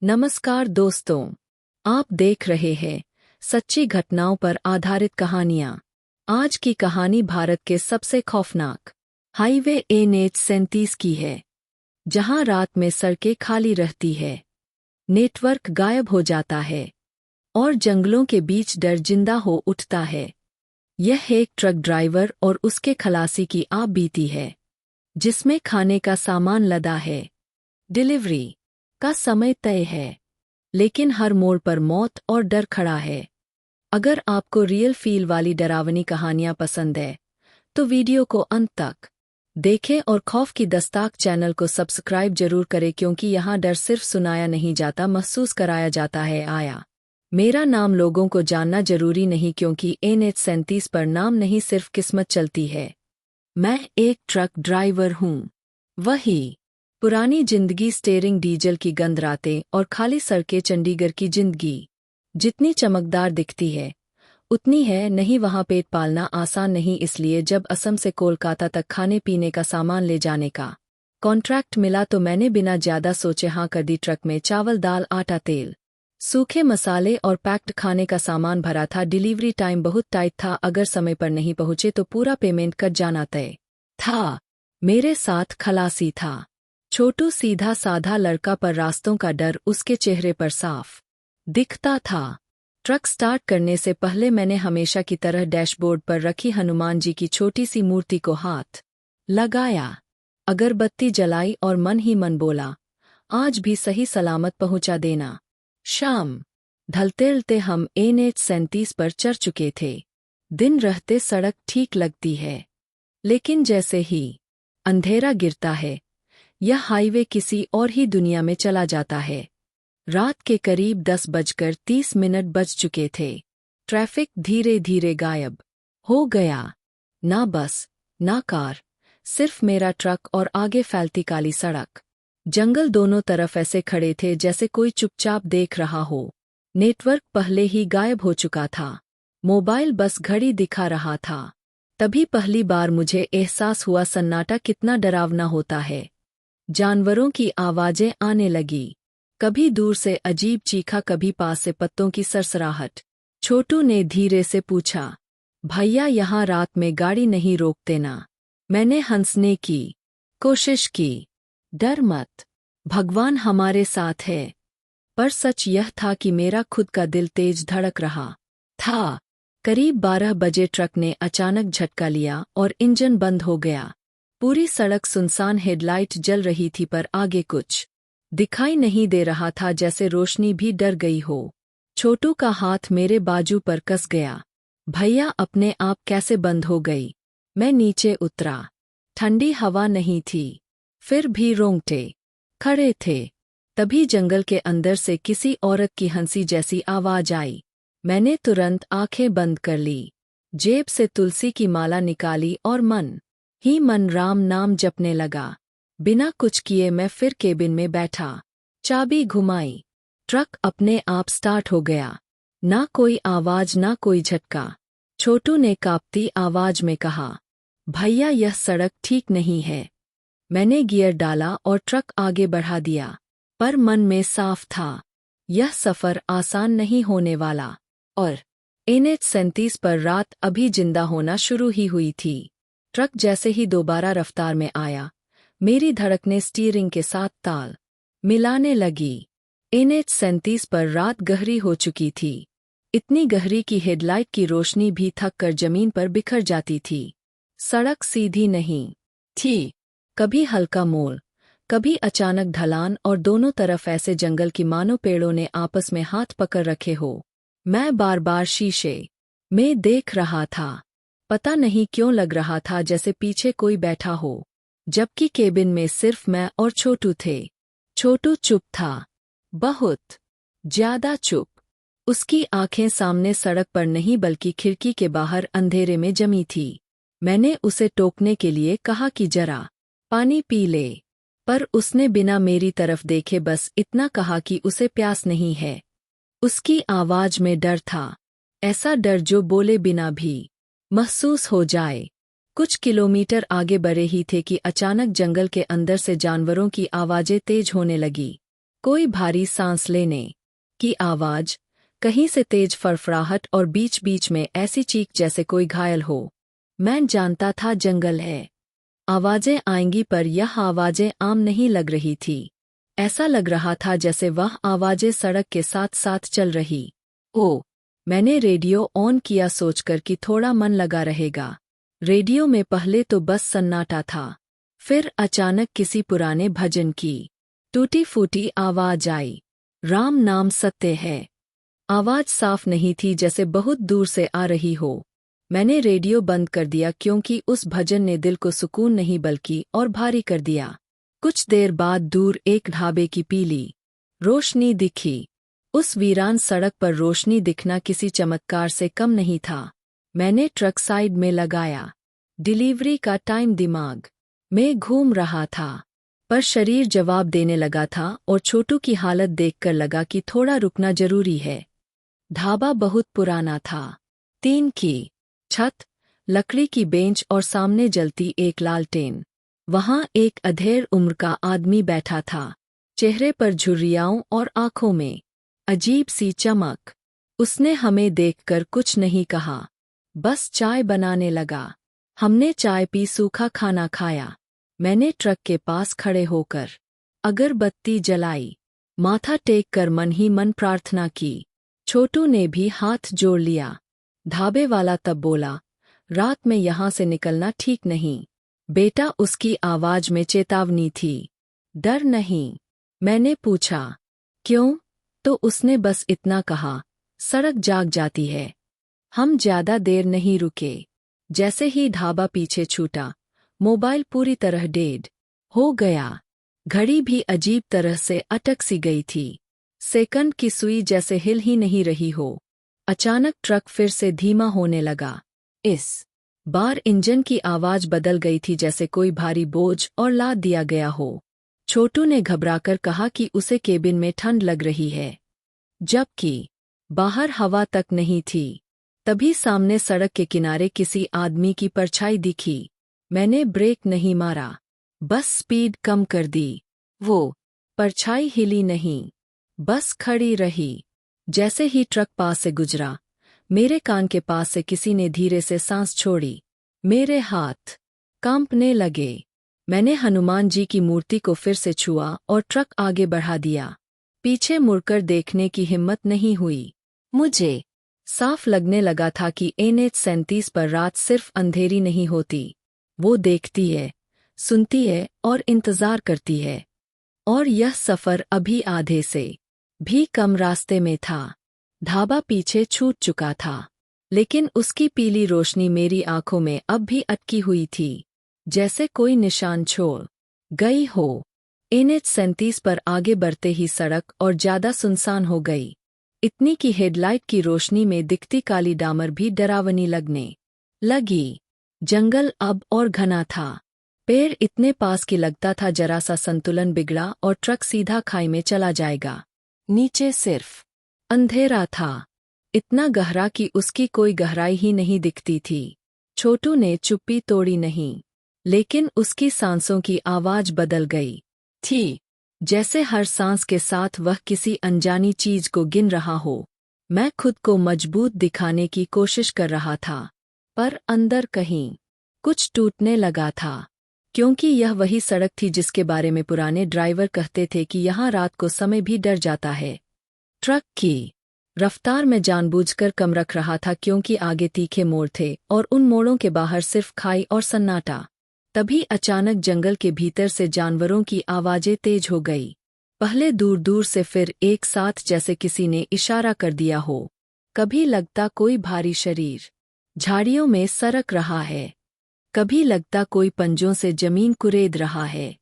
नमस्कार दोस्तों, आप देख रहे हैं सच्ची घटनाओं पर आधारित कहानियां। आज की कहानी भारत के सबसे खौफनाक हाईवे NH-37 की है, जहां रात में सड़कें खाली रहती है, नेटवर्क गायब हो जाता है और जंगलों के बीच डर जिंदा हो उठता है। यह एक ट्रक ड्राइवर और उसके खलासी की आप बीती है, जिसमें खाने का सामान लदा है, डिलीवरी का समय तय है, लेकिन हर मोड़ पर मौत और डर खड़ा है। अगर आपको रियल फील वाली डरावनी कहानियां पसंद है, तो वीडियो को अंत तक देखें और खौफ की दस्ताक चैनल को सब्सक्राइब जरूर करें, क्योंकि यहाँ डर सिर्फ सुनाया नहीं जाता, महसूस कराया जाता है। मेरा नाम लोगों को जानना जरूरी नहीं, क्योंकि NH-37 पर नाम नहीं, सिर्फ किस्मत चलती है। मैं एक ट्रक ड्राइवर हूँ। वही पुरानी जिंदगी, स्टीयरिंग, डीजल की गंद रातें और खाली सड़कें। चंडीगढ़ की जिंदगी जितनी चमकदार दिखती है, उतनी है नहीं। वहाँ पेट पालना आसान नहीं, इसलिए जब असम से कोलकाता तक खाने पीने का सामान ले जाने का कॉन्ट्रैक्ट मिला, तो मैंने बिना ज्यादा सोचे हाँ कर दी। ट्रक में चावल, दाल, आटा, तेल, सूखे मसाले और पैक्ड खाने का सामान भरा था। डिलीवरी टाइम बहुत टाइट था, अगर समय पर नहीं पहुंचे तो पूरा पेमेंट कट जाना तय था। मेरे साथ खलासी था, छोटू, सीधा साधा लड़का, पर रास्तों का डर उसके चेहरे पर साफ दिखता था। ट्रक स्टार्ट करने से पहले मैंने हमेशा की तरह डैशबोर्ड पर रखी हनुमान जी की छोटी सी मूर्ति को हाथ लगाया, अगरबत्ती जलाई और मन ही मन बोला, आज भी सही सलामत पहुंचा देना। शाम ढलते हम NH-37 पर चढ़ चुके थे। दिन रहते सड़क ठीक लगती है, लेकिन जैसे ही अंधेरा गिरता है, यह हाईवे किसी और ही दुनिया में चला जाता है। रात के करीब 10:30 बज चुके थे। ट्रैफिक धीरे धीरे गायब हो गया। ना बस, ना कार, सिर्फ मेरा ट्रक और आगे फैलती काली सड़क। जंगल दोनों तरफ ऐसे खड़े थे जैसे कोई चुपचाप देख रहा हो। नेटवर्क पहले ही गायब हो चुका था, मोबाइल बस घड़ी दिखा रहा था। तभी पहली बार मुझे एहसास हुआ सन्नाटा कितना डरावना होता है। जानवरों की आवाजें आने लगी, कभी दूर से अजीब चीखा, कभी पास से पत्तों की सरसराहट। छोटू ने धीरे से पूछा, भैया यहाँ रात में गाड़ी नहीं रोकते ना? मैंने हंसने की कोशिश की, डर मत, भगवान हमारे साथ है। पर सच यह था कि मेरा खुद का दिल तेज धड़क रहा था। करीब 12 बजे ट्रक ने अचानक झटका लिया और इंजन बंद हो गया। पूरी सड़क सुनसान, हेडलाइट जल रही थी पर आगे कुछ दिखाई नहीं दे रहा था, जैसे रोशनी भी डर गई हो। छोटू का हाथ मेरे बाजू पर कस गया। भैया, अपने आप कैसे बंद हो गई? मैं नीचे उतरा। ठंडी हवा नहीं थी, फिर भी रोंगटे खड़े थे। तभी जंगल के अंदर से किसी औरत की हंसी जैसी आवाज आई। मैंने तुरंत आंखें बंद कर ली, जेब से तुलसी की माला निकाली और मन ही मन राम नाम जपने लगा। बिना कुछ किए मैं फिर केबिन में बैठा, चाबी घुमाई, ट्रक अपने आप स्टार्ट हो गया। ना कोई आवाज, ना कोई झटका। छोटू ने कांपती आवाज में कहा, भैया यह सड़क ठीक नहीं है। मैंने गियर डाला और ट्रक आगे बढ़ा दिया, पर मन में साफ था, यह सफर आसान नहीं होने वाला। और NH-37 पर रात अभी जिंदा होना शुरू ही हुई थी। ट्रक जैसे ही दोबारा रफ्तार में आया, मेरी धड़कनें स्टीयरिंग के साथ ताल मिलाने लगी। NH-37 पर रात गहरी हो चुकी थी, इतनी गहरी कि हेडलाइट की रोशनी भी थक कर जमीन पर बिखर जाती थी। सड़क सीधी नहीं थी, कभी हल्का मोड़, कभी अचानक ढलान, और दोनों तरफ ऐसे जंगल की मानो पेड़ों ने आपस में हाथ पकड़ रखे हो। मैं बार बार शीशे में देख रहा था, पता नहीं क्यों लग रहा था जैसे पीछे कोई बैठा हो, जबकि केबिन में सिर्फ मैं और छोटू थे। छोटू चुप था, बहुत ज्यादा चुप। उसकी आंखें सामने सड़क पर नहीं बल्कि खिड़की के बाहर अंधेरे में जमी थी। मैंने उसे टोकने के लिए कहा कि जरा पानी पी ले, पर उसने बिना मेरी तरफ देखे बस इतना कहा कि उसे प्यास नहीं है। उसकी आवाज में डर था, ऐसा डर जो बोले बिना भी महसूस हो जाए। कुछ किलोमीटर आगे बढ़े ही थे कि अचानक जंगल के अंदर से जानवरों की आवाजें तेज होने लगी। कोई भारी सांस लेने की आवाज, कहीं से तेज फड़फड़ाहट और बीच बीच में ऐसी चीख जैसे कोई घायल हो। मैं जानता था जंगल है, आवाजें आएंगी, पर यह आवाजें आम नहीं लग रही थी। ऐसा लग रहा था जैसे वह आवाजें सड़क के साथ साथ चल रही। ओ, मैंने रेडियो ऑन किया सोचकर कि थोड़ा मन लगा रहेगा। रेडियो में पहले तो बस सन्नाटा था, फिर अचानक किसी पुराने भजन की टूटी फूटी आवाज आई, राम नाम सत्य है। आवाज साफ नहीं थी, जैसे बहुत दूर से आ रही हो। मैंने रेडियो बंद कर दिया क्योंकि उस भजन ने दिल को सुकून नहीं बल्कि और भारी कर दिया। कुछ देर बाद दूर एक ढाबे की पीली रोशनी दिखी। उस वीरान सड़क पर रोशनी दिखना किसी चमत्कार से कम नहीं था। मैंने ट्रक साइड में लगाया। डिलीवरी का टाइम दिमाग में घूम रहा था, पर शरीर जवाब देने लगा था और छोटू की हालत देखकर लगा कि थोड़ा रुकना जरूरी है। ढाबा बहुत पुराना था, 3 की छत, लकड़ी की बेंच और सामने जलती एक लालटेन। वहां एक अधेड़ उम्र का आदमी बैठा था, चेहरे पर झुर्रियाओं और आंखों में अजीब सी चमक। उसने हमें देखकर कुछ नहीं कहा, बस चाय बनाने लगा। हमने चाय पी, सूखा खाना खाया। मैंने ट्रक के पास खड़े होकर अगरबत्ती जलाई, माथा टेक कर मन ही मन प्रार्थना की। छोटू ने भी हाथ जोड़ लिया। ढाबे वाला तब बोला, रात में यहां से निकलना ठीक नहीं बेटा। उसकी आवाज में चेतावनी थी, डर नहीं। मैंने पूछा, क्यों? तो उसने बस इतना कहा, सड़क जाग जाती है। हम ज्यादा देर नहीं रुके। जैसे ही ढाबा पीछे छूटा, मोबाइल पूरी तरह डेड हो गया। घड़ी भी अजीब तरह से अटक सी गई थी, सेकंड की सुई जैसे हिल ही नहीं रही हो। अचानक ट्रक फिर से धीमा होने लगा। इस बार इंजन की आवाज बदल गई थी, जैसे कोई भारी बोझ और लाद दिया गया हो। छोटू ने घबराकर कहा कि उसे केबिन में ठंड लग रही है, जबकि बाहर हवा तक नहीं थी। तभी सामने सड़क के किनारे किसी आदमी की परछाई दिखी। मैंने ब्रेक नहीं मारा, बस स्पीड कम कर दी। वो परछाई हिली नहीं, बस खड़ी रही। जैसे ही ट्रक पास से गुजरा, मेरे कान के पास से किसी ने धीरे से सांस छोड़ी। मेरे हाथ कांपने लगे। मैंने हनुमान जी की मूर्ति को फिर से छुआ और ट्रक आगे बढ़ा दिया। पीछे मुड़कर देखने की हिम्मत नहीं हुई। मुझे साफ लगने लगा था कि NH-37 पर रात सिर्फ अंधेरी नहीं होती, वो देखती है, सुनती है और इंतजार करती है। और यह सफर अभी आधे से भी कम रास्ते में था। ढाबा पीछे छूट चुका था, लेकिन उसकी पीली रोशनी मेरी आंखों में अब भी अटकी हुई थी, जैसे कोई निशान छोड़ गई हो। NH-37 पर आगे बढ़ते ही सड़क और ज्यादा सुनसान हो गई, इतनी कि हेडलाइट की रोशनी में दिखती काली डामर भी डरावनी लगने लगी। जंगल अब और घना था, पेड़ इतने पास कि लगता था जरा सा संतुलन बिगड़ा और ट्रक सीधा खाई में चला जाएगा। नीचे सिर्फ अंधेरा था, इतना गहरा कि उसकी कोई गहराई ही नहीं दिखती थी। छोटू ने चुप्पी तोड़ी नहीं, लेकिन उसकी सांसों की आवाज बदल गई थी, जैसे हर सांस के साथ वह किसी अनजानी चीज को गिन रहा हो। मैं खुद को मजबूत दिखाने की कोशिश कर रहा था, पर अंदर कहीं कुछ टूटने लगा था, क्योंकि यह वही सड़क थी जिसके बारे में पुराने ड्राइवर कहते थे कि यहाँ रात को समय भी डर जाता है। ट्रक की रफ्तार में जानबूझकर कम रख रहा था क्योंकि आगे तीखे मोड़ थे और उन मोड़ों के बाहर सिर्फ खाई और सन्नाटा। तभी अचानक जंगल के भीतर से जानवरों की आवाजें तेज हो गई, पहले दूर दूर से, फिर एक साथ, जैसे किसी ने इशारा कर दिया हो। कभी लगता कोई भारी शरीर झाड़ियों में सरक रहा है, कभी लगता कोई पंजों से जमीन कुरेद रहा है,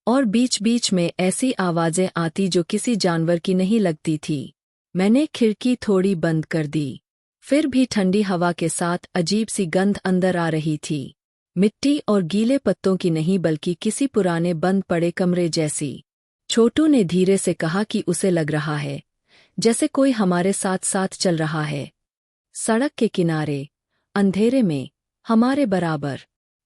और बीच बीच में ऐसी आवाजें आती जो किसी जानवर की नहीं लगती थी। मैंने खिड़की थोड़ी बंद कर दी, फिर भी ठंडी हवा के साथ अजीब सी गंध अंदर आ रही थी, मिट्टी और गीले पत्तों की नहीं बल्कि किसी पुराने बंद पड़े कमरे जैसी। छोटू ने धीरे से कहा कि उसे लग रहा है जैसे कोई हमारे साथ साथ चल रहा है, सड़क के किनारे, अंधेरे में, हमारे बराबर।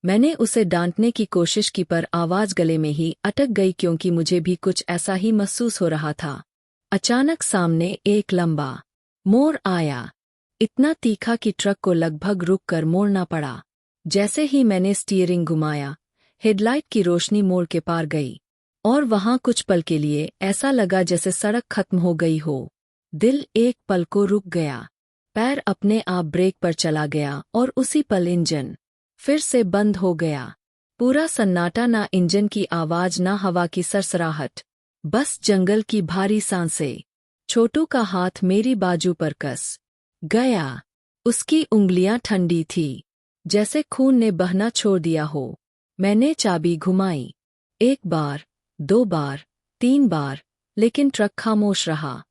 मैंने उसे डांटने की कोशिश की पर आवाज गले में ही अटक गई क्योंकि मुझे भी कुछ ऐसा ही महसूस हो रहा था। अचानक सामने एक लंबा मोड़ आया, इतना तीखा कि ट्रक को लगभग रुक कर मोड़ना पड़ा। जैसे ही मैंने स्टीयरिंग घुमाया, हेडलाइट की रोशनी मोड़ के पार गई, और वहां कुछ पल के लिए ऐसा लगा जैसे सड़क खत्म हो गई हो। दिल एक पल को रुक गया, पैर अपने आप ब्रेक पर चला गया और उसी पल इंजन फिर से बंद हो गया। पूरा सन्नाटा, ना इंजन की आवाज ना हवा की सरसराहट, बस जंगल की भारी सांसें। छोटू का हाथ मेरी बाजू पर कस गया। उसकी उंगलियां ठंडी थी, जैसे खून ने बहना छोड़ दिया हो। मैंने चाबी घुमाई, 1 बार, 2 बार, 3 बार, लेकिन ट्रक खामोश रहा।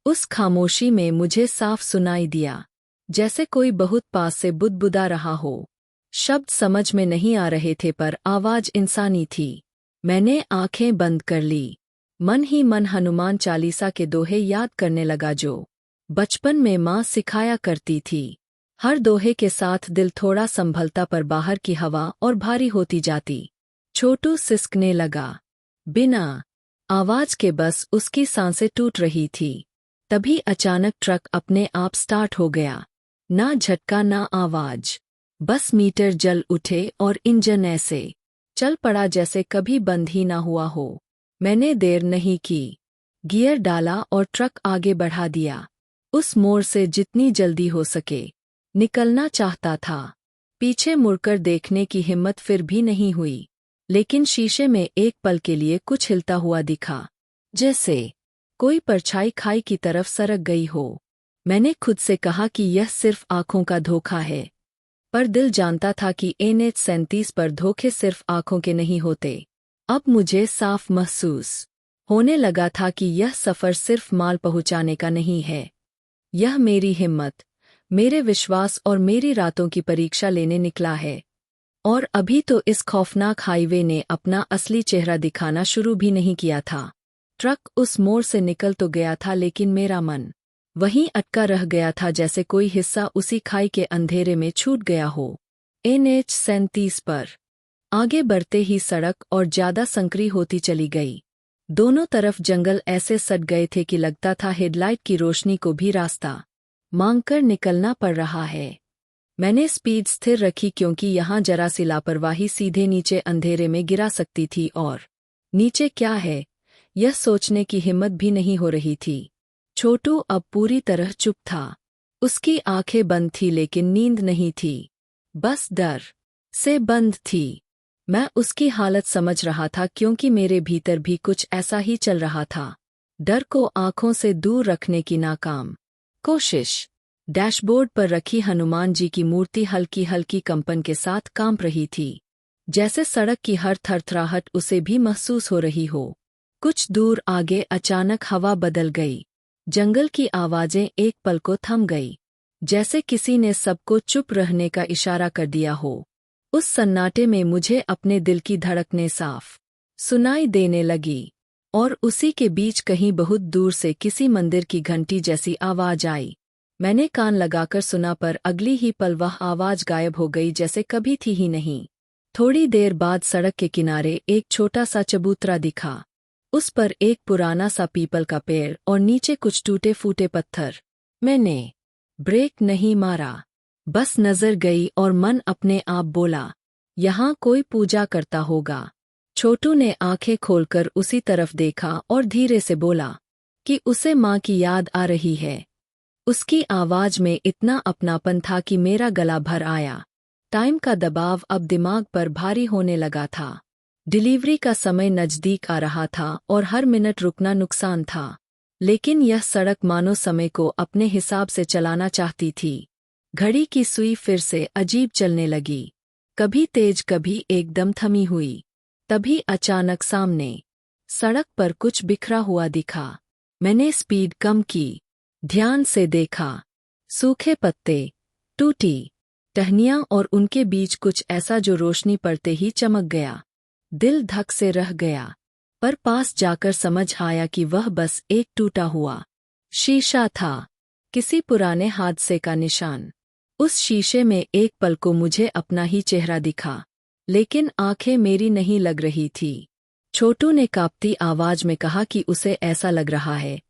उस खामोशी में मुझे साफ सुनाई दिया, जैसे कोई बहुत पास से बुदबुदा रहा हो। शब्द समझ में नहीं आ रहे थे पर आवाज इंसानी थी। मैंने आंखें बंद कर ली, मन ही मन हनुमान चालीसा के दोहे याद करने लगा जो बचपन में माँ सिखाया करती थी। हर दोहे के साथ दिल थोड़ा संभलता पर बाहर की हवा और भारी होती जाती। छोटू सिसकने लगा, बिना आवाज के, बस उसकी सांसें टूट रही थी। तभी अचानक ट्रक अपने आप स्टार्ट हो गया, ना झटका ना आवाज, बस मीटर जल उठे और इंजन ऐसे चल पड़ा जैसे कभी बंद ही ना हुआ हो। मैंने देर नहीं की, गियर डाला और ट्रक आगे बढ़ा दिया। उस मोड़ से जितनी जल्दी हो सके निकलना चाहता था। पीछे मुड़कर देखने की हिम्मत फिर भी नहीं हुई, लेकिन शीशे में एक पल के लिए कुछ हिलता हुआ दिखा, जैसे कोई परछाई खाई की तरफ सरक गई हो। मैंने खुद से कहा कि यह सिर्फ आंखों का धोखा है, पर दिल जानता था कि NH-37 पर धोखे सिर्फ आंखों के नहीं होते। अब मुझे साफ महसूस होने लगा था कि यह सफ़र सिर्फ माल पहुंचाने का नहीं है। यह मेरी हिम्मत, मेरे विश्वास और मेरी रातों की परीक्षा लेने निकला है। और अभी तो इस खौफनाक हाईवे ने अपना असली चेहरा दिखाना शुरू भी नहीं किया था। ट्रक उस मोड़ से निकल तो गया था, लेकिन मेरा मन वहीं अटका रह गया था, जैसे कोई हिस्सा उसी खाई के अंधेरे में छूट गया हो। NH-37 पर आगे बढ़ते ही सड़क और ज्यादा संकरी होती चली गई। दोनों तरफ जंगल ऐसे सट गए थे कि लगता था हेडलाइट की रोशनी को भी रास्ता मांगकर निकलना पड़ रहा है। मैंने स्पीड स्थिर रखी क्योंकि यहाँ जरा सी लापरवाही सीधे नीचे अंधेरे में गिरा सकती थी, और नीचे क्या है यह सोचने की हिम्मत भी नहीं हो रही थी। छोटू अब पूरी तरह चुप था। उसकी आंखें बंद थी, लेकिन नींद नहीं थी, बस डर से बंद थी। मैं उसकी हालत समझ रहा था क्योंकि मेरे भीतर भी कुछ ऐसा ही चल रहा था। डर को आंखों से दूर रखने की नाकाम कोशिश। डैशबोर्ड पर रखी हनुमान जी की मूर्ति हल्की हल्की कंपन के साथ कांप रही थी, जैसे सड़क की हर थरथराहट उसे भी महसूस हो रही हो। कुछ दूर आगे अचानक हवा बदल गई। जंगल की आवाजें एक पल को थम गई, जैसे किसी ने सबको चुप रहने का इशारा कर दिया हो। उस सन्नाटे में मुझे अपने दिल की धड़कनें साफ सुनाई देने लगी, और उसी के बीच कहीं बहुत दूर से किसी मंदिर की घंटी जैसी आवाज आई। मैंने कान लगाकर सुना, पर अगली ही पल वह आवाज गायब हो गई, जैसे कभी थी ही नहीं। थोड़ी देर बाद सड़क के किनारे एक छोटा सा चबूतरा दिखा। उस पर एक पुराना सा पीपल का पेड़ और नीचे कुछ टूटे फूटे पत्थर। मैंने ब्रेक नहीं मारा, बस नजर गई और मन अपने आप बोला, यहाँ कोई पूजा करता होगा। छोटू ने आंखें खोलकर उसी तरफ देखा और धीरे से बोला कि उसे माँ की याद आ रही है। उसकी आवाज में इतना अपनापन था कि मेरा गला भर आया। टाइम का दबाव अब दिमाग पर भारी होने लगा था। डिलीवरी का समय नजदीक आ रहा था और हर मिनट रुकना नुकसान था, लेकिन यह सड़क मानो समय को अपने हिसाब से चलाना चाहती थी। घड़ी की सुई फिर से अजीब चलने लगी, कभी तेज कभी एकदम थमी हुई। तभी अचानक सामने सड़क पर कुछ बिखरा हुआ दिखा। मैंने स्पीड कम की, ध्यान से देखा। सूखे पत्ते, टूटी टहनियां और उनके बीच कुछ ऐसा जो रोशनी पड़ते ही चमक गया। दिल धक से रह गया, पर पास जाकर समझ आया कि वह बस एक टूटा हुआ शीशा था, किसी पुराने हादसे का निशान। उस शीशे में एक पल को मुझे अपना ही चेहरा दिखा, लेकिन आंखें मेरी नहीं लग रही थी। छोटू ने कांपती आवाज में कहा कि उसे ऐसा लग रहा है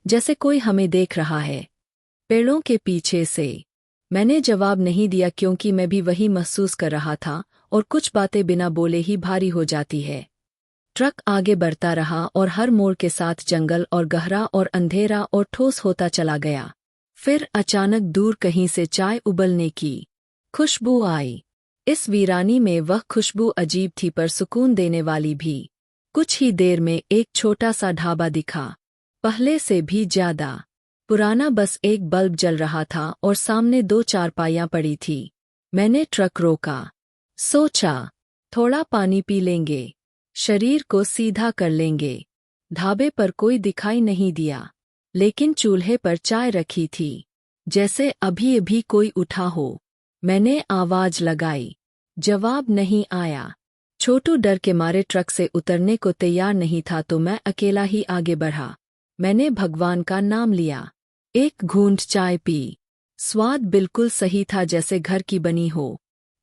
जैसे कोई हमें देख रहा है, पेड़ों के पीछे से। मैंने जवाब नहीं दिया क्योंकि मैं भी वही महसूस कर रहा था, और कुछ बातें बिना बोले ही भारी हो जाती है। ट्रक आगे बढ़ता रहा और हर मोड़ के साथ जंगल और गहरा और अंधेरा और ठोस होता चला गया। फिर अचानक दूर कहीं से चाय उबलने की खुशबू आई। इस वीरानी में वह खुशबू अजीब थी पर सुकून देने वाली भी। कुछ ही देर में एक छोटा सा ढाबा दिखा, पहले से भी ज्यादा पुराना। बस एक बल्ब जल रहा था और सामने 2 चारपाइयां पड़ी थी। मैंने ट्रक रोका, सोचा थोड़ा पानी पी लेंगे, शरीर को सीधा कर लेंगे। ढाबे पर कोई दिखाई नहीं दिया, लेकिन चूल्हे पर चाय रखी थी, जैसे अभी अभी कोई उठा हो। मैंने आवाज लगाई, जवाब नहीं आया। छोटू डर के मारे ट्रक से उतरने को तैयार नहीं था तो मैं अकेला ही आगे बढ़ा। मैंने भगवान का नाम लिया, एक घूंट चाय पी। स्वाद बिल्कुल सही था, जैसे घर की बनी हो।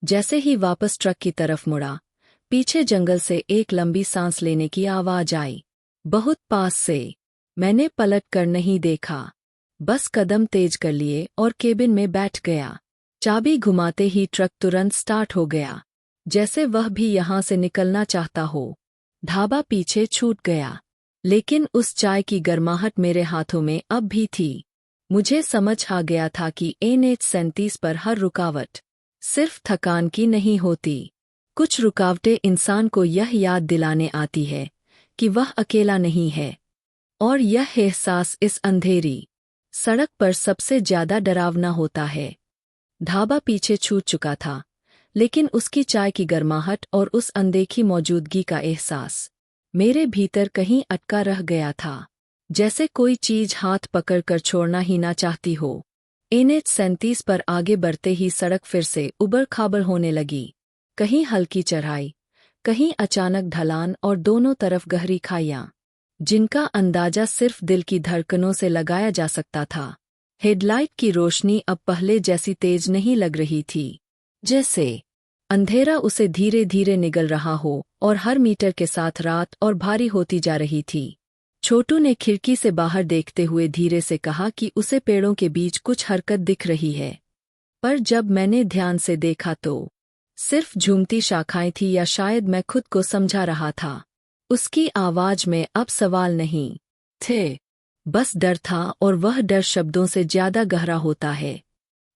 जैसे ही वापस ट्रक की तरफ मुड़ा, पीछे जंगल से एक लंबी सांस लेने की आवाज आई, बहुत पास से। मैंने पलट कर नहीं देखा, बस कदम तेज कर लिए और केबिन में बैठ गया। चाबी घुमाते ही ट्रक तुरंत स्टार्ट हो गया, जैसे वह भी यहां से निकलना चाहता हो। ढाबा पीछे छूट गया, लेकिन उस चाय की गर्माहट मेरे हाथों में अब भी थी। मुझे समझ आ गया था कि NH-37 पर हर रुकावट सिर्फ थकान की नहीं होती। कुछ रुकावटें इंसान को यह याद दिलाने आती है कि वह अकेला नहीं है, और यह एहसास इस अंधेरी सड़क पर सबसे ज्यादा डरावना होता है। ढाबा पीछे छूट चुका था, लेकिन उसकी चाय की गर्माहट और उस अनदेखी मौजूदगी का एहसास मेरे भीतर कहीं अटका रह गया था, जैसे कोई चीज हाथ पकड़कर छोड़ना ही ना चाहती हो। NH-37 पर आगे बढ़ते ही सड़क फिर से उबड़-खाबड़ होने लगी। कहीं हल्की चढ़ाई, कहीं अचानक ढलान और दोनों तरफ गहरी खाइयां, जिनका अंदाजा सिर्फ दिल की धड़कनों से लगाया जा सकता था। हेडलाइट की रोशनी अब पहले जैसी तेज नहीं लग रही थी, जैसे अंधेरा उसे धीरे धीरे निगल रहा हो और हर मीटर के साथ रात और भारी होती जा रही थी। छोटू ने खिड़की से बाहर देखते हुए धीरे से कहा कि उसे पेड़ों के बीच कुछ हरकत दिख रही है, पर जब मैंने ध्यान से देखा तो सिर्फ झूमती शाखाएं थी, या शायद मैं खुद को समझा रहा था। उसकी आवाज में अब सवाल नहीं थे, बस डर था, और वह डर शब्दों से ज्यादा गहरा होता है।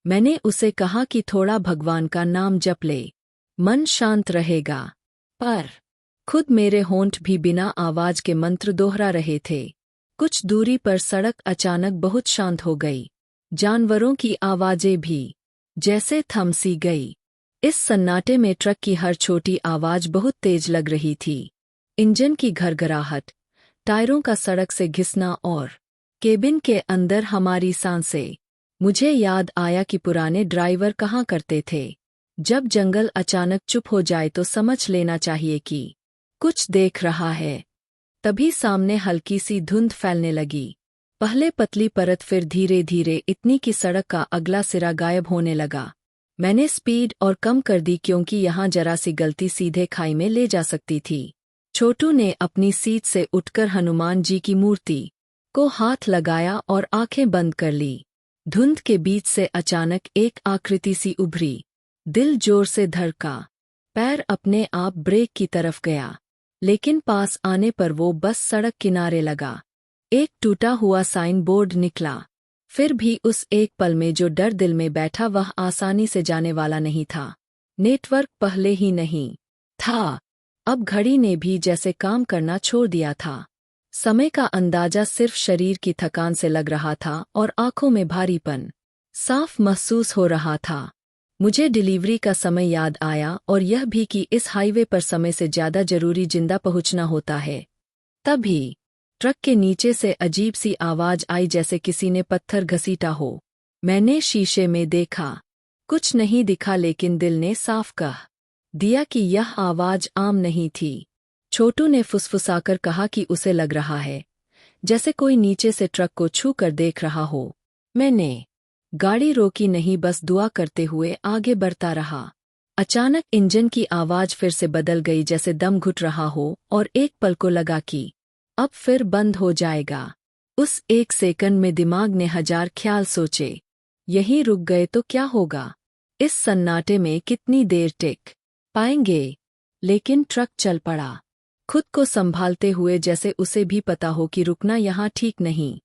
मैंने उसे कहा कि थोड़ा भगवान का नाम जप ले, मन शांत रहेगा। पर खुद मेरे होंठ भी बिना आवाज के मंत्र दोहरा रहे थे। कुछ दूरी पर सड़क अचानक बहुत शांत हो गई, जानवरों की आवाजें भी जैसे थम सी गई। इस सन्नाटे में ट्रक की हर छोटी आवाज बहुत तेज लग रही थी। इंजन की घरघराहट, टायरों का सड़क से घिसना और केबिन के अंदर हमारी सांसें। मुझे याद आया कि पुराने ड्राइवर कहाँ करते थे, जब जंगल अचानक चुप हो जाए तो समझ लेना चाहिए कि कुछ देख रहा है। तभी सामने हल्की सी धुंध फैलने लगी, पहले पतली परत, फिर धीरे धीरे इतनी कि सड़क का अगला सिरा गायब होने लगा। मैंने स्पीड और कम कर दी क्योंकि यहाँ जरा सी गलती सीधे खाई में ले जा सकती थी। छोटू ने अपनी सीट से उठकर हनुमान जी की मूर्ति को हाथ लगाया और आंखें बंद कर ली। धुंध के बीच से अचानक एक आकृति सी उभरी, दिल जोर से धड़का, पैर अपने आप ब्रेक की तरफ गया, लेकिन पास आने पर वो बस सड़क किनारे लगा। एक टूटा हुआ साइन बोर्ड निकला। फिर भी उस एक पल में जो डर दिल में बैठा वह आसानी से जाने वाला नहीं था। नेटवर्क पहले ही नहीं था, अब घड़ी ने भी जैसे काम करना छोड़ दिया था। समय का अंदाजा सिर्फ शरीर की थकान से लग रहा था और आंखों में भारीपन साफ महसूस हो रहा था। मुझे डिलीवरी का समय याद आया, और यह भी कि इस हाईवे पर समय से ज्यादा जरूरी जिंदा पहुंचना होता है। तभी ट्रक के नीचे से अजीब सी आवाज आई, जैसे किसी ने पत्थर घसीटा हो। मैंने शीशे में देखा, कुछ नहीं दिखा, लेकिन दिल ने साफ कह दिया कि यह आवाज आम नहीं थी। छोटू ने फुसफुसाकर कहा कि उसे लग रहा है जैसे कोई नीचे से ट्रक को छू कर देख रहा हो। मैंने गाड़ी रोकी नहीं, बस दुआ करते हुए आगे बढ़ता रहा। अचानक इंजन की आवाज फिर से बदल गई, जैसे दम घुट रहा हो, और एक पल को लगा कि अब फिर बंद हो जाएगा। उस एक सेकंड में दिमाग ने हजार ख्याल सोचे। यहीं रुक गए तो क्या होगा? इस सन्नाटे में कितनी देर टिक पाएंगे? लेकिन ट्रक चल पड़ा, खुद को संभालते हुए, जैसे उसे भी पता हो कि रुकना यहाँ ठीक नहीं।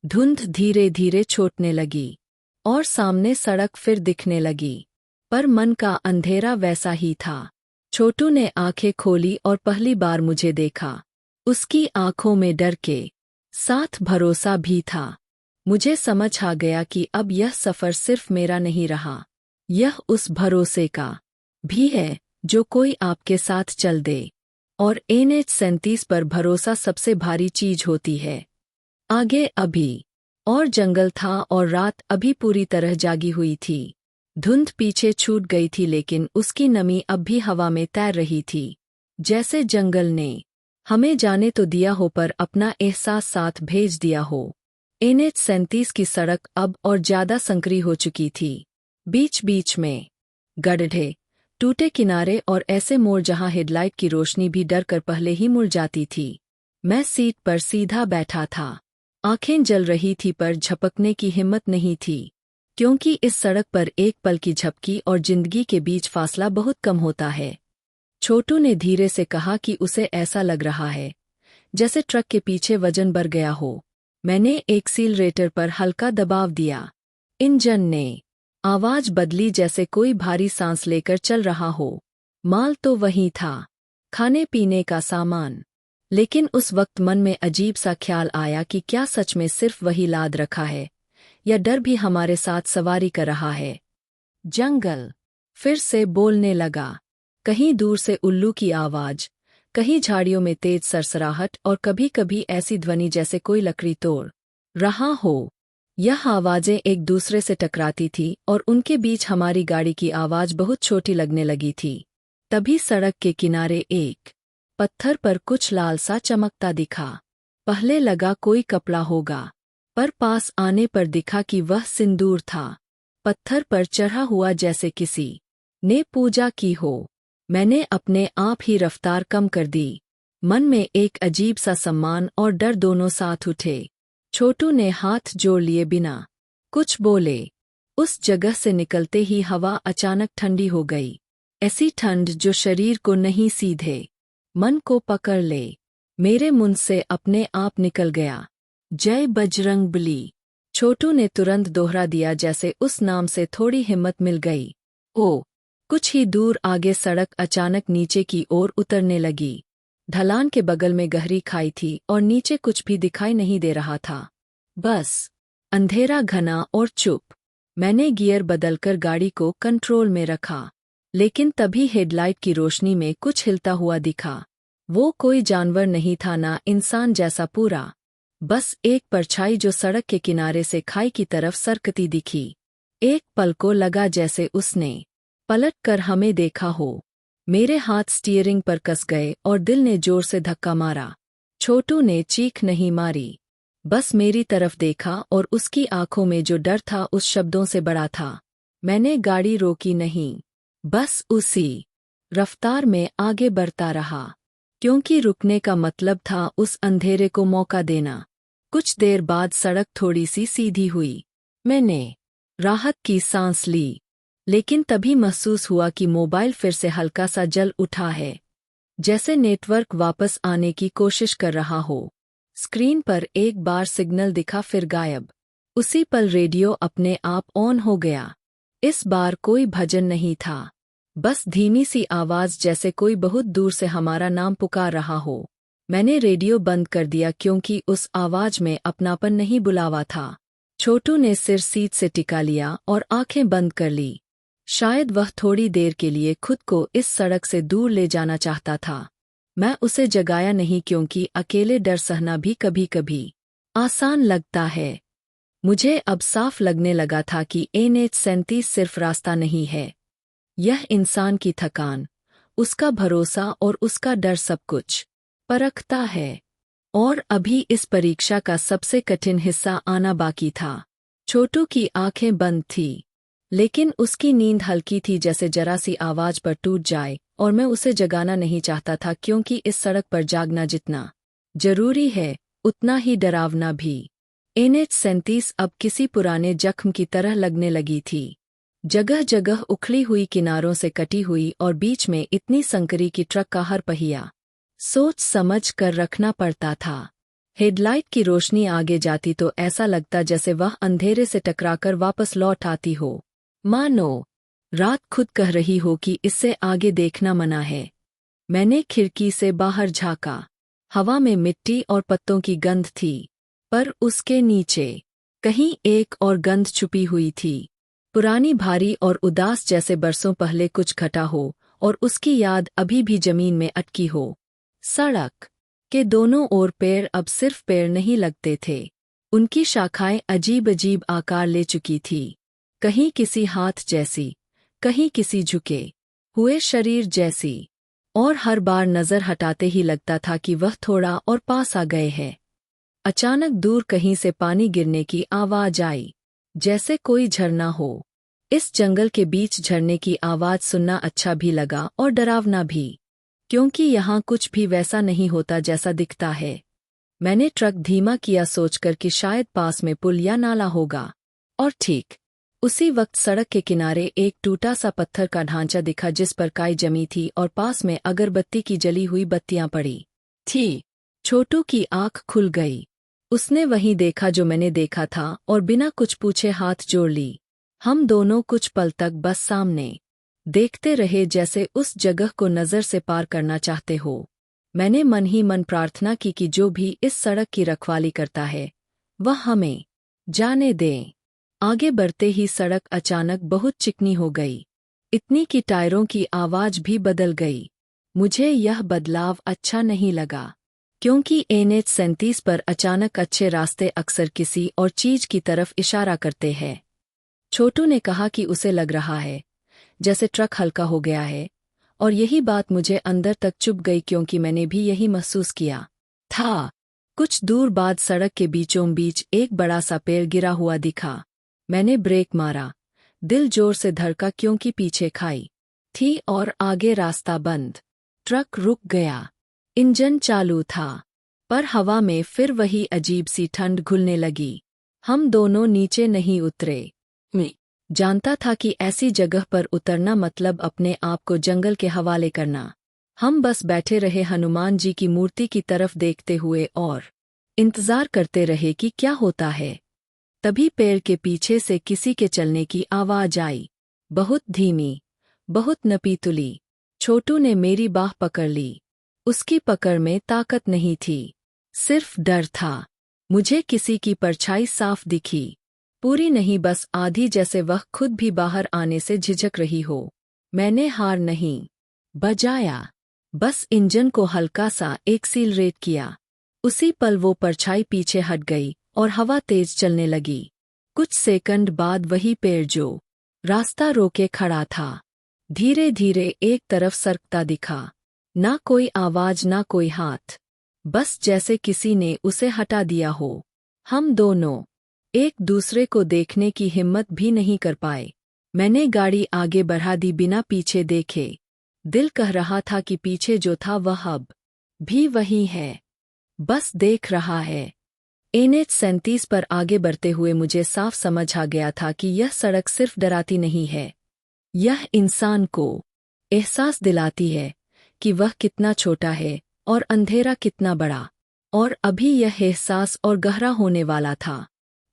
धुंध धीरे धीरे छूटने लगी और सामने सड़क फिर दिखने लगी, पर मन का अंधेरा वैसा ही था। छोटू ने आंखें खोली और पहली बार मुझे देखा। उसकी आंखों में डर के साथ भरोसा भी था। मुझे समझ आ गया कि अब यह सफर सिर्फ मेरा नहीं रहा, यह उस भरोसे का भी है जो कोई आपके साथ चल दे। और NH-37 पर भरोसा सबसे भारी चीज होती है। आगे अभी और जंगल था और रात अभी पूरी तरह जागी हुई थी। धुंध पीछे छूट गई थी, लेकिन उसकी नमी अब भी हवा में तैर रही थी, जैसे जंगल ने हमें जाने तो दिया हो पर अपना एहसास साथ भेज दिया हो। NH-37 की सड़क अब और ज्यादा संकरी हो चुकी थी। बीच बीच में गड्ढे, टूटे किनारे और ऐसे मोड़ जहां हेडलाइट की रोशनी भी डर कर पहले ही मुड़ जाती थी। मैं सीट पर सीधा बैठा था। आंखें जल रही थी पर झपकने की हिम्मत नहीं थी, क्योंकि इस सड़क पर एक पल की झपकी और जिंदगी के बीच फासला बहुत कम होता है। छोटू ने धीरे से कहा कि उसे ऐसा लग रहा है जैसे ट्रक के पीछे वजन बढ़ गया हो। मैंने एक्सीलरेटर पर हल्का दबाव दिया। इंजन ने आवाज बदली, जैसे कोई भारी सांस लेकर चल रहा हो। माल तो वही था, खाने पीने का सामान। लेकिन उस वक्त मन में अजीब सा ख्याल आया कि क्या सच में सिर्फ वही लाद रखा है, या डर भी हमारे साथ सवारी कर रहा है। जंगल फिर से बोलने लगा, कहीं दूर से उल्लू की आवाज, कहीं झाड़ियों में तेज सरसराहट, और कभी कभी ऐसी ध्वनि जैसे कोई लकड़ी तोड़ रहा हो। यह आवाजें एक दूसरे से टकराती थी और उनके बीच हमारी गाड़ी की आवाज बहुत छोटी लगने लगी थी। तभी सड़क के किनारे एक पत्थर पर कुछ लाल सा चमकता दिखा। पहले लगा कोई कपड़ा होगा, पर पास आने पर दिखा कि वह सिंदूर था, पत्थर पर चढ़ा हुआ, जैसे किसी ने पूजा की हो। मैंने अपने आप ही रफ्तार कम कर दी। मन में एक अजीब सा सम्मान और डर दोनों साथ उठे। छोटू ने हाथ जोड़ लिए बिना कुछ बोले। उस जगह से निकलते ही हवा अचानक ठंडी हो गई, ऐसी ठंड जो शरीर को नहीं सीधे मन को पकड़ ले। मेरे मुंह से अपने आप निकल गया, जय बजरंगबली। छोटू ने तुरंत दोहरा दिया, जैसे उस नाम से थोड़ी हिम्मत मिल गई। ओ, कुछ ही दूर आगे सड़क अचानक नीचे की ओर उतरने लगी। ढलान के बगल में गहरी खाई थी और नीचे कुछ भी दिखाई नहीं दे रहा था, बस अंधेरा घना और चुप। मैंने गियर बदलकर गाड़ी को कंट्रोल में रखा, लेकिन तभी हेडलाइट की रोशनी में कुछ हिलता हुआ दिखा। वो कोई जानवर नहीं था, ना इंसान जैसा पूरा, बस एक परछाई जो सड़क के किनारे से खाई की तरफ सरकती दिखी। एक पल को लगा जैसे उसने पलट कर हमें देखा हो। मेरे हाथ स्टीयरिंग पर कस गए और दिल ने जोर से धक्का मारा। छोटू ने चीख नहीं मारी, बस मेरी तरफ देखा, और उसकी आंखों में जो डर था उस शब्दों से बड़ा था। मैंने गाड़ी रोकी नहीं, बस उसी रफ्तार में आगे बढ़ता रहा, क्योंकि रुकने का मतलब था उस अंधेरे को मौका देना। कुछ देर बाद सड़क थोड़ी सी सीधी हुई। मैंने राहत की सांस ली, लेकिन तभी महसूस हुआ कि मोबाइल फिर से हल्का सा जल उठा है, जैसे नेटवर्क वापस आने की कोशिश कर रहा हो। स्क्रीन पर एक बार सिग्नल दिखा, फिर गायब। उसी पल रेडियो अपने आप ऑन हो गया। इस बार कोई भजन नहीं था, बस धीमी सी आवाज, जैसे कोई बहुत दूर से हमारा नाम पुकार रहा हो। मैंने रेडियो बंद कर दिया, क्योंकि उस आवाज में अपनापन नहीं, बुलावा था। छोटू ने सिर सीट से टिका लिया और आंखें बंद कर ली। शायद वह थोड़ी देर के लिए खुद को इस सड़क से दूर ले जाना चाहता था। मैं उसे जगाया नहीं, क्योंकि अकेले डर सहना भी कभी कभी आसान लगता है। मुझे अब साफ लगने लगा था कि NH-37 सिर्फ रास्ता नहीं है, यह इंसान की थकान, उसका भरोसा और उसका डर सब कुछ परखता है। और अभी इस परीक्षा का सबसे कठिन हिस्सा आना बाकी था। छोटू की आंखें बंद थी, लेकिन उसकी नींद हल्की थी, जैसे जरा सी आवाज पर टूट जाए, और मैं उसे जगाना नहीं चाहता था, क्योंकि इस सड़क पर जागना जितना जरूरी है उतना ही डरावना भी। NH-37 अब किसी पुराने जख्म की तरह लगने लगी थी। जगह जगह उखड़ी हुई, किनारों से कटी हुई, और बीच में इतनी संकरी कि ट्रक का हर पहिया सोच समझ कर रखना पड़ता था। हेडलाइट की रोशनी आगे जाती तो ऐसा लगता जैसे वह अंधेरे से टकराकर वापस लौट आती हो। मानो रात खुद कह रही हो कि इससे आगे देखना मना है। मैंने खिड़की से बाहर झांका। हवा में मिट्टी और पत्तों की गंध थी, पर उसके नीचे कहीं एक और गंध छुपी हुई थी, पुरानी, भारी और उदास, जैसे बरसों पहले कुछ घटा हो और उसकी याद अभी भी जमीन में अटकी हो। सड़क के दोनों ओर पेड़ अब सिर्फ पेड़ नहीं लगते थे, उनकी शाखाएं अजीब अजीब आकार ले चुकी थी, कहीं किसी हाथ जैसी, कहीं किसी झुके हुए शरीर जैसी, और हर बार नजर हटाते ही लगता था कि वह थोड़ा और पास आ गए हैं। अचानक दूर कहीं से पानी गिरने की आवाज आई, जैसे कोई झरना हो। इस जंगल के बीच झरने की आवाज सुनना अच्छा भी लगा और डरावना भी, क्योंकि यहाँ कुछ भी वैसा नहीं होता जैसा दिखता है। मैंने ट्रक धीमा किया, सोचकर कि शायद पास में पुल या नाला होगा, और ठीक उसी वक्त सड़क के किनारे एक टूटा सा पत्थर का ढांचा दिखा, जिस पर काई जमी थी और पास में अगरबत्ती की जली हुई बत्तियां पड़ी थी। छोटू की आंख खुल गई। उसने वही देखा जो मैंने देखा था, और बिना कुछ पूछे हाथ जोड़ ली। हम दोनों कुछ पल तक बस सामने देखते रहे, जैसे उस जगह को नज़र से पार करना चाहते हो। मैंने मन ही मन प्रार्थना की कि जो भी इस सड़क की रखवाली करता है वह हमें जाने दे। आगे बढ़ते ही सड़क अचानक बहुत चिकनी हो गई, इतनी कि टायरों की आवाज भी बदल गई। मुझे यह बदलाव अच्छा नहीं लगा, क्योंकि NH-37 पर अचानक अच्छे रास्ते अक्सर किसी और चीज की तरफ इशारा करते हैं। छोटू ने कहा कि उसे लग रहा है जैसे ट्रक हल्का हो गया है, और यही बात मुझे अंदर तक चुभ गई, क्योंकि मैंने भी यही महसूस किया था। कुछ दूर बाद सड़क के बीचों बीच एक बड़ा सा पेड़ गिरा हुआ दिखा। मैंने ब्रेक मारा, दिल जोर से धड़का, क्योंकि पीछे खाई थी और आगे रास्ता बंद। ट्रक रुक गया। इंजन चालू था, पर हवा में फिर वही अजीब सी ठंड घुलने लगी। हम दोनों नीचे नहीं उतरे। मैं जानता था कि ऐसी जगह पर उतरना मतलब अपने आप को जंगल के हवाले करना। हम बस बैठे रहे, हनुमान जी की मूर्ति की तरफ देखते हुए, और इंतजार करते रहे कि क्या होता है। तभी पेड़ के पीछे से किसी के चलने की आवाज आई, बहुत धीमी, बहुत नपीतुली। छोटू ने मेरी बाह पकड़ ली। उसकी पकड़ में ताकत नहीं थी, सिर्फ डर था। मुझे किसी की परछाई साफ दिखी, पूरी नहीं, बस आधी, जैसे वह खुद भी बाहर आने से झिझक रही हो। मैंने हार नहीं बजाया, बस इंजन को हल्का सा एक्सीलरेट किया। उसी पल वो परछाई पीछे हट गई और हवा तेज चलने लगी। कुछ सेकंड बाद वही पेड़ जो रास्ता रोके खड़ा था, धीरे धीरे एक तरफ सरकता दिखा। ना कोई आवाज, ना कोई हाथ, बस जैसे किसी ने उसे हटा दिया हो। हम दोनों एक दूसरे को देखने की हिम्मत भी नहीं कर पाए। मैंने गाड़ी आगे बढ़ा दी बिना पीछे देखे। दिल कह रहा था कि पीछे जो था वह अब भी वही है, बस देख रहा है। NH-37 पर आगे बढ़ते हुए मुझे साफ समझ आ गया था कि यह सड़क सिर्फ डराती नहीं है, यह इंसान को एहसास दिलाती है कि वह कितना छोटा है और अंधेरा कितना बड़ा। और अभी यह एहसास और गहरा होने वाला था।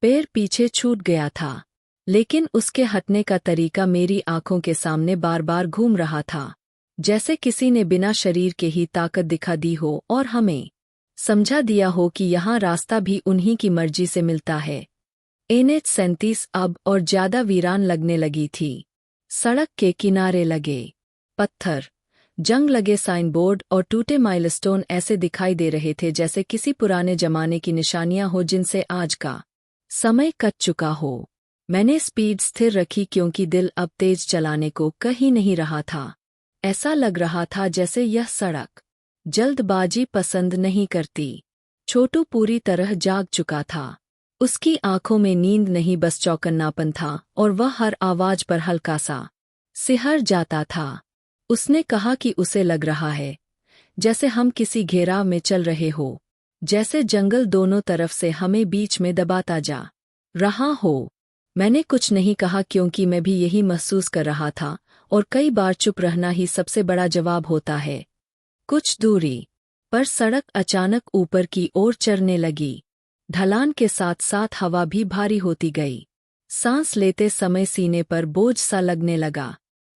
पैर पीछे छूट गया था, लेकिन उसके हटने का तरीका मेरी आंखों के सामने बार बार घूम रहा था, जैसे किसी ने बिना शरीर के ही ताकत दिखा दी हो और हमें समझा दिया हो कि यहाँ रास्ता भी उन्हीं की मर्जी से मिलता है। NH-37 अब और ज्यादा वीरान लगने लगी थी। सड़क के किनारे लगे पत्थर, जंग लगे साइन बोर्ड और टूटे माइलस्टोन ऐसे दिखाई दे रहे थे जैसे किसी पुराने जमाने की निशानियां हो जिनसे आज का समय कट चुका हो। मैंने स्पीड स्थिर रखी, क्योंकि दिल अब तेज चलाने को कह ही नहीं रहा था। ऐसा लग रहा था जैसे यह सड़क जल्दबाजी पसंद नहीं करती। छोटू पूरी तरह जाग चुका था। उसकी आंखों में नींद नहीं बस चौकन्नापन था और वह हर आवाज पर हल्का सा सिहर जाता था। उसने कहा कि उसे लग रहा है जैसे हम किसी घेराव में चल रहे हो, जैसे जंगल दोनों तरफ से हमें बीच में दबाता जा रहा हो। मैंने कुछ नहीं कहा क्योंकि मैं भी यही महसूस कर रहा था और कई बार चुप रहना ही सबसे बड़ा जवाब होता है। कुछ दूरी पर सड़क अचानक ऊपर की ओर चढ़ने लगी। ढलान के साथ साथ हवा भी भारी होती गई। सांस लेते समय सीने पर बोझ सा लगने लगा।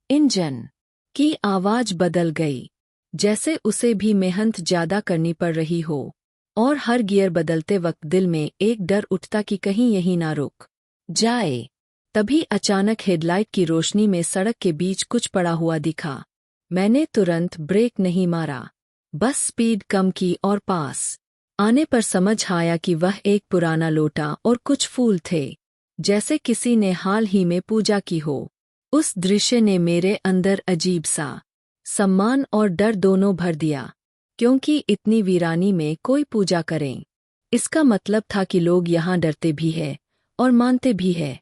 इंजन की आवाज बदल गई, जैसे उसे भी मेहनत ज्यादा करनी पड़ रही हो, और हर गियर बदलते वक्त दिल में एक डर उठता कि कहीं यही ना रुक जाए। तभी अचानक हेडलाइट की रोशनी में सड़क के बीच कुछ पड़ा हुआ दिखा। मैंने तुरंत ब्रेक नहीं मारा, बस स्पीड कम की और पास आने पर समझ आया कि वह एक पुराना लोटा और कुछ फूल थे, जैसे किसी ने हाल ही में पूजा की हो। उस दृश्य ने मेरे अंदर अजीब सा सम्मान और डर दोनों भर दिया, क्योंकि इतनी वीरानी में कोई पूजा करें, इसका मतलब था कि लोग यहाँ डरते भी हैं और मानते भी हैं।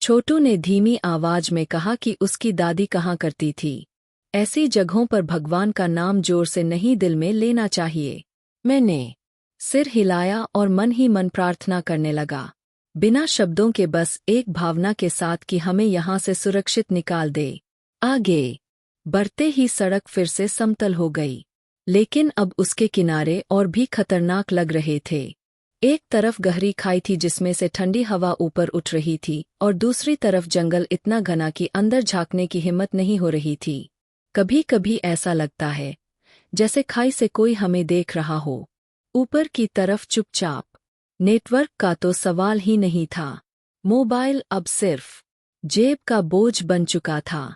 छोटू ने धीमी आवाज में कहा कि उसकी दादी कहा करती थी, ऐसी जगहों पर भगवान का नाम जोर से नहीं दिल में लेना चाहिए। मैंने सिर हिलाया और मन ही मन प्रार्थना करने लगा, बिना शब्दों के, बस एक भावना के साथ कि हमें यहाँ से सुरक्षित निकाल दे। आगे बढ़ते ही सड़क फिर से समतल हो गई, लेकिन अब उसके किनारे और भी खतरनाक लग रहे थे। एक तरफ गहरी खाई थी जिसमें से ठंडी हवा ऊपर उठ रही थी, और दूसरी तरफ जंगल इतना घना कि अंदर झांकने की हिम्मत नहीं हो रही थी। कभी कभी ऐसा लगता है जैसे खाई से कोई हमें देख रहा हो, ऊपर की तरफ चुपचाप। नेटवर्क का तो सवाल ही नहीं था। मोबाइल अब सिर्फ जेब का बोझ बन चुका था।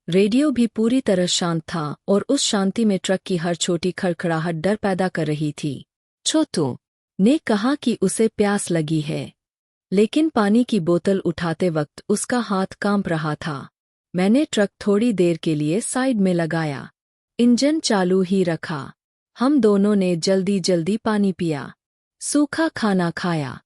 रेडियो भी पूरी तरह शांत था और उस शांति में ट्रक की हर छोटी खड़खड़ाहट डर पैदा कर रही थी। छोटू ने कहा कि उसे प्यास लगी है, लेकिन पानी की बोतल उठाते वक्त उसका हाथ कांप रहा था। मैंने ट्रक थोड़ी देर के लिए साइड में लगाया, इंजन चालू ही रखा। हम दोनों ने जल्दी जल्दी पानी पिया, सूखा खाना खाया,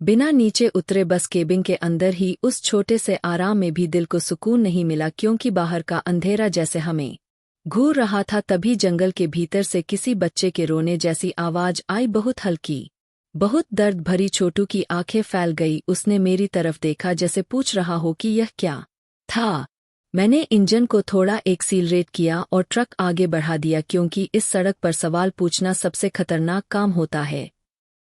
बिना नीचे उतरे बस केबिन के अंदर ही उस छोटे से आराम में भी दिल को सुकून नहीं मिला, क्योंकि बाहर का अंधेरा जैसे हमें घूर रहा था। तभी जंगल के भीतर से किसी बच्चे के रोने जैसी आवाज आई, बहुत हल्की, बहुत दर्द भरी। छोटू की आंखें फैल गई, उसने मेरी तरफ देखा जैसे पूछ रहा हो कि यह क्या था। मैंने इंजन को थोड़ा एक्सीलरेट किया और ट्रक आगे बढ़ा दिया, क्योंकि इस सड़क पर सवाल पूछना सबसे खतरनाक काम होता है।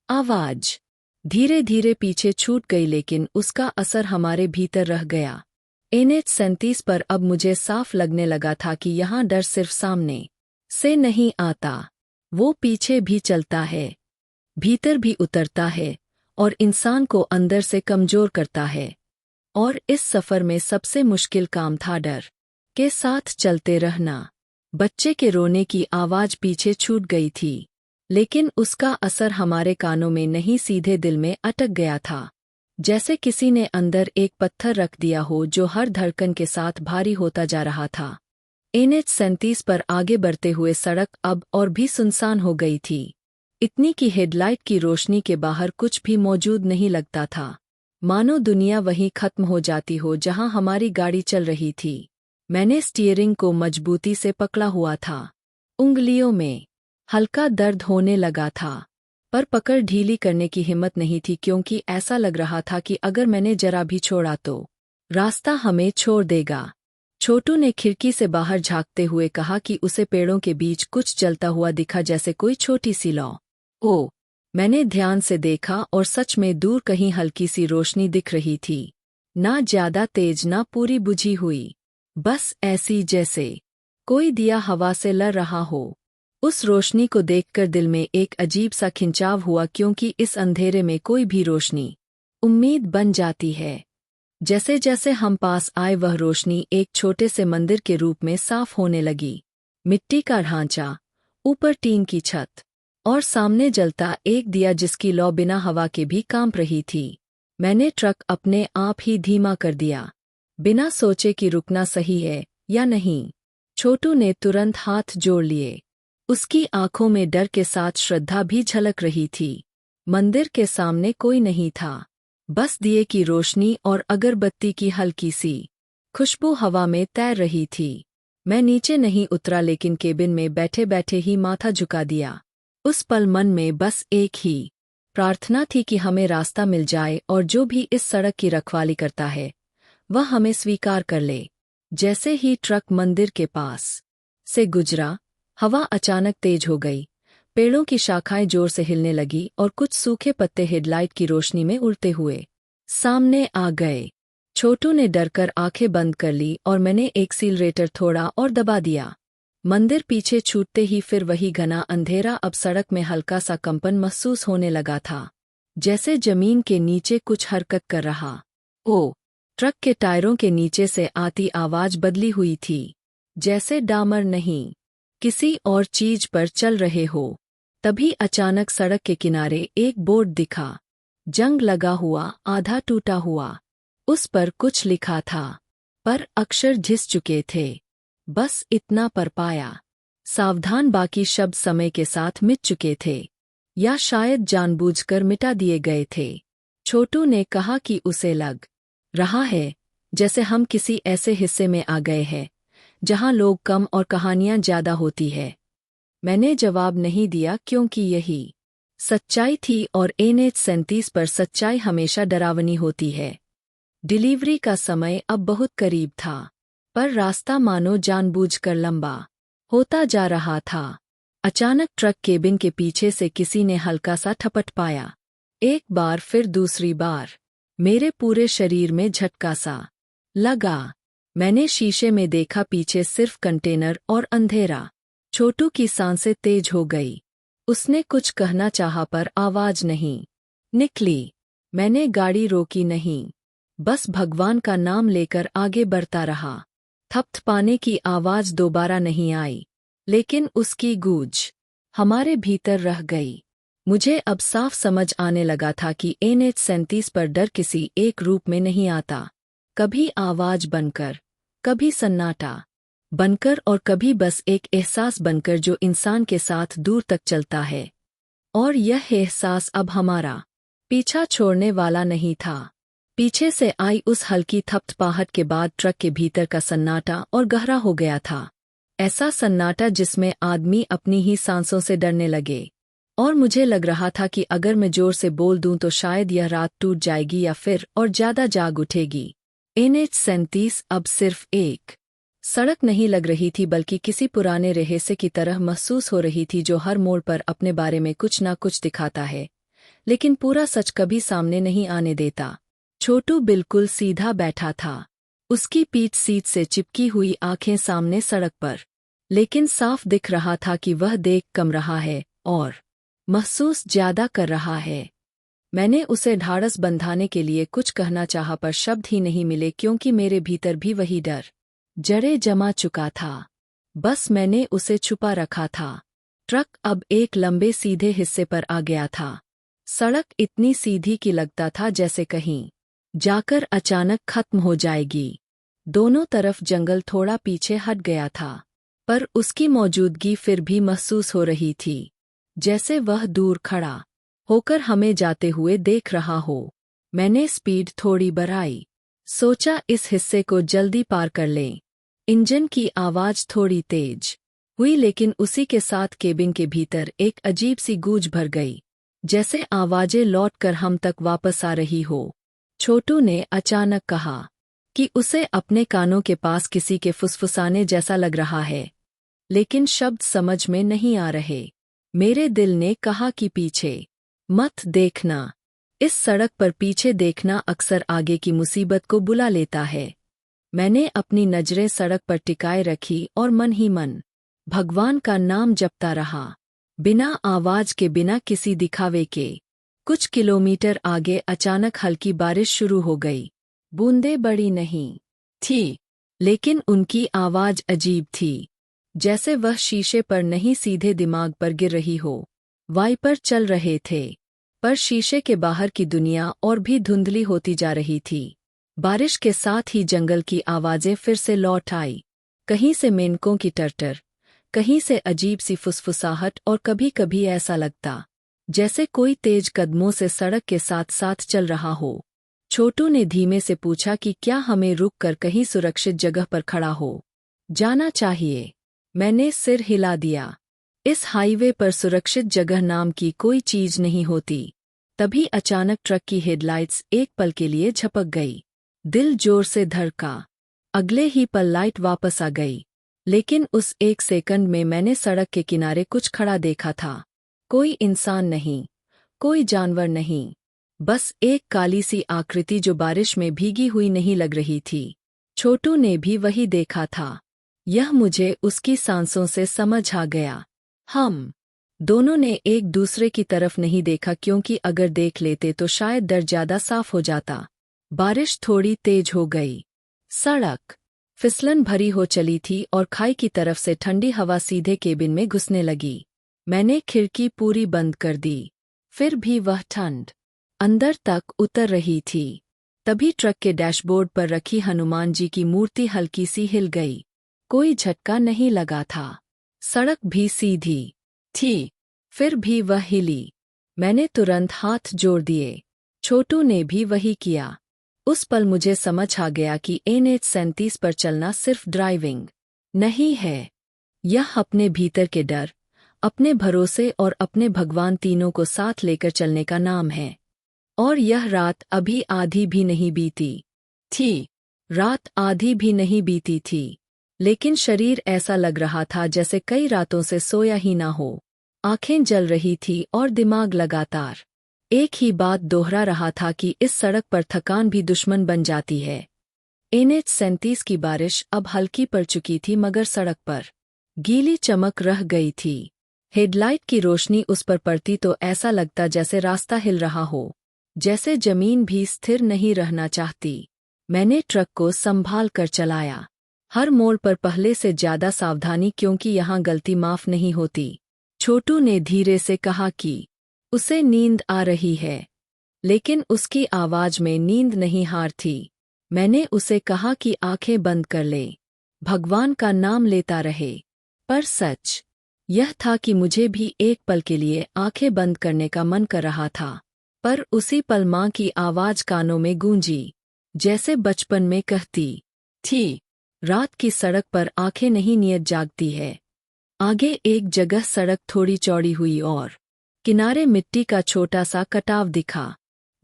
आवाज धीरे धीरे पीछे छूट गई, लेकिन उसका असर हमारे भीतर रह गया। NH-37 पर अब मुझे साफ लगने लगा था कि यहाँ डर सिर्फ सामने से नहीं आता, वो पीछे भी चलता है, भीतर भी उतरता है और इंसान को अंदर से कमजोर करता है। और इस सफर में सबसे मुश्किल काम था डर के साथ चलते रहना। बच्चे के रोने की आवाज पीछे छूट गई थी, लेकिन उसका असर हमारे कानों में नहीं, सीधे दिल में अटक गया था, जैसे किसी ने अंदर एक पत्थर रख दिया हो जो हर धड़कन के साथ भारी होता जा रहा था। NH-37 पर आगे बढ़ते हुए सड़क अब और भी सुनसान हो गई थी, इतनी कि हेडलाइट की रोशनी के बाहर कुछ भी मौजूद नहीं लगता था, मानो दुनिया वहीं खत्म हो जाती हो जहां हमारी गाड़ी चल रही थी। मैंने स्टीयरिंग को मजबूती से पकड़ा हुआ था, उंगलियों में हल्का दर्द होने लगा था, पर पकड़ ढीली करने की हिम्मत नहीं थी, क्योंकि ऐसा लग रहा था कि अगर मैंने जरा भी छोड़ा तो रास्ता हमें छोड़ देगा। छोटू ने खिड़की से बाहर झांकते हुए कहा कि उसे पेड़ों के बीच कुछ जलता हुआ दिखा, जैसे कोई छोटी सी लौ। ओ, मैंने ध्यान से देखा और सच में दूर कहीं हल्की सी रोशनी दिख रही थी, ना ज्यादा तेज ना पूरी बुझी हुई, बस ऐसी जैसे कोई दिया हवा से लड़ रहा हो। उस रोशनी को देखकर दिल में एक अजीब सा खिंचाव हुआ, क्योंकि इस अंधेरे में कोई भी रोशनी उम्मीद बन जाती है। जैसे जैसे हम पास आए वह रोशनी एक छोटे से मंदिर के रूप में साफ होने लगी। मिट्टी का ढांचा, ऊपर टीन की छत और सामने जलता एक दिया जिसकी लौ बिना हवा के भी कांप रही थी। मैंने ट्रक अपने आप ही धीमा कर दिया, बिना सोचे कि रुकना सही है या नहीं। छोटू ने तुरंत हाथ जोड़ लिए, उसकी आंखों में डर के साथ श्रद्धा भी झलक रही थी। मंदिर के सामने कोई नहीं था, बस दिए की रोशनी और अगरबत्ती की हल्की सी खुशबू हवा में तैर रही थी। मैं नीचे नहीं उतरा लेकिन केबिन में बैठे बैठे ही माथा झुका दिया। उस पल मन में बस एक ही प्रार्थना थी कि हमें रास्ता मिल जाए और जो भी इस सड़क की रखवाली करता है वह हमें स्वीकार कर ले। जैसे ही ट्रक मंदिर के पास से गुजरा, हवा अचानक तेज हो गई। पेड़ों की शाखाएं जोर से हिलने लगी और कुछ सूखे पत्ते हेडलाइट की रोशनी में उड़ते हुए सामने आ गए। छोटू ने डरकर आंखें बंद कर ली और मैंने एक्सीलरेटर थोड़ा और दबा दिया। मंदिर पीछे छूटते ही फिर वही घना अंधेरा। अब सड़क में हल्का सा कंपन महसूस होने लगा था, जैसे जमीन के नीचे कुछ हरकत कर रहा हो। ट्रक के टायरों के नीचे से आती आवाज बदली हुई थी, जैसे डामर नहीं किसी और चीज पर चल रहे हो। तभी अचानक सड़क के किनारे एक बोर्ड दिखा, जंग लगा हुआ, आधा टूटा हुआ। उस पर कुछ लिखा था, पर अक्षर घिस चुके थे। बस इतना पर पाया। सावधान, बाकी शब्द समय के साथ मिट चुके थे, या शायद जानबूझकर मिटा दिए गए थे। छोटू ने कहा कि उसे लग रहा है जैसे हम किसी ऐसे हिस्से में आ गए हैं जहां लोग कम और कहानियां ज्यादा होती है। मैंने जवाब नहीं दिया क्योंकि यही सच्चाई थी और NH-37 पर सच्चाई हमेशा डरावनी होती है। डिलीवरी का समय अब बहुत करीब था, पर रास्ता मानो जानबूझकर लंबा होता जा रहा था। अचानक ट्रक केबिन के पीछे से किसी ने हल्का सा ठपट पाया। एक बार, फिर दूसरी बार। मेरे पूरे शरीर में झटका सा लगा। मैंने शीशे में देखा, पीछे सिर्फ कंटेनर और अंधेरा। छोटू की सांसें तेज हो गई। उसने कुछ कहना चाहा पर आवाज नहीं निकली। मैंने गाड़ी रोकी नहीं, बस भगवान का नाम लेकर आगे बढ़ता रहा। थपथपाने की आवाज दोबारा नहीं आई, लेकिन उसकी गूंज हमारे भीतर रह गई। मुझे अब साफ समझ आने लगा था कि NH-37 पर डर किसी एक रूप में नहीं आता, कभी आवाज बनकर, कभी सन्नाटा बनकर और कभी बस एक एहसास बनकर जो इंसान के साथ दूर तक चलता है। और यह एहसास अब हमारा पीछा छोड़ने वाला नहीं था। पीछे से आई उस हल्की थपथपाहट के बाद ट्रक के भीतर का सन्नाटा और गहरा हो गया था। ऐसा सन्नाटा जिसमें आदमी अपनी ही सांसों से डरने लगे। और मुझे लग रहा था कि अगर मैं जोर से बोल दूं तो शायद यह रात टूट जाएगी या फिर और ज्यादा जाग उठेगी। NH-37 अब सिर्फ एक सड़क नहीं लग रही थी, बल्कि किसी पुराने रहस्य की तरह महसूस हो रही थी, जो हर मोड़ पर अपने बारे में कुछ ना कुछ दिखाता है, लेकिन पूरा सच कभी सामने नहीं आने देता। छोटू बिल्कुल सीधा बैठा था, उसकी पीठ सीट से चिपकी हुई, आंखें सामने सड़क पर, लेकिन साफ दिख रहा था कि वह देख कम रहा है और महसूस ज्यादा कर रहा है। मैंने उसे ढाढ़स बंधाने के लिए कुछ कहना चाहा पर शब्द ही नहीं मिले, क्योंकि मेरे भीतर भी वही डर जड़े जमा चुका था। बस मैंने उसे छुपा रखा था। ट्रक अब एक लंबे सीधे हिस्से पर आ गया था। सड़क इतनी सीधी कि लगता था जैसे कहीं जाकर अचानक खत्म हो जाएगी। दोनों तरफ जंगल थोड़ा पीछे हट गया था, पर उसकी मौजूदगी फिर भी महसूस हो रही थी, जैसे वह दूर खड़ा होकर हमें जाते हुए देख रहा हो। मैंने स्पीड थोड़ी बढ़ाई, सोचा इस हिस्से को जल्दी पार कर लें। इंजन की आवाज थोड़ी तेज हुई, लेकिन उसी के साथ केबिन के भीतर एक अजीब सी गूंज भर गई, जैसे आवाजें लौटकर हम तक वापस आ रही हो। छोटू ने अचानक कहा कि उसे अपने कानों के पास किसी के फुसफुसाने जैसा लग रहा है, लेकिन शब्द समझ में नहीं आ रहे। मेरे दिल ने कहा कि पीछे मत देखना। इस सड़क पर पीछे देखना अक्सर आगे की मुसीबत को बुला लेता है। मैंने अपनी नजरें सड़क पर टिकाए रखी और मन ही मन भगवान का नाम जपता रहा, बिना आवाज के, बिना किसी दिखावे के। कुछ किलोमीटर आगे अचानक हल्की बारिश शुरू हो गई। बूंदें बड़ी नहीं थी, लेकिन उनकी आवाज अजीब थी, जैसे वह शीशे पर नहीं सीधे दिमाग पर गिर रही हो। वाइपर चल रहे थे, पर शीशे के बाहर की दुनिया और भी धुंधली होती जा रही थी। बारिश के साथ ही जंगल की आवाजें फिर से लौट आई, कहीं से मेंढकों की टर्टर, कहीं से अजीब सी फुसफुसाहट, और कभी-कभी ऐसा लगता जैसे कोई तेज कदमों से सड़क के साथ साथ चल रहा हो। छोटू ने धीमे से पूछा कि क्या हमें रुक कर कहीं सुरक्षित जगह पर खड़ा हो जाना चाहिए। मैंने सिर हिला दिया। इस हाईवे पर सुरक्षित जगह नाम की कोई चीज नहीं होती। तभी अचानक ट्रक की हेडलाइट्स एक पल के लिए झपक गई। दिल जोर से धड़का। अगले ही पल लाइट वापस आ गई। लेकिन उस एक सेकंड में मैंने सड़क के किनारे कुछ खड़ा देखा था। कोई इंसान नहीं, कोई जानवर नहीं, बस एक काली सी आकृति जो बारिश में भीगी हुई नहीं लग रही थी। छोटू ने भी वही देखा था। यह मुझे उसकी सांसों से समझ आ गया। हम दोनों ने एक दूसरे की तरफ नहीं देखा, क्योंकि अगर देख लेते तो शायद डर ज्यादा साफ हो जाता। बारिश थोड़ी तेज हो गई। सड़क फिसलन भरी हो चली थी और खाई की तरफ से ठंडी हवा सीधे केबिन में घुसने लगी। मैंने खिड़की पूरी बंद कर दी, फिर भी वह ठंड अंदर तक उतर रही थी। तभी ट्रक के डैशबोर्ड पर रखी हनुमान जी की मूर्ति हल्की सी हिल गई। कोई झटका नहीं लगा था। सड़क भी सीधी थी, फिर भी वह हिली। मैंने तुरंत हाथ जोड़ दिए। छोटू ने भी वही किया। उस पल मुझे समझ आ गया कि NH-37 पर चलना सिर्फ ड्राइविंग नहीं है, यह अपने भीतर के डर, अपने भरोसे और अपने भगवान तीनों को साथ लेकर चलने का नाम है। और यह रात अभी आधी भी नहीं बीती थी। रात आधी भी नहीं बीती थी, लेकिन शरीर ऐसा लग रहा था जैसे कई रातों से सोया ही ना हो। आंखें जल रही थी और दिमाग लगातार एक ही बात दोहरा रहा था कि इस सड़क पर थकान भी दुश्मन बन जाती है। NH-37 की बारिश अब हल्की पड़ चुकी थी, मगर सड़क पर गीली चमक रह गई थी। हेडलाइट की रोशनी उस पर पड़ती तो ऐसा लगता जैसे रास्ता हिल रहा हो, जैसे जमीन भी स्थिर नहीं रहना चाहती। मैंने ट्रक को संभाल कर चलाया, हर मोड़ पर पहले से ज्यादा सावधानी, क्योंकि यहाँ गलती माफ नहीं होती। छोटू ने धीरे से कहा कि उसे नींद आ रही है, लेकिन उसकी आवाज में नींद नहीं, हार थी। मैंने उसे कहा कि आंखें बंद कर ले, भगवान का नाम लेता रहे। पर सच यह था कि मुझे भी एक पल के लिए आंखें बंद करने का मन कर रहा था। पर उसी पल माँ की आवाज कानों में गूंजी, जैसे बचपन में कहती थी, रात की सड़क पर आंखें नहीं, नियत जागती है। आगे एक जगह सड़क थोड़ी चौड़ी हुई और किनारे मिट्टी का छोटा सा कटाव दिखा,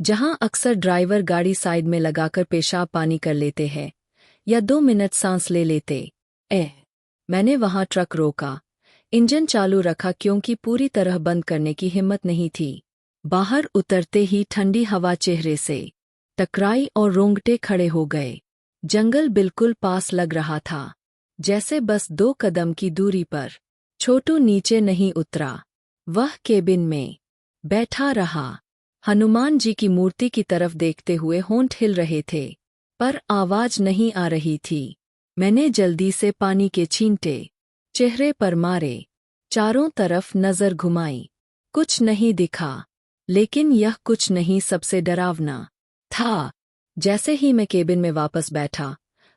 जहां अक्सर ड्राइवर गाड़ी साइड में लगाकर पेशाब पानी कर लेते हैं या 2 मिनट सांस ले लेते। मैंने वहां ट्रक रोका, इंजन चालू रखा, क्योंकि पूरी तरह बंद करने की हिम्मत नहीं थी। बाहर उतरते ही ठंडी हवा चेहरे से टकराई और रोंगटे खड़े हो गए। जंगल बिल्कुल पास लग रहा था, जैसे बस 2 कदम की दूरी पर। छोटू नीचे नहीं उतरा, वह केबिन में बैठा रहा, हनुमान जी की मूर्ति की तरफ देखते हुए होंठ हिल रहे थे, पर आवाज नहीं आ रही थी। मैंने जल्दी से पानी के छींटे चेहरे पर मारे, चारों तरफ नजर घुमाई। कुछ नहीं दिखा, लेकिन यह कुछ नहीं सबसे डरावना था। जैसे ही मैं केबिन में वापस बैठा,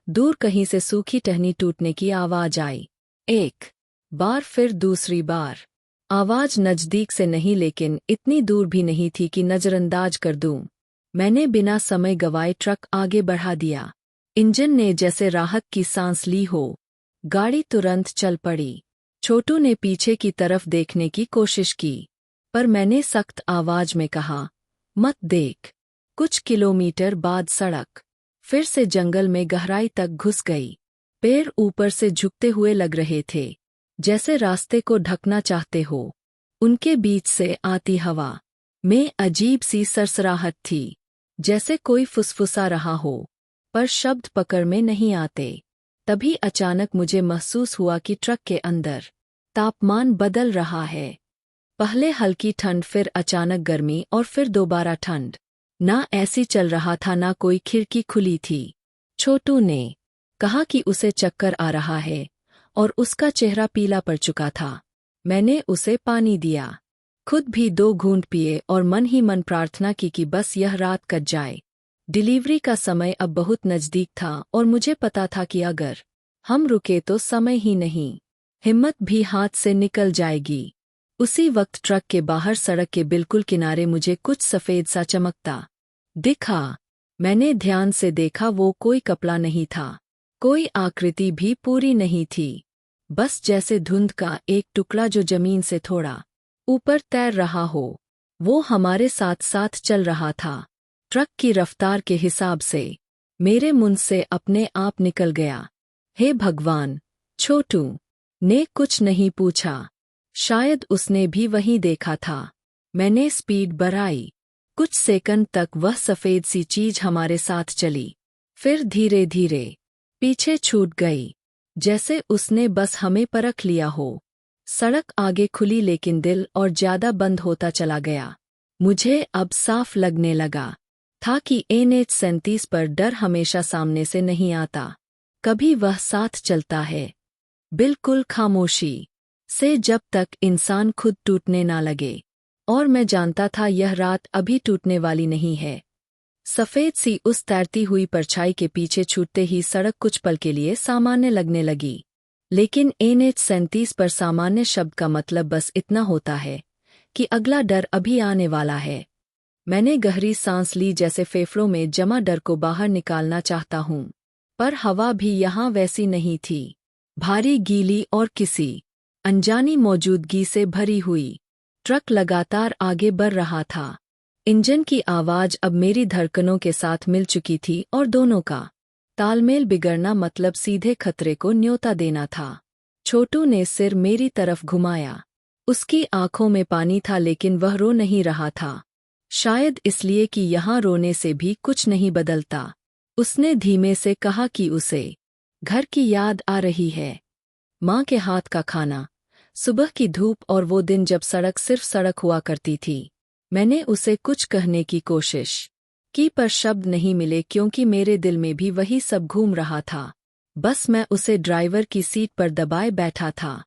दूर कहीं से सूखी टहनी टूटने की आवाज आई। एक बार, फिर दूसरी बार। आवाज नजदीक से नहीं, लेकिन इतनी दूर भी नहीं थी कि नजरअंदाज कर दूं। मैंने बिना समय गवाए ट्रक आगे बढ़ा दिया। इंजन ने जैसे राहत की सांस ली हो, गाड़ी तुरंत चल पड़ी। छोटू ने पीछे की तरफ देखने की कोशिश की, पर मैंने सख्त आवाज में कहा, मत देख। कुछ किलोमीटर बाद सड़क फिर से जंगल में गहराई तक घुस गई। पेड़ ऊपर से झुकते हुए लग रहे थे, जैसे रास्ते को ढकना चाहते हो। उनके बीच से आती हवा में अजीब सी सरसराहट थी, जैसे कोई फुसफुसा रहा हो, पर शब्द पकड़ में नहीं आते। तभी अचानक मुझे महसूस हुआ कि ट्रक के अंदर तापमान बदल रहा है। पहले हल्की ठंड, फिर अचानक गर्मी और फिर दोबारा ठंड। ना ऐसी चल रहा था, ना कोई खिड़की खुली थी। छोटू ने कहा कि उसे चक्कर आ रहा है और उसका चेहरा पीला पड़ चुका था। मैंने उसे पानी दिया, खुद भी 2 घूंट पिए और मन ही मन प्रार्थना की कि बस यह रात कट जाए। डिलीवरी का समय अब बहुत नजदीक था और मुझे पता था कि अगर हम रुके तो समय ही नहीं, हिम्मत भी हाथ से निकल जाएगी। उसी वक्त ट्रक के बाहर सड़क के बिल्कुल किनारे मुझे कुछ सफ़ेद सा चमकता दिखा। मैंने ध्यान से देखा, वो कोई कपड़ा नहीं था, कोई आकृति भी पूरी नहीं थी, बस जैसे धुंध का एक टुकड़ा जो जमीन से थोड़ा ऊपर तैर रहा हो। वो हमारे साथ साथ चल रहा था, ट्रक की रफ्तार के हिसाब से। मेरे मुंह से अपने आप निकल गया, हे भगवान! छोटू ने कुछ नहीं पूछा, शायद उसने भी वही देखा था। मैंने स्पीड बढ़ाई। कुछ सेकंड तक वह सफ़ेद सी चीज हमारे साथ चली, फिर धीरे धीरे पीछे छूट गई, जैसे उसने बस हमें परख लिया हो। सड़क आगे खुली लेकिन दिल और ज्यादा बंद होता चला गया। मुझे अब साफ लगने लगा था कि NH-37 पर डर हमेशा सामने से नहीं आता, कभी वह साथ चलता है, बिल्कुल खामोशी से, जब तक इंसान खुद टूटने ना लगे। और मैं जानता था यह रात अभी टूटने वाली नहीं है। सफ़ेद सी उस तैरती हुई परछाई के पीछे छूटते ही सड़क कुछ पल के लिए सामान्य लगने लगी। लेकिन NH-37 पर सामान्य शब्द का मतलब बस इतना होता है कि अगला डर अभी आने वाला है। मैंने गहरी सांस ली, जैसे फेफड़ों में जमा डर को बाहर निकालना चाहता हूँ। पर हवा भी यहाँ वैसी नहीं थी, भारी, गीली और किसी अनजानी मौजूदगी से भरी हुई। ट्रक लगातार आगे बढ़ रहा था। इंजन की आवाज़ अब मेरी धड़कनों के साथ मिल चुकी थी और दोनों का तालमेल बिगड़ना मतलब सीधे खतरे को न्योता देना था। छोटू ने सिर मेरी तरफ घुमाया। उसकी आंखों में पानी था, लेकिन वह रो नहीं रहा था, शायद इसलिए कि यहाँ रोने से भी कुछ नहीं बदलता। उसने धीमे से कहा कि उसे घर की याद आ रही है, माँ के हाथ का खाना, सुबह की धूप और वो दिन जब सड़क सिर्फ सड़क हुआ करती थी। मैंने उसे कुछ कहने की कोशिश की, पर शब्द नहीं मिले, क्योंकि मेरे दिल में भी वही सब घूम रहा था। बस मैं उसे ड्राइवर की सीट पर दबाए बैठा था।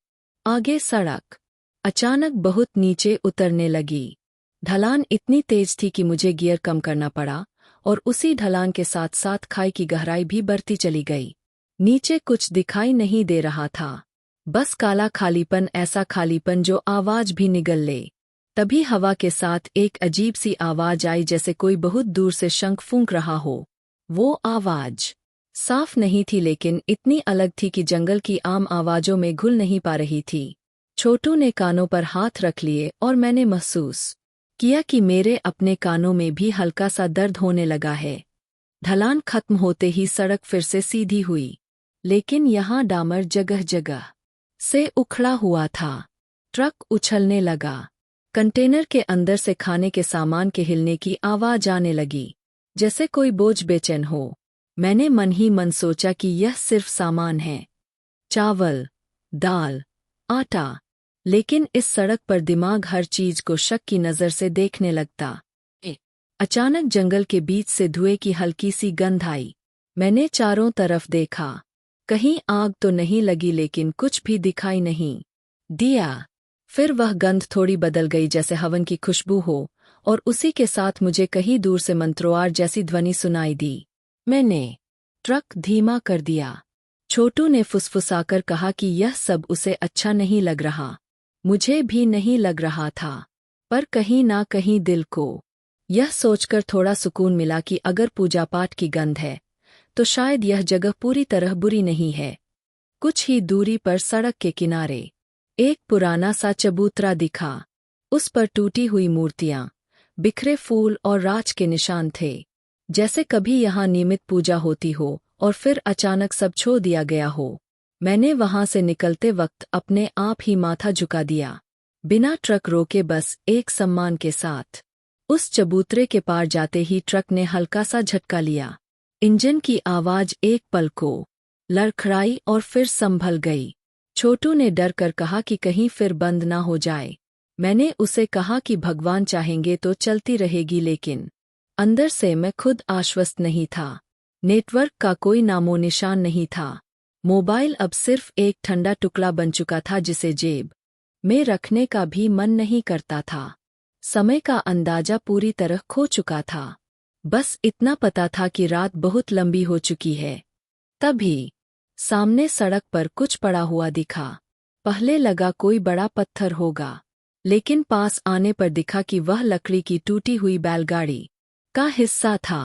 आगे सड़क अचानक बहुत नीचे उतरने लगी। ढलान इतनी तेज थी कि मुझे गियर कम करना पड़ा, और उसी ढलान के साथ साथ खाई की गहराई भी बढ़ती चली गई। नीचे कुछ दिखाई नहीं दे रहा था, बस काला खालीपन, ऐसा खालीपन जो आवाज भी निगल ले। तभी हवा के साथ एक अजीब सी आवाज आई, जैसे कोई बहुत दूर से शंख फूंक रहा हो। वो आवाज साफ नहीं थी, लेकिन इतनी अलग थी कि जंगल की आम आवाजों में घुल नहीं पा रही थी। छोटू ने कानों पर हाथ रख लिए और मैंने महसूस किया कि मेरे अपने कानों में भी हल्का सा दर्द होने लगा है। ढलान खत्म होते ही सड़क फिर से सीधी हुई, लेकिन यहाँ डामर जगह जगह से उखड़ा हुआ था। ट्रक उछलने लगा। कंटेनर के अंदर से खाने के सामान के हिलने की आवाज आने लगी, जैसे कोई बोझ बेचैन हो। मैंने मन ही मन सोचा कि यह सिर्फ सामान है, चावल, दाल, आटा। लेकिन इस सड़क पर दिमाग हर चीज को शक की नज़र से देखने लगता। अचानक जंगल के बीच से धुएं की हल्की सी गंध आई। मैंने चारों तरफ देखा, कहीं आग तो नहीं लगी, लेकिन कुछ भी दिखाई नहीं दिया। फिर वह गंध थोड़ी बदल गई, जैसे हवन की खुशबू हो, और उसी के साथ मुझे कहीं दूर से मंत्रोच्चार जैसी ध्वनि सुनाई दी। मैंने ट्रक धीमा कर दिया। छोटू ने फुसफुसाकर कहा कि यह सब उसे अच्छा नहीं लग रहा। मुझे भी नहीं लग रहा था, पर कहीं ना कहीं दिल को यह सोचकर थोड़ा सुकून मिला कि अगर पूजा पाठ की गंध है, तो शायद यह जगह पूरी तरह बुरी नहीं है। कुछ ही दूरी पर सड़क के किनारे एक पुराना सा चबूतरा दिखा। उस पर टूटी हुई मूर्तियां, बिखरे फूल और राख के निशान थे, जैसे कभी यहाँ नियमित पूजा होती हो और फिर अचानक सब छोड़ दिया गया हो। मैंने वहां से निकलते वक्त अपने आप ही माथा झुका दिया, बिना ट्रक रोके, बस एक सम्मान के साथ। उस चबूतरे के पार जाते ही ट्रक ने हल्का सा झटका लिया। इंजन की आवाज एक पल को लड़खड़ाई और फिर संभल गई। छोटू ने डर कर कहा कि कहीं फिर बंद ना हो जाए। मैंने उसे कहा कि भगवान चाहेंगे तो चलती रहेगी, लेकिन अंदर से मैं खुद आश्वस्त नहीं था। नेटवर्क का कोई नामो निशान नहीं था। मोबाइल अब सिर्फ एक ठंडा टुकड़ा बन चुका था, जिसे जेब में रखने का भी मन नहीं करता था। समय का अंदाजा पूरी तरह खो चुका था। बस इतना पता था कि रात बहुत लंबी हो चुकी है। तभी सामने सड़क पर कुछ पड़ा हुआ दिखा। पहले लगा कोई बड़ा पत्थर होगा, लेकिन पास आने पर दिखा कि वह लकड़ी की टूटी हुई बैलगाड़ी का हिस्सा था।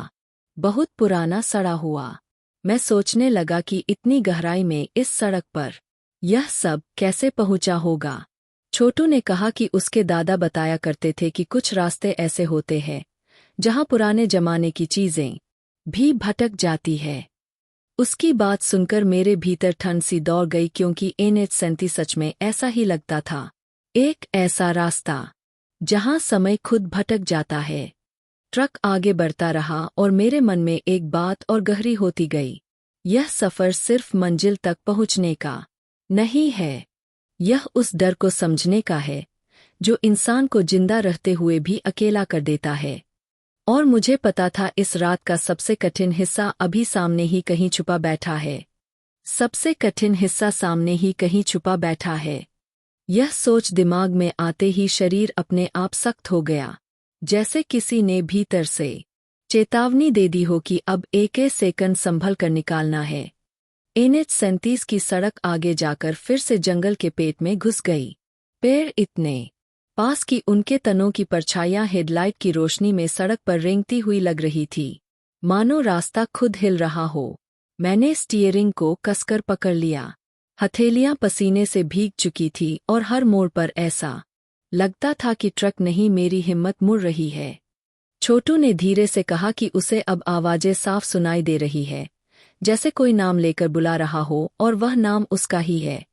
बहुत पुराना सड़ा हुआ। मैं सोचने लगा कि इतनी गहराई में इस सड़क पर यह सब कैसे पहुंचा होगा। छोटू ने कहा कि उसके दादा बताया करते थे कि कुछ रास्ते ऐसे होते हैं जहां पुराने जमाने की चीजें भी भटक जाती है। उसकी बात सुनकर मेरे भीतर ठंड सी दौड़ गई, क्योंकि NH-37 सच में ऐसा ही लगता था। एक ऐसा रास्ता जहां समय खुद भटक जाता है। ट्रक आगे बढ़ता रहा और मेरे मन में एक बात और गहरी होती गई। यह सफर सिर्फ मंजिल तक पहुंचने का नहीं है, यह उस डर को समझने का है जो इंसान को जिंदा रहते हुए भी अकेला कर देता है। और मुझे पता था इस रात का सबसे कठिन हिस्सा अभी सामने ही कहीं छुपा बैठा है। सबसे कठिन हिस्सा सामने ही कहीं छुपा बैठा है। यह सोच दिमाग में आते ही शरीर अपने आप सख्त हो गया, जैसे किसी ने भीतर से चेतावनी दे दी हो कि अब एक सेकंड संभल कर निकालना है। NH-37 की सड़क आगे जाकर फिर से जंगल के पेट में घुस गई। पेड़ इतने पास कि उनके तनों की परछाइयां हेडलाइट की रोशनी में सड़क पर रेंगती हुई लग रही थी, मानो रास्ता खुद हिल रहा हो। मैंने स्टीयरिंग को कसकर पकड़ लिया। हथेलियां पसीने से भीग चुकी थी और हर मोड़ पर ऐसा लगता था कि ट्रक नहीं, मेरी हिम्मत मुड़ रही है। छोटू ने धीरे से कहा कि उसे अब आवाजें साफ सुनाई दे रही है, जैसे कोई नाम लेकर बुला रहा हो, और वह नाम उसका ही है।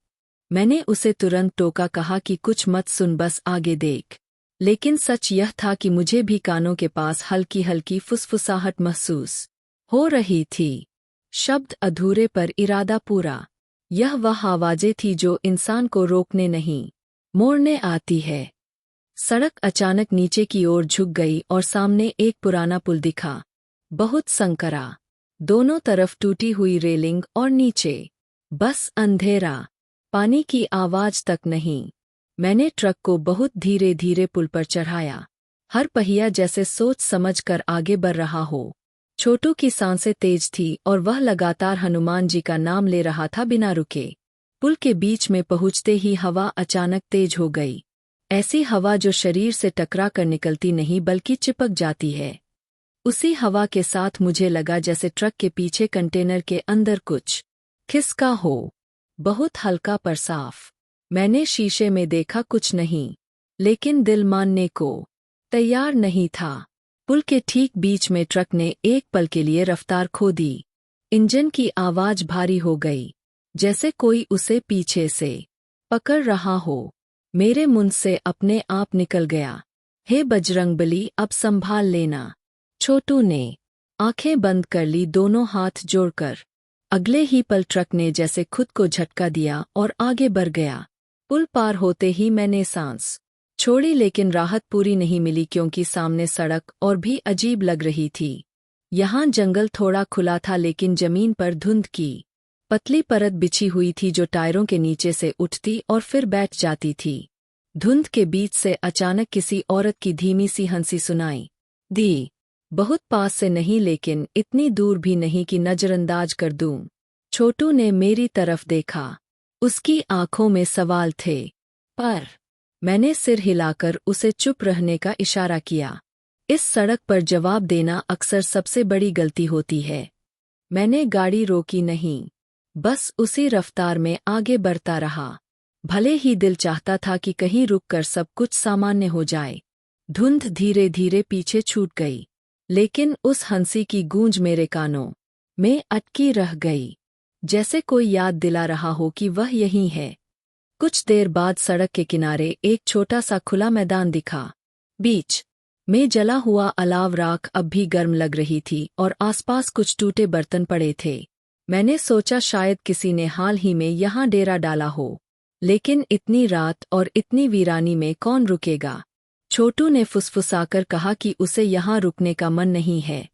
मैंने उसे तुरंत टोका, कहा कि कुछ मत सुन, बस आगे देख। लेकिन सच यह था कि मुझे भी कानों के पास हल्की हल्की फुसफुसाहट महसूस हो रही थी। शब्द अधूरे पर इरादा पूरा। यह वह आवाजें थी जो इंसान को रोकने नहीं, मोड़ने आती है। सड़क अचानक नीचे की ओर झुक गई और सामने एक पुराना पुल दिखा, बहुत संकरा। दोनों तरफ टूटी हुई रेलिंग और नीचे बस अंधेरा, पानी की आवाज तक नहीं। मैंने ट्रक को बहुत धीरे धीरे पुल पर चढ़ाया, हर पहिया जैसे सोच समझ कर आगे बढ़ रहा हो। छोटू की सांसें तेज थी और वह लगातार हनुमान जी का नाम ले रहा था बिना रुके। पुल के बीच में पहुंचते ही हवा अचानक तेज हो गई, ऐसी हवा जो शरीर से टकरा कर निकलती नहीं बल्कि चिपक जाती है। उसी हवा के साथ मुझे लगा जैसे ट्रक के पीछे कंटेनर के अंदर कुछ खिसका हो, बहुत हल्का पर साफ। मैंने शीशे में देखा, कुछ नहीं, लेकिन दिल मानने को तैयार नहीं था। पुल के ठीक बीच में ट्रक ने एक पल के लिए रफ्तार खो दी। इंजन की आवाज भारी हो गई, जैसे कोई उसे पीछे से पकड़ रहा हो। मेरे मुंह से अपने आप निकल गया, हे बजरंगबली, अब संभाल लेना। छोटू ने आंखें बंद कर ली, दोनों हाथ जोड़कर। अगले ही पल ट्रक ने जैसे खुद को झटका दिया और आगे बढ़ गया। पुल पार होते ही मैंने सांस छोड़ी, लेकिन राहत पूरी नहीं मिली, क्योंकि सामने सड़क और भी अजीब लग रही थी। यहाँ जंगल थोड़ा खुला था, लेकिन जमीन पर धुंध की पतली परत बिछी हुई थी जो टायरों के नीचे से उठती और फिर बैठ जाती थी। धुंध के बीच से अचानक किसी औरत की धीमी सी हंसी सुनाई दी, बहुत पास से नहीं, लेकिन इतनी दूर भी नहीं कि नजरअंदाज कर दूं। छोटू ने मेरी तरफ देखा, उसकी आंखों में सवाल थे, पर मैंने सिर हिलाकर उसे चुप रहने का इशारा किया। इस सड़क पर जवाब देना अक्सर सबसे बड़ी गलती होती है। मैंने गाड़ी रोकी नहीं, बस उसी रफ्तार में आगे बढ़ता रहा। भले ही दिल चाहता था कि कहीं रुककर सब कुछ सामान्य हो जाए। धुंध धीरे धीरे पीछे छूट गई, लेकिन उस हंसी की गूंज मेरे कानों में अटकी रह गई, जैसे कोई याद दिला रहा हो कि वह यहीं है। कुछ देर बाद सड़क के किनारे एक छोटा सा खुला मैदान दिखा। बीच में जला हुआ अलाव राख अब भी गर्म लग रही थी और आसपास कुछ टूटे बर्तन पड़े थे। मैंने सोचा शायद किसी ने हाल ही में यहाँ डेरा डाला हो, लेकिन इतनी रात और इतनी वीरानी में कौन रुकेगा। छोटू ने फुसफुसाकर कहा कि उसे यहाँ रुकने का मन नहीं है।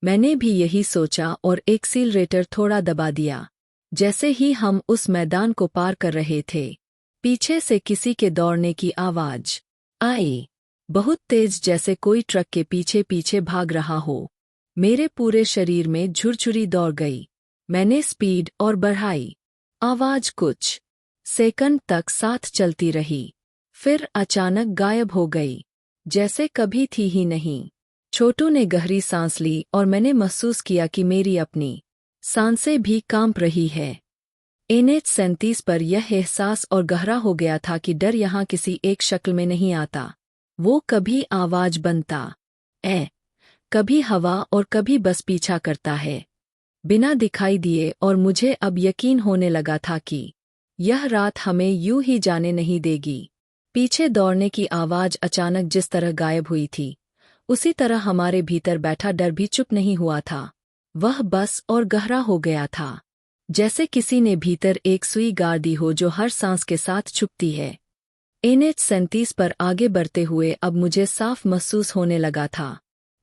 मैंने भी यही सोचा और एक्सीलरेटर थोड़ा दबा दिया। जैसे ही हम उस मैदान को पार कर रहे थे, पीछे से किसी के दौड़ने की आवाज आई, बहुत तेज, जैसे कोई ट्रक के पीछे पीछे भाग रहा हो। मेरे पूरे शरीर में झुरझुरी दौड़ गई। मैंने स्पीड और बढ़ाई। आवाज कुछ सेकंड तक साथ चलती रही, फिर अचानक गायब हो गई, जैसे कभी थी ही नहीं। छोटू ने गहरी सांस ली और मैंने महसूस किया कि मेरी अपनी सांसें भी कांप रही है। NH-37 पर यह एहसास और गहरा हो गया था कि डर यहाँ किसी एक शक्ल में नहीं आता। वो कभी आवाज बनता कभी हवा और कभी बस पीछा करता है, बिना दिखाई दिए। और मुझे अब यकीन होने लगा था कि यह रात हमें यूं ही जाने नहीं देगी। पीछे दौड़ने की आवाज अचानक जिस तरह गायब हुई थी, उसी तरह हमारे भीतर बैठा डर भी चुप नहीं हुआ था। वह बस और गहरा हो गया था, जैसे किसी ने भीतर एक सुई गाड़ दी हो जो हर सांस के साथ छुपती है। NH-37 पर आगे बढ़ते हुए अब मुझे साफ महसूस होने लगा था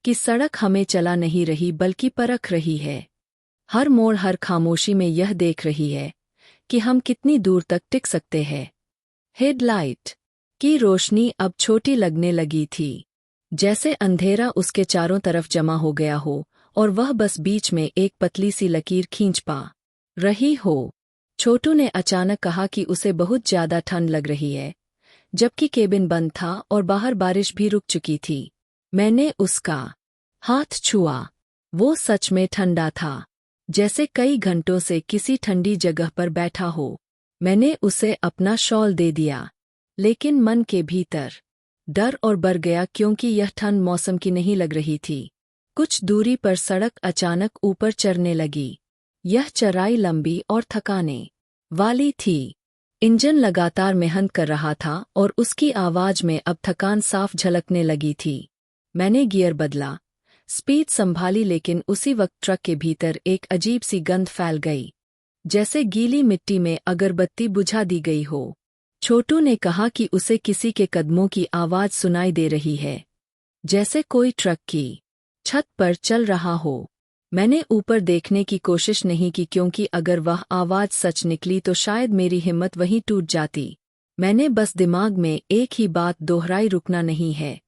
कि सड़क हमें चला नहीं रही बल्कि परख रही है। हर मोड़, हर खामोशी में यह देख रही है कि हम कितनी दूर तक टिक सकते हैं। हेडलाइट की रोशनी अब छोटी लगने लगी थी, जैसे अंधेरा उसके चारों तरफ जमा हो गया हो और वह बस बीच में एक पतली सी लकीर खींच पा रही हो। छोटू ने अचानक कहा कि उसे बहुत ज्यादा ठंड लग रही है, जबकि केबिन बंद था और बाहर बारिश भी रुक चुकी थी। मैंने उसका हाथ छुआ। वो सच में ठंडा था, जैसे कई घंटों से किसी ठंडी जगह पर बैठा हो। मैंने उसे अपना शॉल दे दिया, लेकिन मन के भीतर डर और बढ़ गया, क्योंकि यह ठंड मौसम की नहीं लग रही थी। कुछ दूरी पर सड़क अचानक ऊपर चढ़ने लगी। यह चढ़ाई लंबी और थकाने वाली थी। इंजन लगातार मेहनत कर रहा था और उसकी आवाज में अब थकान साफ झलकने लगी थी। मैंने गियर बदला, स्पीड संभाली, लेकिन उसी वक्त ट्रक के भीतर एक अजीब सी गंध फैल गई, जैसे गीली मिट्टी में अगरबत्ती बुझा दी गई हो। छोटू ने कहा कि उसे किसी के कदमों की आवाज सुनाई दे रही है, जैसे कोई ट्रक की छत पर चल रहा हो। मैंने ऊपर देखने की कोशिश नहीं की, क्योंकि अगर वह आवाज सच निकली तो शायद मेरी हिम्मत वहीं टूट जाती। मैंने बस दिमाग में एक ही बात दोहराई, रुकना नहीं है।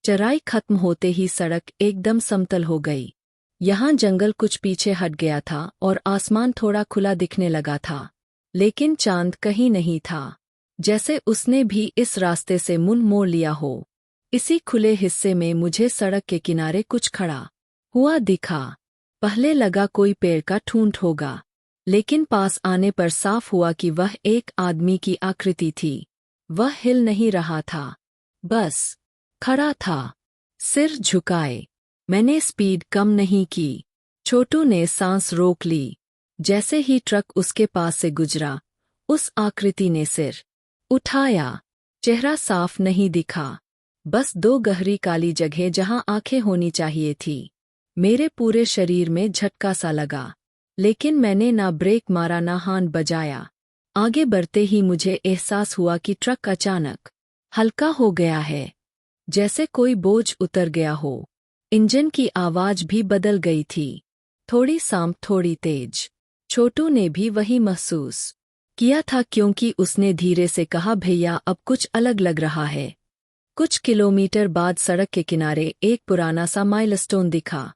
चढ़ाई खत्म होते ही सड़क एकदम समतल हो गई। यहाँ जंगल कुछ पीछे हट गया था और आसमान थोड़ा खुला दिखने लगा था, लेकिन चांद कहीं नहीं था, जैसे उसने भी इस रास्ते से मुंह मोड़ लिया हो। इसी खुले हिस्से में मुझे सड़क के किनारे कुछ खड़ा हुआ दिखा। पहले लगा कोई पेड़ का ठूंठ होगा, लेकिन पास आने पर साफ हुआ कि वह एक आदमी की आकृति थी। वह हिल नहीं रहा था, बस खड़ा था, सिर झुकाए। मैंने स्पीड कम नहीं की। छोटू ने सांस रोक ली। जैसे ही ट्रक उसके पास से गुजरा, उस आकृति ने सिर उठाया। चेहरा साफ नहीं दिखा, बस दो गहरी काली जगहें जहां आंखें होनी चाहिए थी। मेरे पूरे शरीर में झटका सा लगा, लेकिन मैंने ना ब्रेक मारा ना हॉर्न बजाया। आगे बढ़ते ही मुझे एहसास हुआ कि ट्रक अचानक हल्का हो गया है, जैसे कोई बोझ उतर गया हो। इंजन की आवाज भी बदल गई थी, थोड़ी शांत थोड़ी तेज। छोटू ने भी वही महसूस किया था, क्योंकि उसने धीरे से कहा, भैया अब कुछ अलग लग रहा है। कुछ किलोमीटर बाद सड़क के किनारे एक पुराना सा माइलस्टोन दिखा।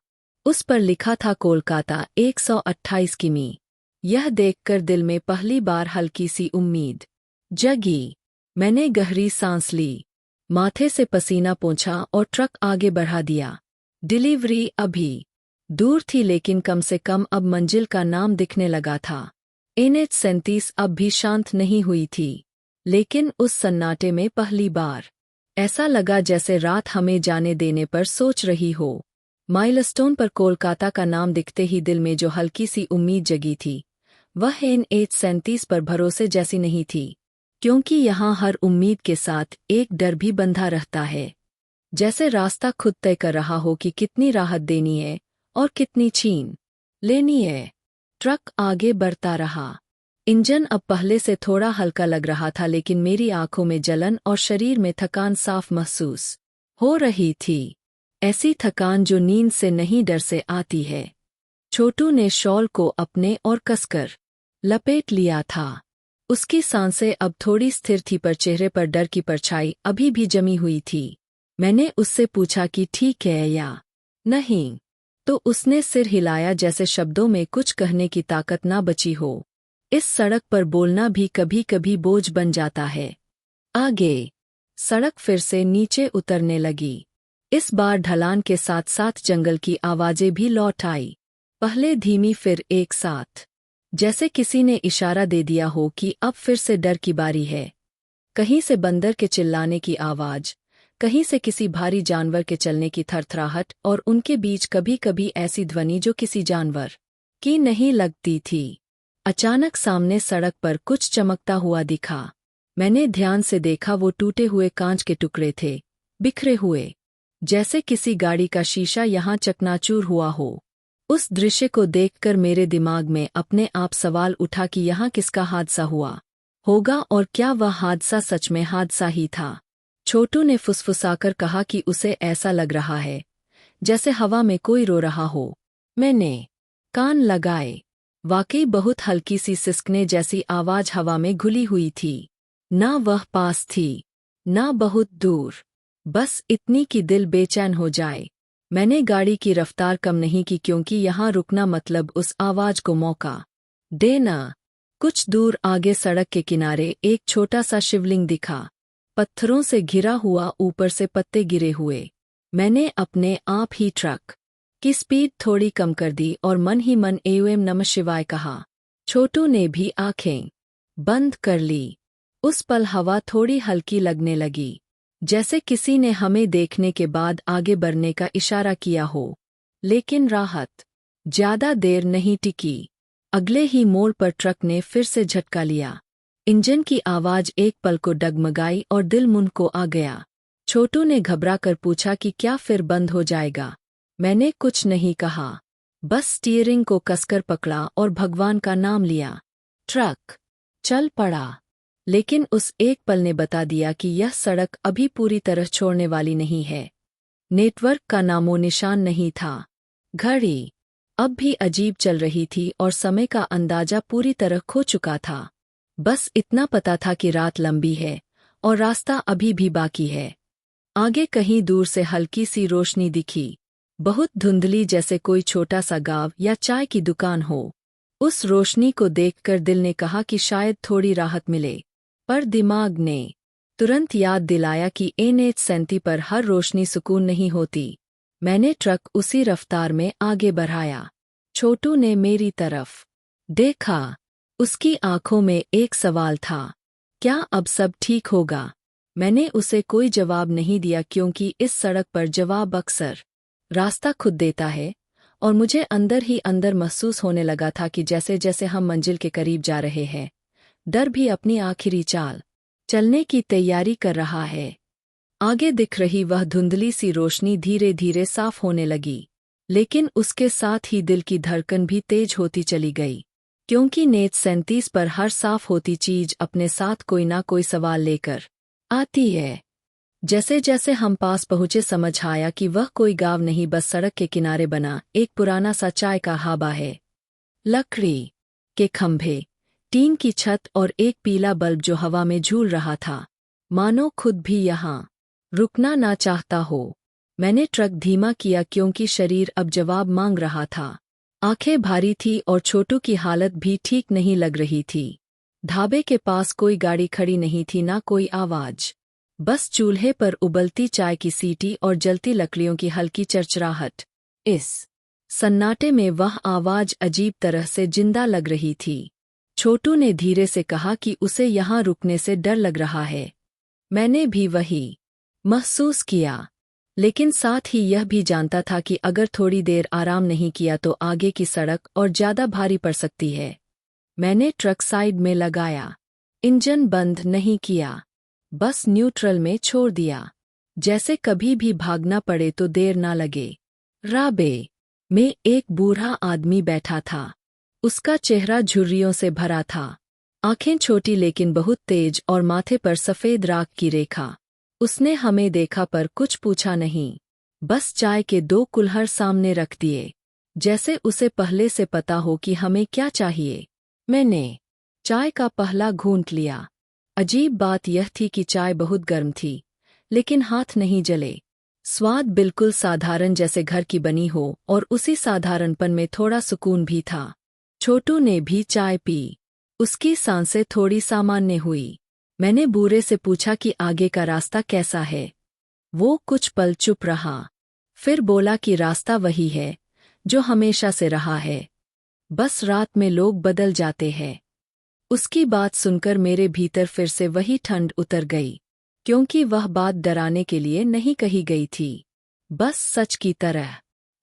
उस पर लिखा था कोलकाता 128 किमी। यह देखकर दिल में पहली बार हल्की सी उम्मीद जगी। मैंने गहरी सांस ली, माथे से पसीना पोंछा और ट्रक आगे बढ़ा दिया। डिलीवरी अभी दूर थी, लेकिन कम से कम अब मंजिल का नाम दिखने लगा था। NH-37 अब भी शांत नहीं हुई थी, लेकिन उस सन्नाटे में पहली बार ऐसा लगा जैसे रात हमें जाने देने पर सोच रही हो। माइलस्टोन पर कोलकाता का नाम दिखते ही दिल में जो हल्की सी उम्मीद जगी थी, वह NH-37 पर भरोसे जैसी नहीं थी, क्योंकि यहाँ हर उम्मीद के साथ एक डर भी बंधा रहता है, जैसे रास्ता खुद तय कर रहा हो कि कितनी राहत देनी है और कितनी छीन लेनी है। ट्रक आगे बढ़ता रहा। इंजन अब पहले से थोड़ा हल्का लग रहा था, लेकिन मेरी आंखों में जलन और शरीर में थकान साफ महसूस हो रही थी। ऐसी थकान जो नींद से नहीं, डर से आती है। छोटू ने शॉल को अपने और कसकर लपेट लिया था। उसकी सांसें अब थोड़ी स्थिर थी, पर चेहरे पर डर की परछाई अभी भी जमी हुई थी। मैंने उससे पूछा कि ठीक है या नहीं, तो उसने सिर हिलाया, जैसे शब्दों में कुछ कहने की ताकत ना बची हो। इस सड़क पर बोलना भी कभी कभी बोझ बन जाता है। आगे सड़क फिर से नीचे उतरने लगी। इस बार ढलान के साथ साथ जंगल की आवाजें भी लौट आई, पहले धीमी फिर एक साथ, जैसे किसी ने इशारा दे दिया हो कि अब फिर से डर की बारी है। कहीं से बंदर के चिल्लाने की आवाज, कहीं से किसी भारी जानवर के चलने की थरथराहट, और उनके बीच कभी कभी ऐसी ध्वनि जो किसी जानवर की नहीं लगती थी। अचानक सामने सड़क पर कुछ चमकता हुआ दिखा। मैंने ध्यान से देखा, वो टूटे हुए कांच के टुकड़े थे, बिखरे हुए, जैसे किसी गाड़ी का शीशा यहां चकनाचूर हुआ हो। उस दृश्य को देखकर मेरे दिमाग में अपने आप सवाल उठा कि यहाँ किसका हादसा हुआ होगा, और क्या वह हादसा सच में हादसा ही था। छोटू ने फुसफुसाकर कहा कि उसे ऐसा लग रहा है जैसे हवा में कोई रो रहा हो। मैंने कान लगाए, वाकई बहुत हल्की सी सिसकने जैसी आवाज हवा में घुली हुई थी। ना वह पास थी, ना बहुत दूर, बस इतनी कि दिल बेचैन हो जाए। मैंने गाड़ी की रफ्तार कम नहीं की, क्योंकि यहाँ रुकना मतलब उस आवाज को मौका देना। कुछ दूर आगे सड़क के किनारे एक छोटा सा शिवलिंग दिखा, पत्थरों से घिरा हुआ, ऊपर से पत्ते गिरे हुए। मैंने अपने आप ही ट्रक की स्पीड थोड़ी कम कर दी और मन ही मन एवं नमः शिवाय कहा। छोटू ने भी आंखें बंद कर ली। उस पल हवा थोड़ी हल्की लगने लगी, जैसे किसी ने हमें देखने के बाद आगे बढ़ने का इशारा किया हो। लेकिन राहत ज्यादा देर नहीं टिकी। अगले ही मोड़ पर ट्रक ने फिर से झटका लिया। इंजन की आवाज एक पल को डगमगाई और दिल मुंह को आ गया। छोटू ने घबराकर पूछा कि क्या फिर बंद हो जाएगा। मैंने कुछ नहीं कहा, बस स्टीयरिंग को कसकर पकड़ा और भगवान का नाम लिया। ट्रक चल पड़ा, लेकिन उस एक पल ने बता दिया कि यह सड़क अभी पूरी तरह छोड़ने वाली नहीं है। नेटवर्क का नामो निशान नहीं था। घड़ी अब भी अजीब चल रही थी और समय का अंदाजा पूरी तरह खो चुका था। बस इतना पता था कि रात लंबी है और रास्ता अभी भी बाकी है। आगे कहीं दूर से हल्की सी रोशनी दिखी, बहुत धुंधली, जैसे कोई छोटा सा गांव या चाय की दुकान हो। उस रोशनी को देखकर दिल ने कहा कि शायद थोड़ी राहत मिले, पर दिमाग ने तुरंत याद दिलाया कि NH-37 पर हर रोशनी सुकून नहीं होती। मैंने ट्रक उसी रफ्तार में आगे बढ़ाया। छोटू ने मेरी तरफ देखा, उसकी आंखों में एक सवाल था, क्या अब सब ठीक होगा। मैंने उसे कोई जवाब नहीं दिया, क्योंकि इस सड़क पर जवाब अक्सर रास्ता खुद देता है। और मुझे अंदर ही अंदर महसूस होने लगा था कि जैसे जैसे हम मंजिल के करीब जा रहे हैं, डर भी अपनी आखिरी चाल चलने की तैयारी कर रहा है। आगे दिख रही वह धुंधली सी रोशनी धीरे धीरे साफ होने लगी, लेकिन उसके साथ ही दिल की धड़कन भी तेज होती चली गई, क्योंकि NH-37 पर हर साफ होती चीज अपने साथ कोई ना कोई सवाल लेकर आती है। जैसे जैसे हम पास पहुंचे, समझ आया कि वह कोई गांव नहीं, बस सड़क के किनारे बना एक पुराना सा चाय का ढाबा है। लकड़ी के खंभे, टीन की छत और एक पीला बल्ब जो हवा में झूल रहा था, मानो खुद भी यहाँ रुकना ना चाहता हो। मैंने ट्रक धीमा किया, क्योंकि शरीर अब जवाब मांग रहा था। आंखें भारी थी और छोटू की हालत भी ठीक नहीं लग रही थी। ढाबे के पास कोई गाड़ी खड़ी नहीं थी, ना कोई आवाज, बस चूल्हे पर उबलती चाय की सीटी और जलती लकड़ियों की हल्की चरचराहट। इस सन्नाटे में वह आवाज अजीब तरह से जिंदा लग रही थी। छोटू ने धीरे से कहा कि उसे यहाँ रुकने से डर लग रहा है। मैंने भी वही महसूस किया, लेकिन साथ ही यह भी जानता था कि अगर थोड़ी देर आराम नहीं किया तो आगे की सड़क और ज्यादा भारी पड़ सकती है। मैंने ट्रक साइड में लगाया, इंजन बंद नहीं किया, बस न्यूट्रल में छोड़ दिया, जैसे कभी भी भागना पड़े तो देर ना लगे। राबे में एक बूढ़ा आदमी बैठा था। उसका चेहरा झुर्रियों से भरा था, आंखें छोटी लेकिन बहुत तेज और माथे पर सफेद राख की रेखा। उसने हमें देखा पर कुछ पूछा नहीं, बस चाय के 2 कुल्हड़ सामने रख दिए, जैसे उसे पहले से पता हो कि हमें क्या चाहिए। मैंने चाय का पहला घूंट लिया। अजीब बात यह थी कि चाय बहुत गर्म थी, लेकिन हाथ नहीं जले। स्वाद बिल्कुल साधारण, जैसे घर की बनी हो, और उसी साधारणपन में थोड़ा सुकून भी था। छोटू ने भी चाय पी। उसकी सांसें थोड़ी सामान्य हुई। मैंने बूढ़े से पूछा कि आगे का रास्ता कैसा है। वो कुछ पल चुप रहा, फिर बोला कि रास्ता वही है जो हमेशा से रहा है, बस रात में लोग बदल जाते हैं। उसकी बात सुनकर मेरे भीतर फिर से वही ठंड उतर गई, क्योंकि वह बात डराने के लिए नहीं कही गई थी, बस सच की तरह।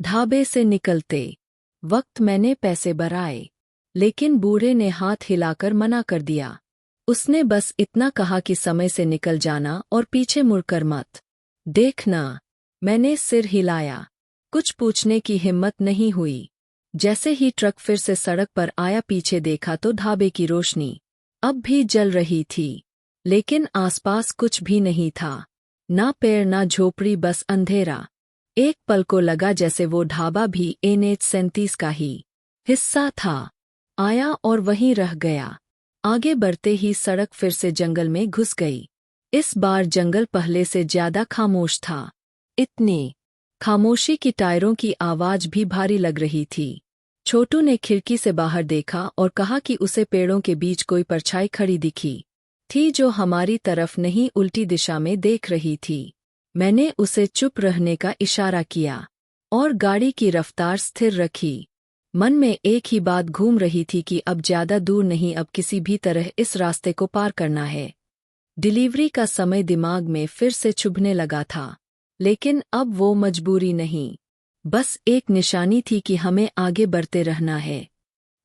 ढाबे से निकलते वक्त मैंने पैसे भराए, लेकिन बूढ़े ने हाथ हिलाकर मना कर दिया। उसने बस इतना कहा कि समय से निकल जाना और पीछे मुड़कर मत देखना। मैंने सिर हिलाया, कुछ पूछने की हिम्मत नहीं हुई। जैसे ही ट्रक फिर से सड़क पर आया, पीछे देखा तो ढाबे की रोशनी अब भी जल रही थी, लेकिन आसपास कुछ भी नहीं था, ना पेड़ ना झोपड़ी, बस अंधेरा। एक पल को लगा जैसे वो ढाबा भी NH-37 का ही हिस्सा था। आया और वहीं रह गया। आगे बढ़ते ही सड़क फिर से जंगल में घुस गई। इस बार जंगल पहले से ज्यादा खामोश था, इतनी खामोशी की टायरों की आवाज भी भारी लग रही थी। छोटू ने खिड़की से बाहर देखा और कहा कि उसे पेड़ों के बीच कोई परछाई खड़ी दिखी थी, जो हमारी तरफ नहीं उल्टी दिशा में देख रही थी। मैंने उसे चुप रहने का इशारा किया और गाड़ी की रफ्तार स्थिर रखी। मन में एक ही बात घूम रही थी कि अब ज्यादा दूर नहीं, अब किसी भी तरह इस रास्ते को पार करना है। डिलीवरी का समय दिमाग में फिर से चुभने लगा था, लेकिन अब वो मजबूरी नहीं, बस एक निशानी थी कि हमें आगे बढ़ते रहना है।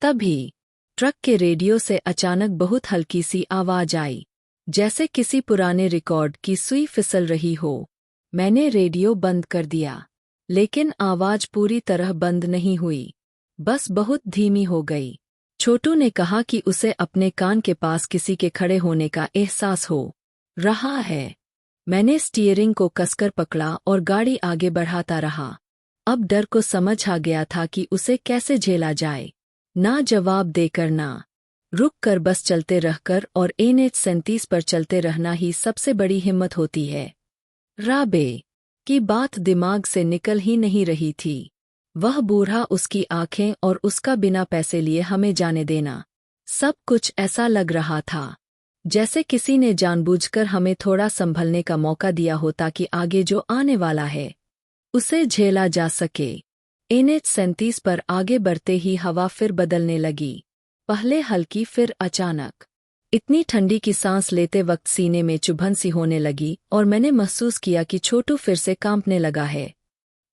तभी ट्रक के रेडियो से अचानक बहुत हल्की सी आवाज आई, जैसे किसी पुराने रिकॉर्ड की सुई फिसल रही हो। मैंने रेडियो बंद कर दिया, लेकिन आवाज पूरी तरह बंद नहीं हुई, बस बहुत धीमी हो गई। छोटू ने कहा कि उसे अपने कान के पास किसी के खड़े होने का एहसास हो रहा है। मैंने स्टीयरिंग को कसकर पकड़ा और गाड़ी आगे बढ़ाता रहा। अब डर को समझ आ गया था कि उसे कैसे झेला जाए, ना जवाब देकर ना रुक कर, बस चलते रहकर, और NH-37 पर चलते रहना ही सबसे बड़ी हिम्मत होती है। राबे की बात दिमाग से निकल ही नहीं रही थी। वह बूढ़ा, उसकी आंखें और उसका बिना पैसे लिए हमें जाने देना, सब कुछ ऐसा लग रहा था जैसे किसी ने जानबूझकर हमें थोड़ा संभलने का मौका दिया हो ताकि आगे जो आने वाला है उसे झेला जा सके। NH-37 पर आगे बढ़ते ही हवा फिर बदलने लगी, पहले हल्की फिर अचानक। इतनी ठंडी की सांस लेते वक्त सीने में चुभन सी होने लगी और मैंने महसूस किया कि छोटू फिर से कांपने लगा है।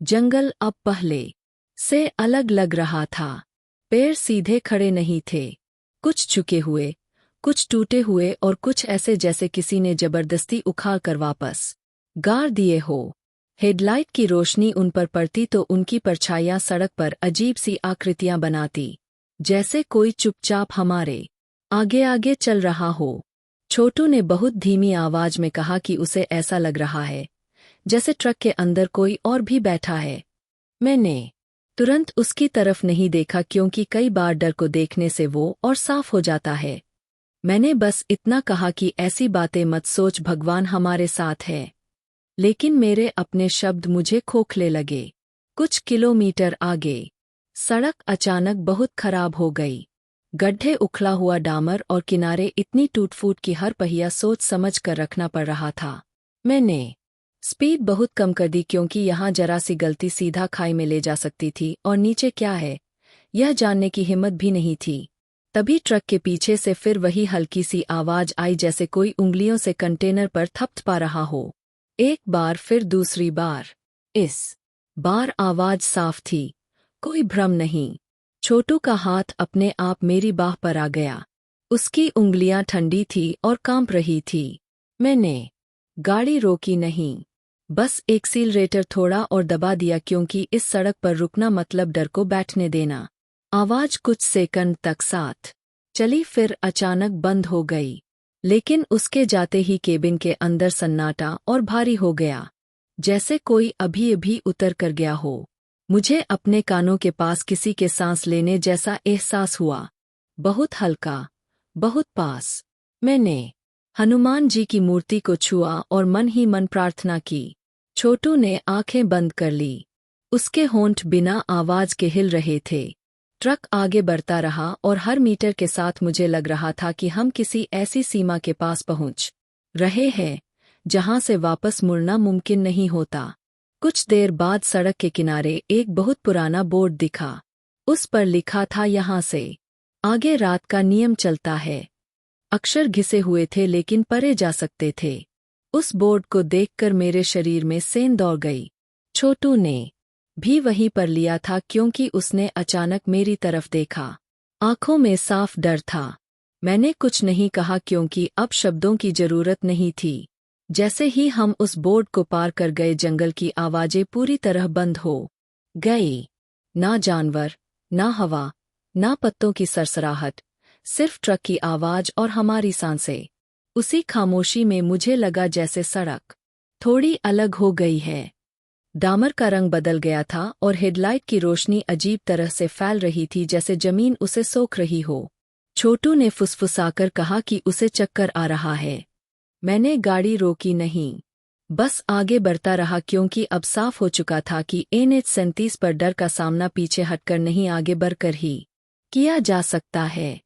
जंगल अब पहले से अलग लग रहा था। पेड़ सीधे खड़े नहीं थे, कुछ झुके हुए, कुछ टूटे हुए और कुछ ऐसे जैसे किसी ने जबरदस्ती उखाड़ कर वापस गाड़ दिए हो। हेडलाइट की रोशनी उन पर पड़ती तो उनकी परछाइयां सड़क पर अजीब सी आकृतियां बनाती, जैसे कोई चुपचाप हमारे आगे आगे चल रहा हो। छोटू ने बहुत धीमी आवाज में कहा कि उसे ऐसा लग रहा है जैसे ट्रक के अंदर कोई और भी बैठा है। मैंने तुरंत उसकी तरफ नहीं देखा, क्योंकि कई बार डर को देखने से वो और साफ हो जाता है। मैंने बस इतना कहा कि ऐसी बातें मत सोच, भगवान हमारे साथ है। लेकिन मेरे अपने शब्द मुझे खोखले लगे। कुछ किलोमीटर आगे सड़क अचानक बहुत खराब हो गई। गड्ढे, उखड़ा हुआ डामर और किनारे इतनी टूट-फूट की हर पहिया सोच समझ कर रखना पड़ रहा था। मैंने स्पीड बहुत कम कर दी, क्योंकि यहाँ जरा सी गलती सीधा खाई में ले जा सकती थी, और नीचे क्या है यह जानने की हिम्मत भी नहीं थी। तभी ट्रक के पीछे से फिर वही हल्की सी आवाज आई, जैसे कोई उंगलियों से कंटेनर पर थपथपा रहा हो। एक बार, फिर दूसरी बार। इस बार आवाज साफ थी, कोई भ्रम नहीं। छोटू का हाथ अपने आप मेरी बाह पर आ गया। उसकी उंगलियां ठंडी थी और कांप रही थी। मैंने गाड़ी रोकी नहीं, बस एक्सीलरेटर थोड़ा और दबा दिया, क्योंकि इस सड़क पर रुकना मतलब डर को बैठने देना। आवाज कुछ सेकंड तक साथ चली, फिर अचानक बंद हो गई। लेकिन उसके जाते ही केबिन के अंदर सन्नाटा और भारी हो गया, जैसे कोई अभी अभी उतर कर गया हो। मुझे अपने कानों के पास किसी के सांस लेने जैसा एहसास हुआ, बहुत हल्का, बहुत पास। मैंने हनुमान जी की मूर्ति को छुआ और मन ही मन प्रार्थना की। छोटू ने आंखें बंद कर ली, उसके होंठ बिना आवाज के हिल रहे थे। ट्रक आगे बढ़ता रहा और हर मीटर के साथ मुझे लग रहा था कि हम किसी ऐसी सीमा के पास पहुंच रहे हैं जहां से वापस मुड़ना मुमकिन नहीं होता। कुछ देर बाद सड़क के किनारे एक बहुत पुराना बोर्ड दिखा। उस पर लिखा था, यहाँ से आगे रात का नियम चलता है। अक्षर घिसे हुए थे लेकिन पढ़े जा सकते थे। उस बोर्ड को देखकर मेरे शरीर में सेंध दौड़ गई। छोटू ने भी वहीं पर लिया था क्योंकि उसने अचानक मेरी तरफ देखा। आंखों में साफ डर था। मैंने कुछ नहीं कहा क्योंकि अब शब्दों की जरूरत नहीं थी। जैसे ही हम उस बोर्ड को पार कर गए, जंगल की आवाजें पूरी तरह बंद हो गई। ना जानवर, ना हवा, ना पत्तों की सरसराहट, सिर्फ ट्रक की आवाज और हमारी सांसें। उसी खामोशी में मुझे लगा जैसे सड़क थोड़ी अलग हो गई है। डामर का रंग बदल गया था और हेडलाइट की रोशनी अजीब तरह से फैल रही थी, जैसे जमीन उसे सोख रही हो। छोटू ने फुसफुसाकर कहा कि उसे चक्कर आ रहा है। मैंने गाड़ी रोकी नहीं, बस आगे बढ़ता रहा क्योंकि अब साफ हो चुका था कि NH-37 पर डर का सामना पीछे हटकर नहीं, आगे बढ़कर ही किया जा सकता है।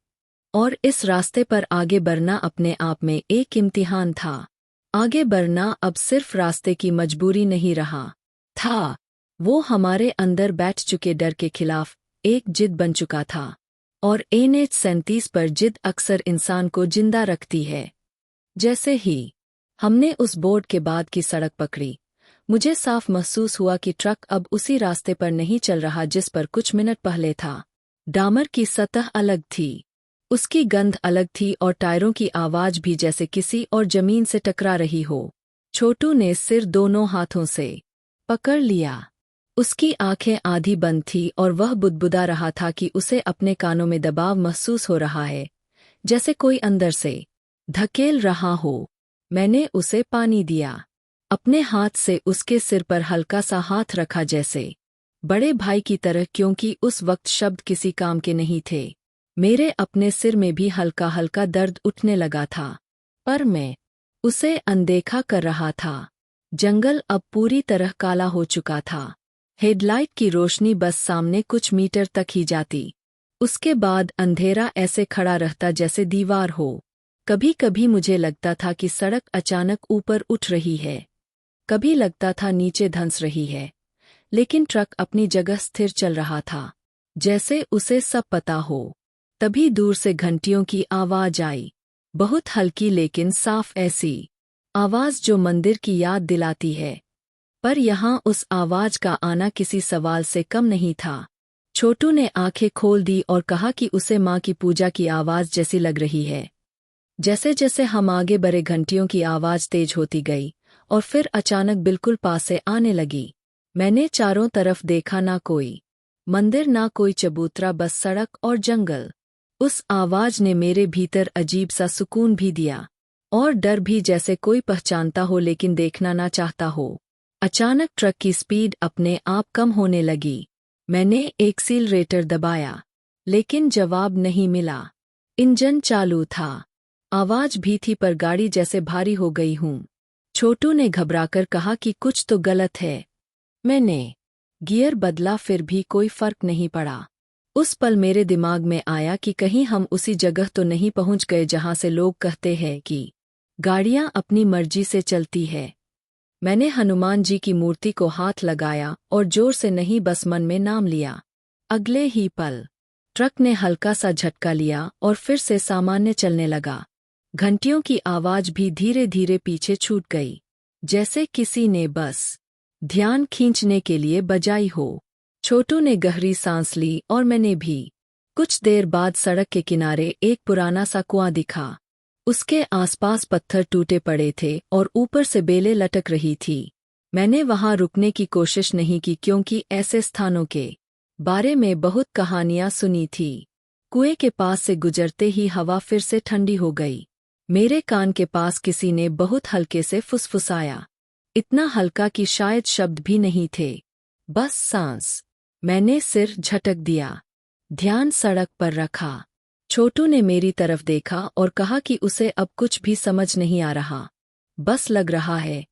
और इस रास्ते पर आगे बढ़ना अपने आप में एक इम्तिहान था। आगे बढ़ना अब सिर्फ रास्ते की मजबूरी नहीं रहा था, वो हमारे अंदर बैठ चुके डर के खिलाफ एक जिद बन चुका था। और NH-37 पर जिद अक्सर इंसान को जिंदा रखती है। जैसे ही हमने उस बोर्ड के बाद की सड़क पकड़ी, मुझे साफ महसूस हुआ कि ट्रक अब उसी रास्ते पर नहीं चल रहा जिस पर कुछ मिनट पहले था। डामर की सतह अलग थी, उसकी गंध अलग थी और टायरों की आवाज भी जैसे किसी और जमीन से टकरा रही हो। छोटू ने सिर दोनों हाथों से पकड़ लिया। उसकी आंखें आधी बंद थी और वह बुदबुदा रहा था कि उसे अपने कानों में दबाव महसूस हो रहा है, जैसे कोई अंदर से धकेल रहा हो। मैंने उसे पानी दिया, अपने हाथ से उसके सिर पर हल्का सा हाथ रखा जैसे बड़े भाई की तरह, क्योंकि उस वक्त शब्द किसी काम के नहीं थे। मेरे अपने सिर में भी हल्का हल्का दर्द उठने लगा था, पर मैं उसे अनदेखा कर रहा था। जंगल अब पूरी तरह काला हो चुका था। हेडलाइट की रोशनी बस सामने कुछ मीटर तक ही जाती। उसके बाद अंधेरा ऐसे खड़ा रहता जैसे दीवार हो। कभी कभी मुझे लगता था कि सड़क अचानक ऊपर उठ रही है, कभी लगता था नीचे धंस रही है, लेकिन ट्रक अपनी जगह स्थिर चल रहा था, जैसे उसे सब पता हो। तभी दूर से घंटियों की आवाज आई, बहुत हल्की लेकिन साफ, ऐसी आवाज जो मंदिर की याद दिलाती है। पर यहाँ उस आवाज का आना किसी सवाल से कम नहीं था। छोटू ने आंखें खोल दी और कहा कि उसे माँ की पूजा की आवाज जैसी लग रही है। जैसे जैसे हम आगे बढ़े, घंटियों की आवाज तेज होती गई और फिर अचानक बिल्कुल पास से आने लगी। मैंने चारों तरफ देखा, ना कोई मंदिर, ना कोई चबूतरा, बस सड़क और जंगल। उस आवाज ने मेरे भीतर अजीब सा सुकून भी दिया और डर भी, जैसे कोई पहचानता हो लेकिन देखना ना चाहता हो। अचानक ट्रक की स्पीड अपने आप कम होने लगी। मैंने एक्सीलरेटर दबाया, लेकिन जवाब नहीं मिला। इंजन चालू था, आवाज भी थी, पर गाड़ी जैसे भारी हो गई हूँ। छोटू ने घबराकर कहा कि कुछ तो गलत है। मैंने गियर बदला, फिर भी कोई फर्क नहीं पड़ा। उस पल मेरे दिमाग में आया कि कहीं हम उसी जगह तो नहीं पहुंच गए जहां से लोग कहते हैं कि गाड़ियां अपनी मर्जी से चलती है। मैंने हनुमान जी की मूर्ति को हाथ लगाया और जोर से नहीं, बस मन में नाम लिया। अगले ही पल ट्रक ने हल्का सा झटका लिया और फिर से सामान्य चलने लगा। घंटियों की आवाज भी धीरे धीरे पीछे छूट गई, जैसे किसी ने बस ध्यान खींचने के लिए बजाई हो। छोटू ने गहरी सांस ली और मैंने भी। कुछ देर बाद सड़क के किनारे एक पुराना सा कुआं दिखा। उसके आसपास पत्थर टूटे पड़े थे और ऊपर से बेलें लटक रही थी। मैंने वहां रुकने की कोशिश नहीं की क्योंकि ऐसे स्थानों के बारे में बहुत कहानियां सुनी थी। कुएं के पास से गुजरते ही हवा फिर से ठंडी हो गई। मेरे कान के पास किसी ने बहुत हल्के से फुसफुसाया, इतना हल्का कि शायद शब्द भी नहीं थे, बस सांस। मैंने सिर झटक दिया, ध्यान सड़क पर रखा। छोटू ने मेरी तरफ देखा और कहा कि उसे अब कुछ भी समझ नहीं आ रहा, बस लग रहा है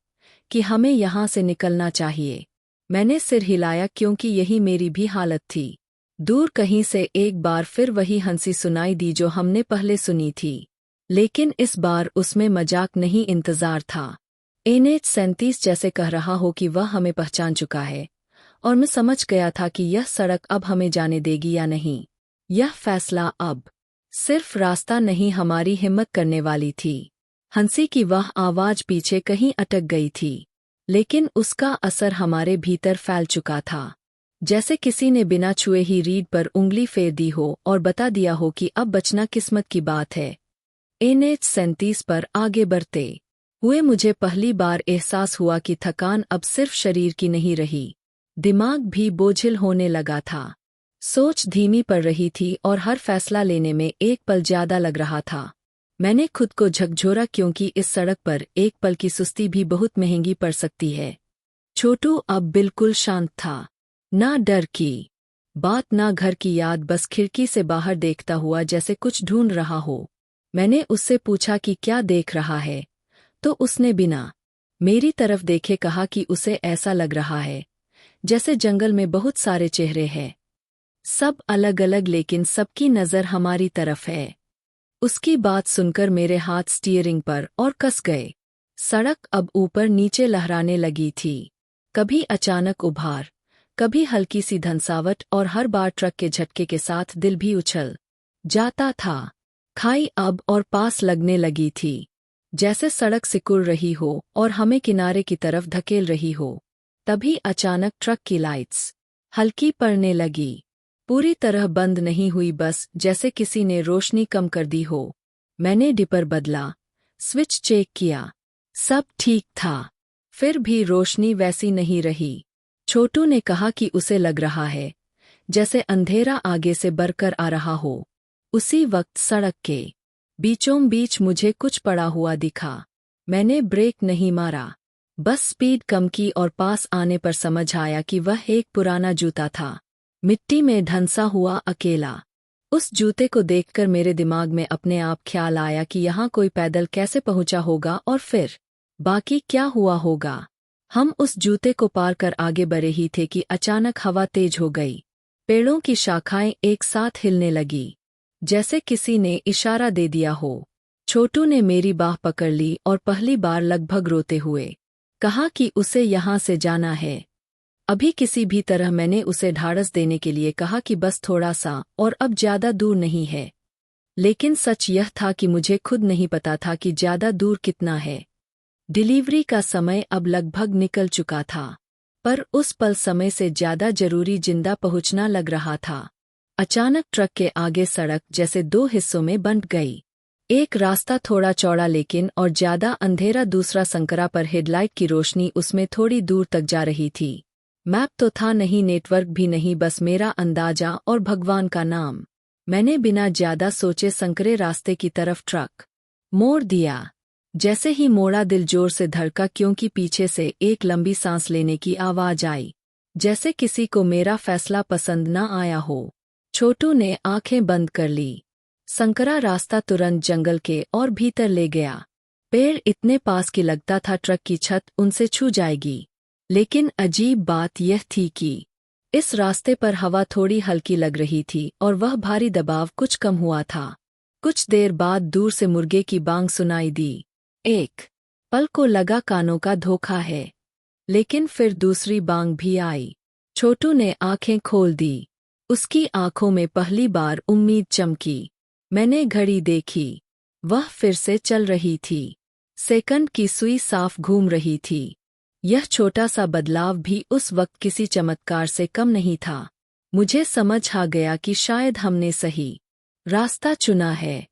कि हमें यहाँ से निकलना चाहिए। मैंने सिर हिलाया क्योंकि यही मेरी भी हालत थी। दूर कहीं से एक बार फिर वही हंसी सुनाई दी जो हमने पहले सुनी थी, लेकिन इस बार उसमें मजाक नहीं, इंतजार था। NH-37 जैसे कह रहा हो कि वह हमें पहचान चुका है, और मैं समझ गया था कि यह सड़क अब हमें जाने देगी या नहीं। यह फैसला अब सिर्फ रास्ता नहीं, हमारी हिम्मत करने वाली थी। हंसी की वह आवाज पीछे कहीं अटक गई थी, लेकिन उसका असर हमारे भीतर फैल चुका था। जैसे किसी ने बिना छुए ही रीढ़ पर उंगली फेर दी हो और बता दिया हो कि अब बचना किस्मत की बात है। NH-37 पर आगे बढ़ते हुए मुझे पहली बार एहसास हुआ कि थकान अब सिर्फ शरीर की नहीं रही, दिमाग भी बोझिल होने लगा था। सोच धीमी पड़ रही थी और हर फैसला लेने में एक पल ज्यादा लग रहा था। मैंने खुद को झकझोरा, क्योंकि इस सड़क पर एक पल की सुस्ती भी बहुत महंगी पड़ सकती है। छोटू अब बिल्कुल शांत था। ना डर की बात, ना घर की याद, बस खिड़की से बाहर देखता हुआ जैसे कुछ ढूंढ रहा हो। मैंने उससे पूछा कि क्या देख रहा है, तो उसने बिना मेरी तरफ देखे कहा कि उसे ऐसा लग रहा है जैसे जंगल में बहुत सारे चेहरे हैं, सब अलग अलग, लेकिन सबकी नज़र हमारी तरफ है। उसकी बात सुनकर मेरे हाथ स्टीयरिंग पर और कस गए। सड़क अब ऊपर नीचे लहराने लगी थी, कभी अचानक उभार, कभी हल्की सी धंसावट, और हर बार ट्रक के झटके के साथ दिल भी उछल जाता था। खाई अब और पास लगने लगी थी, जैसे सड़क सिकुड़ रही हो और हमें किनारे की तरफ धकेल रही हो। तभी अचानक ट्रक की लाइट्स हल्की पड़ने लगी, पूरी तरह बंद नहीं हुई, बस जैसे किसी ने रोशनी कम कर दी हो। मैंने डिपर बदला, स्विच चेक किया, सब ठीक था, फिर भी रोशनी वैसी नहीं रही। छोटू ने कहा कि उसे लग रहा है जैसे अंधेरा आगे से बढ़कर आ रहा हो। उसी वक्त सड़क के बीचों बीच मुझे कुछ पड़ा हुआ दिखा। मैंने ब्रेक नहीं मारा, बस स्पीड कम की, और पास आने पर समझ आया कि वह एक पुराना जूता था, मिट्टी में धंसा हुआ, अकेला। उस जूते को देखकर मेरे दिमाग में अपने आप ख्याल आया कि यहाँ कोई पैदल कैसे पहुंचा होगा, और फिर बाकी क्या हुआ होगा। हम उस जूते को पार कर आगे बढ़े ही थे कि अचानक हवा तेज हो गई। पेड़ों की शाखाएं एक साथ हिलने लगी, जैसे किसी ने इशारा दे दिया हो। छोटू ने मेरी बाह पकड़ ली और पहली बार लगभग रोते हुए कहा कि उसे यहाँ से जाना है, अभी किसी भी तरह। मैंने उसे ढाढ़स देने के लिए कहा कि बस थोड़ा सा, और अब ज्यादा दूर नहीं है। लेकिन सच यह था कि मुझे खुद नहीं पता था कि ज्यादा दूर कितना है। डिलीवरी का समय अब लगभग निकल चुका था, पर उस पल समय से ज्यादा जरूरी जिंदा पहुंचना लग रहा था। अचानक ट्रक के आगे सड़क जैसे दो हिस्सों में बंट गई। एक रास्ता थोड़ा चौड़ा लेकिन और ज्यादा अंधेरा, दूसरा संकरा पर हेडलाइट की रोशनी उसमें थोड़ी दूर तक जा रही थी। मैप तो था नहीं, नेटवर्क भी नहीं, बस मेरा अंदाजा और भगवान का नाम। मैंने बिना ज्यादा सोचे संकरे रास्ते की तरफ ट्रक मोड़ दिया। जैसे ही मोड़ा, दिल जोर से धड़का, क्योंकि पीछे से एक लंबी सांस लेने की आवाज आई, जैसे किसी को मेरा फैसला पसंद न आया हो। छोटू ने आंखें बंद कर ली। संकरा रास्ता तुरंत जंगल के और भीतर ले गया। पेड़ इतने पास कि लगता था ट्रक की छत उनसे छू जाएगी। लेकिन अजीब बात यह थी कि इस रास्ते पर हवा थोड़ी हल्की लग रही थी और वह भारी दबाव कुछ कम हुआ था। कुछ देर बाद दूर से मुर्गे की बांग सुनाई दी। एक पल को लगा कानों का धोखा है, लेकिन फिर दूसरी बांग भी आई। छोटू ने आंखें खोल दी। उसकी आंखों में पहली बार उम्मीद चमकी। मैंने घड़ी देखी, वह फिर से चल रही थी। सेकंड की सुई साफ घूम रही थी। यह छोटा सा बदलाव भी उस वक्त किसी चमत्कार से कम नहीं था। मुझे समझ आ गया कि शायद हमने सही रास्ता चुना है।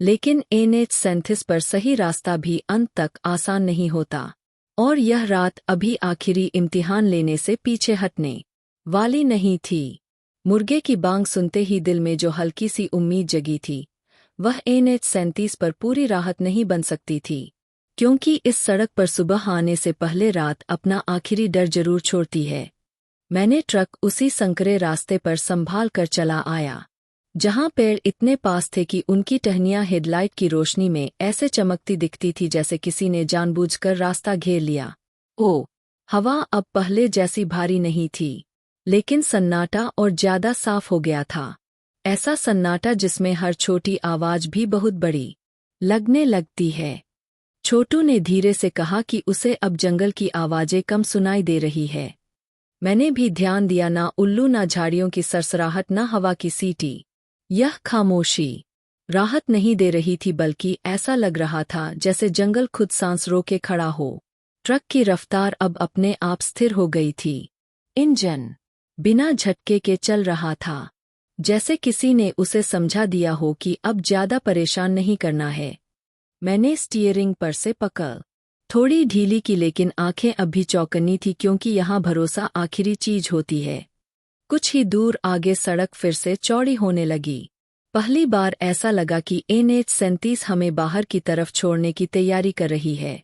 लेकिन NH-37 पर सही रास्ता भी अंत तक आसान नहीं होता, और यह रात अभी आखिरी इम्तिहान लेने से पीछे हटने वाली नहीं थी। मुर्गे की बांग सुनते ही दिल में जो हल्की सी उम्मीद जगी थी, वह NH-37 पर पूरी राहत नहीं बन सकती थी, क्योंकि इस सड़क पर सुबह आने से पहले रात अपना आखिरी डर जरूर छोड़ती है। मैंने ट्रक उसी संकरे रास्ते पर संभाल कर चला आया, जहां पेड़ इतने पास थे कि उनकी टहनियां हेडलाइट की रोशनी में ऐसे चमकती दिखती थी जैसे किसी ने जानबूझकर रास्ता घेर लिया। ओह, हवा अब पहले जैसी भारी नहीं थी, लेकिन सन्नाटा और ज्यादा साफ हो गया था। ऐसा सन्नाटा जिसमें हर छोटी आवाज भी बहुत बड़ी लगने लगती है। छोटू ने धीरे से कहा कि उसे अब जंगल की आवाजें कम सुनाई दे रही है। मैंने भी ध्यान दिया, ना उल्लू, ना झाड़ियों की सरसराहट, ना हवा की सीटी। यह खामोशी राहत नहीं दे रही थी, बल्कि ऐसा लग रहा था जैसे जंगल खुद सांस रोके खड़ा हो। ट्रक की रफ्तार अब अपने आप स्थिर हो गई थी। इंजन बिना झटके के चल रहा था, जैसे किसी ने उसे समझा दिया हो कि अब ज्यादा परेशान नहीं करना है। मैंने स्टीयरिंग पर से पकड़ थोड़ी ढीली की, लेकिन आंखें अब भी चौकन्नी थी, क्योंकि यहाँ भरोसा आखिरी चीज होती है। कुछ ही दूर आगे सड़क फिर से चौड़ी होने लगी। पहली बार ऐसा लगा कि NH-37 हमें बाहर की तरफ छोड़ने की तैयारी कर रही है।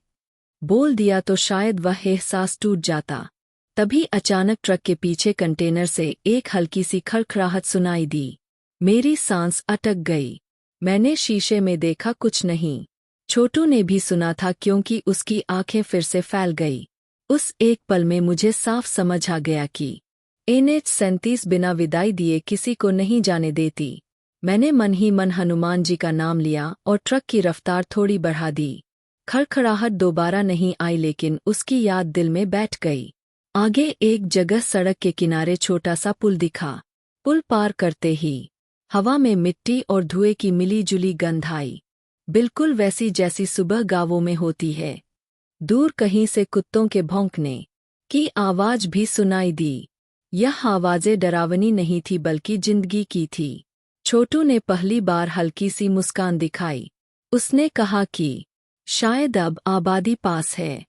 बोल दिया तो शायद वह एहसास टूट जाता। तभी अचानक ट्रक के पीछे कंटेनर से एक हल्की सी खड़खड़ाहट सुनाई दी। मेरी सांस अटक गई। मैंने शीशे में देखा, कुछ नहीं। छोटू ने भी सुना था, क्योंकि उसकी आंखें फिर से फैल गई। उस एक पल में मुझे साफ समझ आ गया कि NH-37 बिना विदाई दिए किसी को नहीं जाने देती। मैंने मन ही मन हनुमान जी का नाम लिया और ट्रक की रफ्तार थोड़ी बढ़ा दी। खड़खड़ाहट दोबारा नहीं आई, लेकिन उसकी याद दिल में बैठ गई। आगे एक जगह सड़क के किनारे छोटा सा पुल दिखा। पुल पार करते ही हवा में मिट्टी और धुएं की मिली-जुली गंध आई, बिल्कुल वैसी जैसी सुबह गांवों में होती है। दूर कहीं से कुत्तों के भौंकने की आवाज भी सुनाई दी। यह आवाजें डरावनी नहीं थी, बल्कि जिंदगी की थी। छोटू ने पहली बार हल्की सी मुस्कान दिखाई। उसने कहा कि शायद अब आबादी पास है।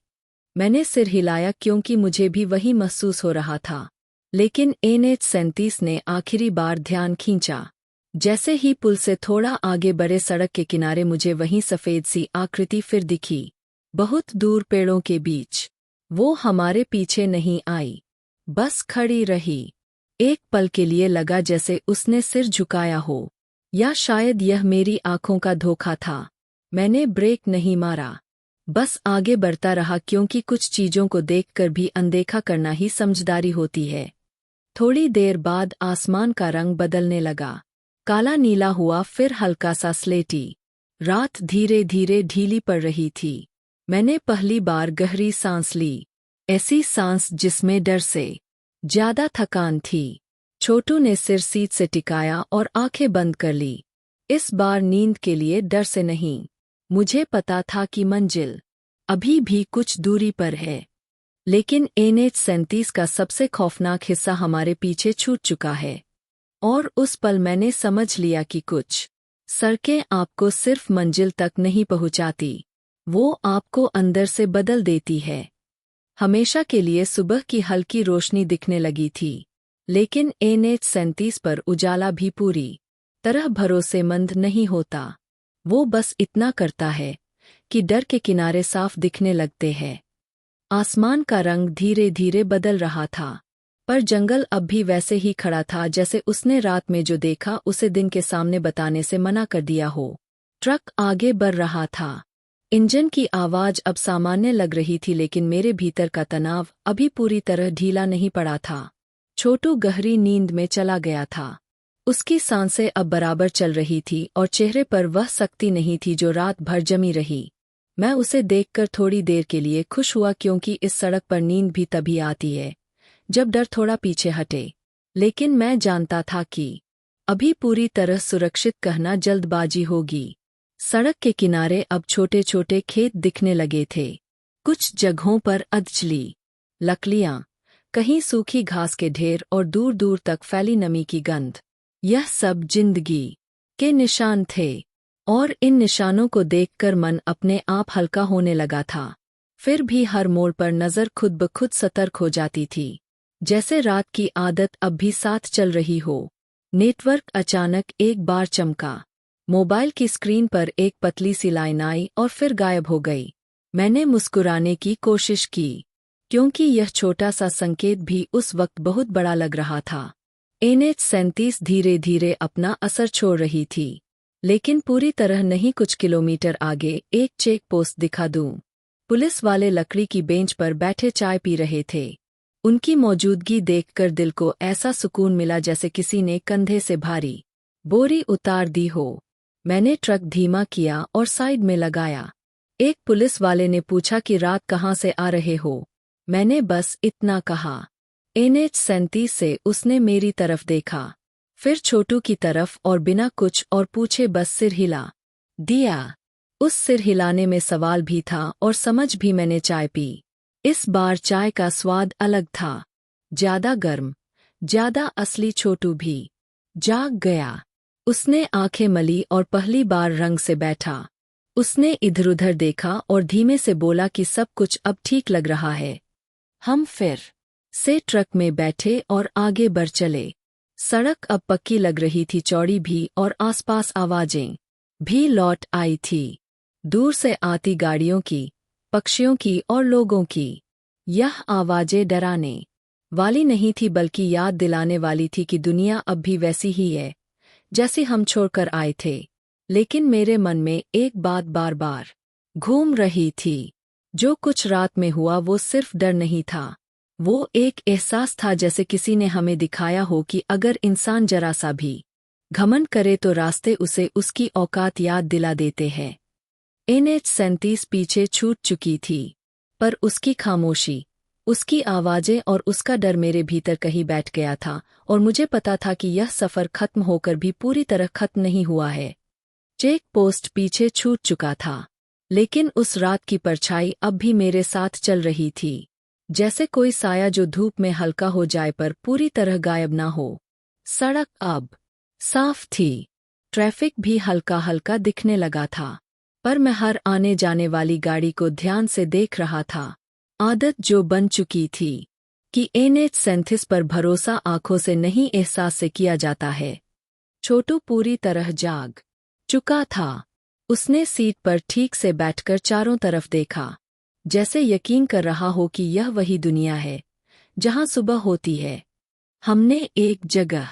मैंने सिर हिलाया, क्योंकि मुझे भी वही महसूस हो रहा था। लेकिन NH-37 ने आखिरी बार ध्यान खींचा। जैसे ही पुल से थोड़ा आगे बढ़े, सड़क के किनारे मुझे वहीं सफेद सी आकृति फिर दिखी, बहुत दूर पेड़ों के बीच। वो हमारे पीछे नहीं आई, बस खड़ी रही। एक पल के लिए लगा जैसे उसने सिर झुकाया हो, या शायद यह मेरी आंखों का धोखा था। मैंने ब्रेक नहीं मारा, बस आगे बढ़ता रहा, क्योंकि कुछ चीजों को देखकर भी अनदेखा करना ही समझदारी होती है। थोड़ी देर बाद आसमान का रंग बदलने लगा। काला नीला हुआ, फिर हल्का सा स्लेटी। रात धीरे धीरे ढीली पड़ रही थी। मैंने पहली बार गहरी सांस ली, ऐसी सांस जिसमें डर से ज्यादा थकान थी। छोटू ने सिर सीट से टिकाया और आंखें बंद कर ली। इस बार नींद के लिए डर से नहीं। मुझे पता था कि मंजिल अभी भी कुछ दूरी पर है, लेकिन NH-37 का सबसे खौफनाक हिस्सा हमारे पीछे छूट चुका है। और उस पल मैंने समझ लिया कि कुछ सड़कें आपको सिर्फ मंजिल तक नहीं पहुंचाती, वो आपको अंदर से बदल देती है। हमेशा के लिए सुबह की हल्की रोशनी दिखने लगी थी, लेकिन NH-37 पर उजाला भी पूरी तरह भरोसेमंद नहीं होता। वो बस इतना करता है कि डर के किनारे साफ दिखने लगते हैं। आसमान का रंग धीरे धीरे बदल रहा था, पर जंगल अब भी वैसे ही खड़ा था, जैसे उसने रात में जो देखा उसे दिन के सामने बताने से मना कर दिया हो। ट्रक आगे बढ़ रहा था। इंजन की आवाज अब सामान्य लग रही थी, लेकिन मेरे भीतर का तनाव अभी पूरी तरह ढीला नहीं पड़ा था। छोटू गहरी नींद में चला गया था। उसकी सांसें अब बराबर चल रही थी और चेहरे पर वह सख्ती नहीं थी जो रात भर जमी रही। मैं उसे देखकर थोड़ी देर के लिए खुश हुआ, क्योंकि इस सड़क पर नींद भी तभी आती है जब डर थोड़ा पीछे हटे। लेकिन मैं जानता था कि अभी पूरी तरह सुरक्षित कहना जल्दबाजी होगी। सड़क के किनारे अब छोटे छोटे खेत दिखने लगे थे। कुछ जगहों पर अधजली लकड़ियां, कहीं सूखी घास के ढेर और दूर दूर तक फैली नमी की गंध। यह सब जिंदगी के निशान थे, और इन निशानों को देखकर मन अपने आप हल्का होने लगा था। फिर भी हर मोड़ पर नज़र खुद ब खुद सतर्क हो जाती थी, जैसे रात की आदत अब भी साथ चल रही हो। नेटवर्क अचानक एक बार चमका। मोबाइल की स्क्रीन पर एक पतली सी लाइन आई और फिर गायब हो गई। मैंने मुस्कुराने की कोशिश की, क्योंकि यह छोटा सा संकेत भी उस वक्त बहुत बड़ा लग रहा था। NH-37 धीरे धीरे अपना असर छोड़ रही थी, लेकिन पूरी तरह नहीं। कुछ किलोमीटर आगे एक चेक पोस्ट दिखा दूं। पुलिस वाले लकड़ी की बेंच पर बैठे चाय पी रहे थे। उनकी मौजूदगी देखकर दिल को ऐसा सुकून मिला जैसे किसी ने कंधे से भारी बोरी उतार दी हो। मैंने ट्रक धीमा किया और साइड में लगाया। एक पुलिस वाले ने पूछा कि रात कहाँ से आ रहे हो। मैंने बस इतना कहा। NH-37 से उसने मेरी तरफ देखा, फिर छोटू की तरफ और बिना कुछ और पूछे बस सिर हिला दिया। उस सिर हिलाने में सवाल भी था और समझ भी। मैंने चाय पी। इस बार चाय का स्वाद अलग था, ज्यादा गर्म, ज्यादा असली। छोटू भी जाग गया। उसने आंखें मली और पहली बार रंग से बैठा। उसने इधर-उधर देखा और धीमे से बोला कि सब कुछ अब ठीक लग रहा है। हम फिर से ट्रक में बैठे और आगे बढ़ चले। सड़क अब पक्की लग रही थी, चौड़ी भी, और आसपास आवाजें भी लौट आई थी, दूर से आती गाड़ियों की, पक्षियों की और लोगों की। यह आवाजें डराने वाली नहीं थी, बल्कि याद दिलाने वाली थी कि दुनिया अब भी वैसी ही है जैसी हम छोड़कर आए थे। लेकिन मेरे मन में एक बात बार बार घूम रही थी। जो कुछ रात में हुआ वो सिर्फ डर नहीं था, वो एक एहसास था, जैसे किसी ने हमें दिखाया हो कि अगर इंसान जरा सा भी घमंड करे तो रास्ते उसे उसकी औकात याद दिला देते हैं। NH-37 पीछे छूट चुकी थी, पर उसकी खामोशी, उसकी आवाजें और उसका डर मेरे भीतर कहीं बैठ गया था। और मुझे पता था कि यह सफ़र खत्म होकर भी पूरी तरह खत्म नहीं हुआ है। चेक पोस्ट पीछे छूट चुका था, लेकिन उस रात की परछाई अब भी मेरे साथ चल रही थी, जैसे कोई साया जो धूप में हल्का हो जाए पर पूरी तरह गायब ना हो। सड़क अब साफ थी, ट्रैफिक भी हल्का हल्का दिखने लगा था, पर मैं हर आने जाने वाली गाड़ी को ध्यान से देख रहा था। आदत जो बन चुकी थी कि NH-37 पर भरोसा आंखों से नहीं, एहसास से किया जाता है। छोटू पूरी तरह जाग चुका था। उसने सीट पर ठीक से बैठकर चारों तरफ देखा, जैसे यकीन कर रहा हो कि यह वही दुनिया है जहां सुबह होती है। हमने एक जगह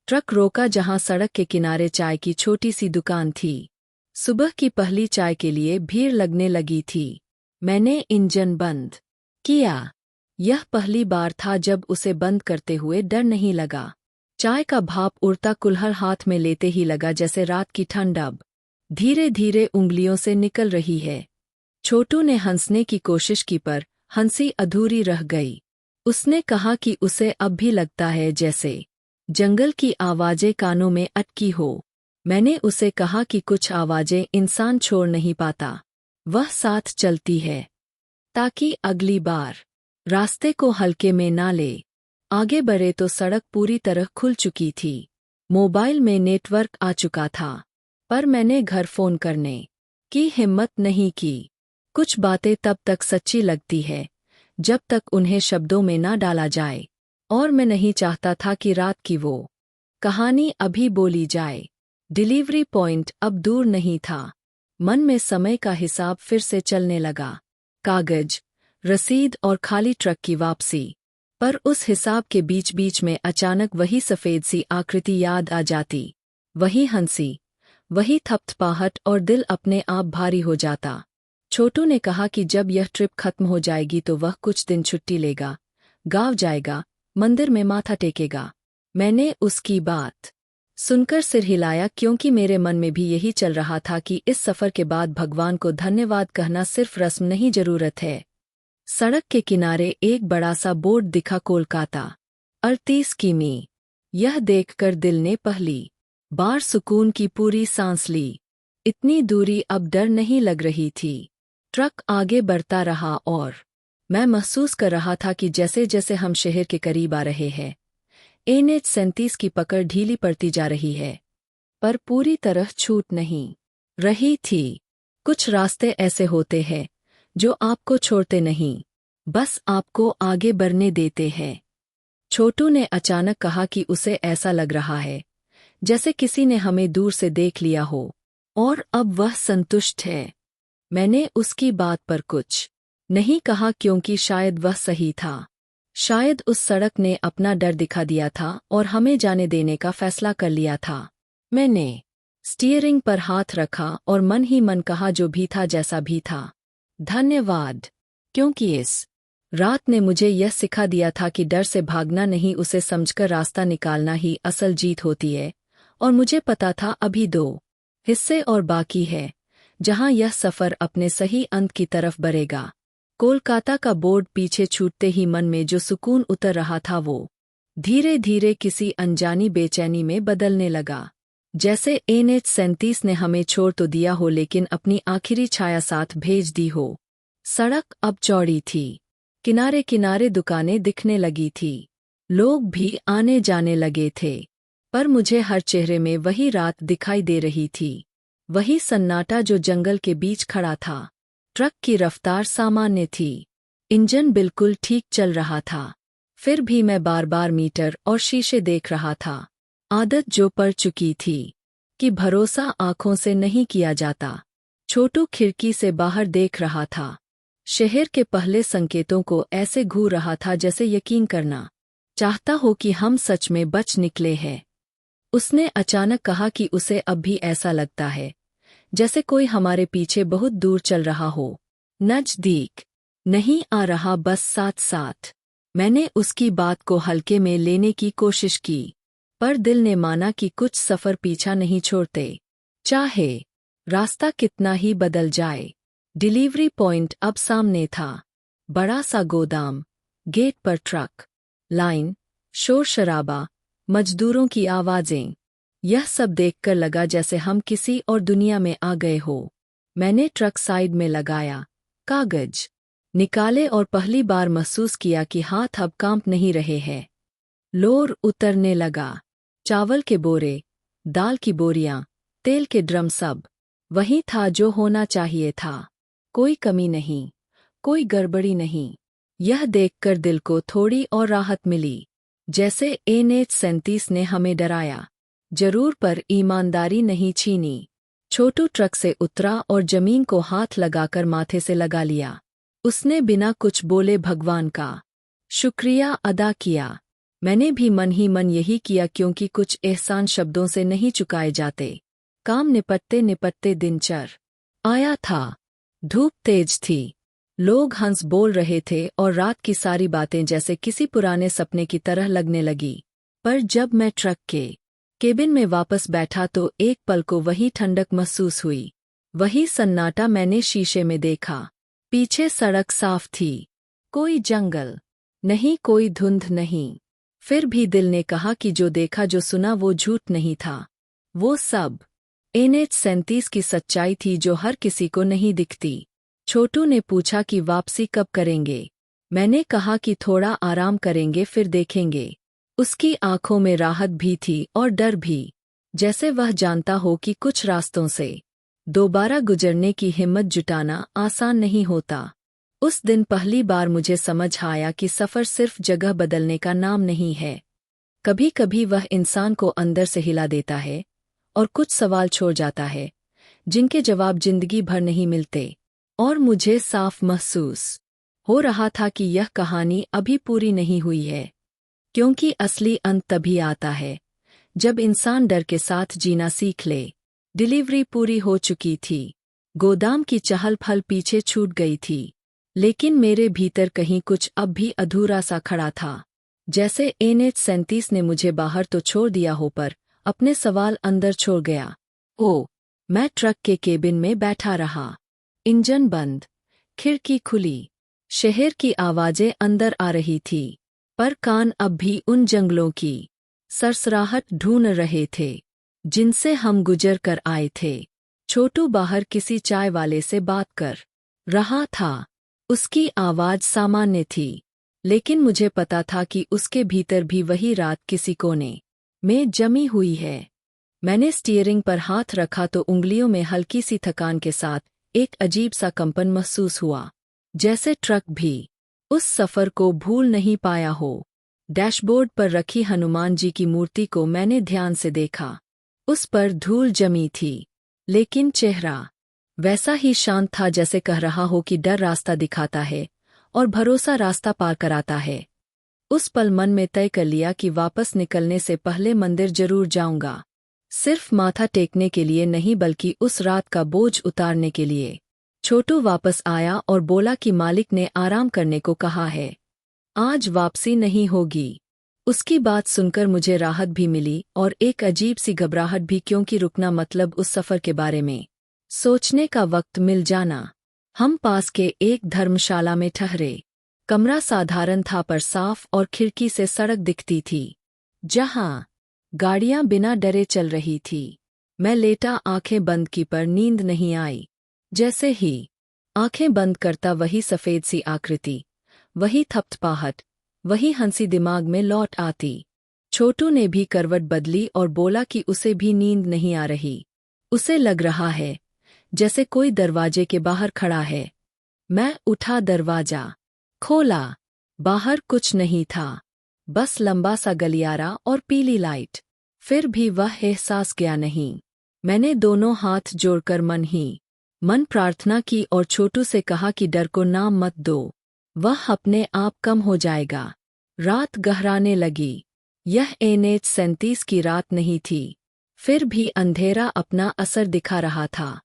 ट्रक रोका जहां सड़क के किनारे चाय की छोटी सी दुकान थी। सुबह की पहली चाय के लिए भीड़ लगने लगी थी। मैंने इंजन बंद किया। यह पहली बार था जब उसे बंद करते हुए डर नहीं लगा। चाय का भाप उड़ता कुल्हड़ हाथ में लेते ही लगा जैसे रात की ठंड अब धीरे धीरे उंगलियों से निकल रही है। छोटू ने हंसने की कोशिश की, पर हंसी अधूरी रह गई। उसने कहा कि उसे अब भी लगता है जैसे जंगल की आवाजें कानों में अटकी हो। मैंने उसे कहा कि कुछ आवाजें इंसान छोड़ नहीं पाता, वह साथ चलती है, ताकि अगली बार रास्ते को हल्के में ना ले। आगे बढ़े तो सड़क पूरी तरह खुल चुकी थी। मोबाइल में नेटवर्क आ चुका था, पर मैंने घर फोन करने की हिम्मत नहीं की। कुछ बातें तब तक सच्ची लगती है जब तक उन्हें शब्दों में ना डाला जाए, और मैं नहीं चाहता था कि रात की वो कहानी अभी बोली जाए। डिलीवरी पॉइंट अब दूर नहीं था। मन में समय का हिसाब फिर से चलने लगा। कागज, रसीद और खाली ट्रक की वापसी। पर उस हिसाब के बीच बीच में अचानक वही सफ़ेद सी आकृति याद आ जाती, वही हंसी, वही थपथपाहट, और दिल अपने आप भारी हो जाता। छोटू ने कहा कि जब यह ट्रिप खत्म हो जाएगी तो वह कुछ दिन छुट्टी लेगा, गाँव जाएगा, मंदिर में माथा टेकेगा। मैंने उसकी बात सुनकर सिर हिलाया, क्योंकि मेरे मन में भी यही चल रहा था कि इस सफ़र के बाद भगवान को धन्यवाद कहना सिर्फ रस्म नहीं, ज़रूरत है। सड़क के किनारे एक बड़ा सा बोर्ड दिखा, कोलकाता 38 किमी। यह देखकर दिल ने पहली बार सुकून की पूरी सांस ली। इतनी दूरी अब डर नहीं लग रही थी। ट्रक आगे बढ़ता रहा और मैं महसूस कर रहा था कि जैसे जैसे हम शहर के करीब आ रहे हैं, NH-37 की पकड़ ढीली पड़ती जा रही है, पर पूरी तरह छूट नहीं रही थी। कुछ रास्ते ऐसे होते हैं जो आपको छोड़ते नहीं, बस आपको आगे बढ़ने देते हैं। छोटू ने अचानक कहा कि उसे ऐसा लग रहा है जैसे किसी ने हमें दूर से देख लिया हो, और अब वह संतुष्ट है। मैंने उसकी बात पर कुछ नहीं कहा, क्योंकि शायद वह सही था। शायद उस सड़क ने अपना डर दिखा दिया था और हमें जाने देने का फैसला कर लिया था। मैंने स्टीयरिंग पर हाथ रखा और मन ही मन कहा, जो भी था जैसा भी था, धन्यवाद, क्योंकि इस रात ने मुझे यह सिखा दिया था कि डर से भागना नहीं, उसे समझकर रास्ता निकालना ही असल जीत होती है। और मुझे पता था अभी 2 हिस्से और बाकी है, जहां यह सफर अपने सही अंत की तरफ बढ़ेगा। कोलकाता का बोर्ड पीछे छूटते ही मन में जो सुकून उतर रहा था वो धीरे धीरे किसी अनजानी बेचैनी में बदलने लगा। जैसे NH-37 ने हमें छोड़ तो दिया हो लेकिन अपनी आखिरी छाया साथ भेज दी हो। सड़क अब चौड़ी थी, किनारे किनारे दुकानें दिखने लगी थी, लोग भी आने जाने लगे थे, पर मुझे हर चेहरे में वही रात दिखाई दे रही थी, वही सन्नाटा जो जंगल के बीच खड़ा था। ट्रक की रफ्तार सामान्य थी, इंजन बिल्कुल ठीक चल रहा था, फिर भी मैं बार बार मीटर और शीशे देख रहा था। आदत जो पड़ चुकी थी कि भरोसा आंखों से नहीं किया जाता। छोटू खिड़की से बाहर देख रहा था, शहर के पहले संकेतों को ऐसे घूर रहा था जैसे यकीन करना चाहता हो कि हम सच में बच निकले हैं। उसने अचानक कहा कि उसे अब भी ऐसा लगता है जैसे कोई हमारे पीछे बहुत दूर चल रहा हो, नज़दीक नहीं आ रहा, बस साथ साथ। मैंने उसकी बात को हल्के में लेने की कोशिश की, पर दिल ने माना कि कुछ सफ़र पीछा नहीं छोड़ते, चाहे रास्ता कितना ही बदल जाए। डिलीवरी पॉइंट अब सामने था, बड़ा सा गोदाम, गेट पर ट्रक, लाइन, शोर शराबा, मजदूरों की आवाज़ें। यह सब देखकर लगा जैसे हम किसी और दुनिया में आ गए हो। मैंने ट्रक साइड में लगाया, कागज निकाले और पहली बार महसूस किया कि हाथ अब कांप नहीं रहे हैं। लोर उतरने लगा, चावल के बोरे, दाल की बोरियां, तेल के ड्रम, सब वही था जो होना चाहिए था। कोई कमी नहीं, कोई गड़बड़ी नहीं। यह देखकर दिल को थोड़ी और राहत मिली, जैसे NH-37 ने हमें डराया जरूर पर ईमानदारी नहीं छीनी। छोटू ट्रक से उतरा और जमीन को हाथ लगाकर माथे से लगा लिया। उसने बिना कुछ बोले भगवान का शुक्रिया अदा किया। मैंने भी मन ही मन यही किया, क्योंकि कुछ एहसान शब्दों से नहीं चुकाए जाते। काम निपटते निपटते दिन चढ़ आया था, धूप तेज थी, लोग हंस बोल रहे थे और रात की सारी बातें जैसे किसी पुराने सपने की तरह लगने लगी। पर जब मैं ट्रक के केबिन में वापस बैठा तो एक पल को वही ठंडक महसूस हुई, वही सन्नाटा मैंने शीशे में देखा। पीछे सड़क साफ थी, कोई जंगल नहीं, कोई धुंध नहीं। फिर भी दिल ने कहा कि जो देखा जो सुना वो झूठ नहीं था, वो सब NH-37 की सच्चाई थी जो हर किसी को नहीं दिखती। छोटू ने पूछा कि वापसी कब करेंगे। मैंने कहा कि थोड़ा आराम करेंगे फिर देखेंगे। उसकी आंखों में राहत भी थी और डर भी, जैसे वह जानता हो कि कुछ रास्तों से दोबारा गुजरने की हिम्मत जुटाना आसान नहीं होता। उस दिन पहली बार मुझे समझ आया कि सफ़र सिर्फ जगह बदलने का नाम नहीं है। कभी कभी वह इंसान को अंदर से हिला देता है और कुछ सवाल छोड़ जाता है जिनके जवाब जिंदगी भर नहीं मिलते। और मुझे साफ महसूस हो रहा था कि यह कहानी अभी पूरी नहीं हुई है, क्योंकि असली अंत तभी आता है जब इंसान डर के साथ जीना सीख ले। डिलीवरी पूरी हो चुकी थी, गोदाम की चहल पहल पीछे छूट गई थी, लेकिन मेरे भीतर कहीं कुछ अब भी अधूरा सा खड़ा था। जैसे NH-37 ने मुझे बाहर तो छोड़ दिया हो पर अपने सवाल अंदर छोड़ गया। मैं ट्रक के केबिन में बैठा रहा, इंजन बंद, खिड़की खुली, शहर की आवाजें अंदर आ रही थी, पर कान अब भी उन जंगलों की सरसराहट ढूंढ रहे थे जिनसे हम गुजर कर आए थे। छोटू बाहर किसी चाय वाले से बात कर रहा था। उसकी आवाज सामान्य थी, लेकिन मुझे पता था कि उसके भीतर भी वही रात किसी कोने में जमी हुई है। मैंने स्टीयरिंग पर हाथ रखा तो उंगलियों में हल्की सी थकान के साथ एक अजीब सा कंपन महसूस हुआ, जैसे ट्रक भी उस सफर को भूल नहीं पाया हो। डैशबोर्ड पर रखी हनुमान जी की मूर्ति को मैंने ध्यान से देखा। उस पर धूल जमी थी, लेकिन चेहरा वैसा ही शांत था जैसे कह रहा हो कि डर रास्ता दिखाता है और भरोसा रास्ता पार कराता है। उस पल मन में तय कर लिया कि वापस निकलने से पहले मंदिर जरूर जाऊंगा, सिर्फ माथा टेकने के लिए नहीं बल्कि उस रात का बोझ उतारने के लिए। छोटू वापस आया और बोला कि मालिक ने आराम करने को कहा है, आज वापसी नहीं होगी। उसकी बात सुनकर मुझे राहत भी मिली और एक अजीब सी घबराहट भी, क्योंकि रुकना मतलब उस सफ़र के बारे में सोचने का वक्त मिल जाना। हम पास के एक धर्मशाला में ठहरे। कमरा साधारण था पर साफ और खिड़की से सड़क दिखती थी, जहां गाड़ियां बिना डरे चल रही थी। मैं लेटा आंखें बंद की पर नींद नहीं आई। जैसे ही आंखें बंद करता वही सफ़ेद सी आकृति, वही थपथपाहट, वही हंसी दिमाग में लौट आती। छोटू ने भी करवट बदली और बोला कि उसे भी नींद नहीं आ रही। उसे लग रहा है जैसे कोई दरवाजे के बाहर खड़ा है। मैं उठा, दरवाजा खोला। बाहर कुछ नहीं था, बस लंबा सा गलियारा और पीली लाइट। फिर भी वह एहसास गया नहीं। मैंने दोनों हाथ जोड़कर मन प्रार्थना की और छोटू से कहा कि डर को नाम मत दो, वह अपने आप कम हो जाएगा। रात गहराने लगी। यह NH-37 की रात नहीं थी, फिर भी अंधेरा अपना असर दिखा रहा था।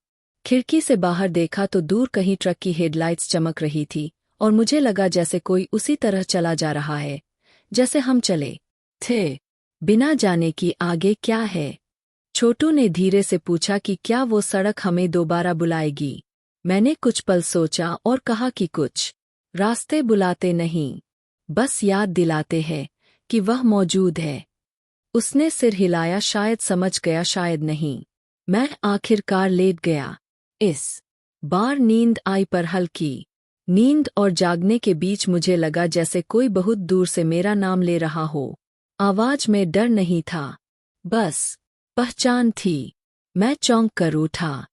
खिड़की से बाहर देखा तो दूर कहीं ट्रक की हेडलाइट्स चमक रही थी और मुझे लगा जैसे कोई उसी तरह चला जा रहा है जैसे हम चले थे, बिना जाने कि आगे क्या है। छोटू ने धीरे से पूछा कि क्या वो सड़क हमें दोबारा बुलाएगी। मैंने कुछ पल सोचा और कहा कि कुछ रास्ते बुलाते नहीं, बस याद दिलाते हैं कि वह मौजूद है। उसने सिर हिलाया, शायद समझ गया, शायद नहीं। मैं आखिरकार लेट गया। इस बार नींद आई पर हल्की नींद, और जागने के बीच मुझे लगा जैसे कोई बहुत दूर से मेरा नाम ले रहा हो। आवाज में डर नहीं था, बस पहचान थी। मैं चौंक कर उठा।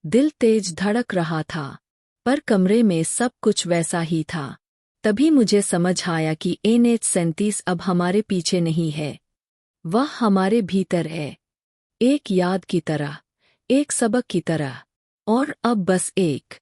दिल तेज धड़क रहा था, पर कमरे में सब कुछ वैसा ही था। तभी मुझे समझ आया कि NH-37 अब हमारे पीछे नहीं है, वह हमारे भीतर है। एक याद की तरह, एक सबक की तरह। और अब बस एक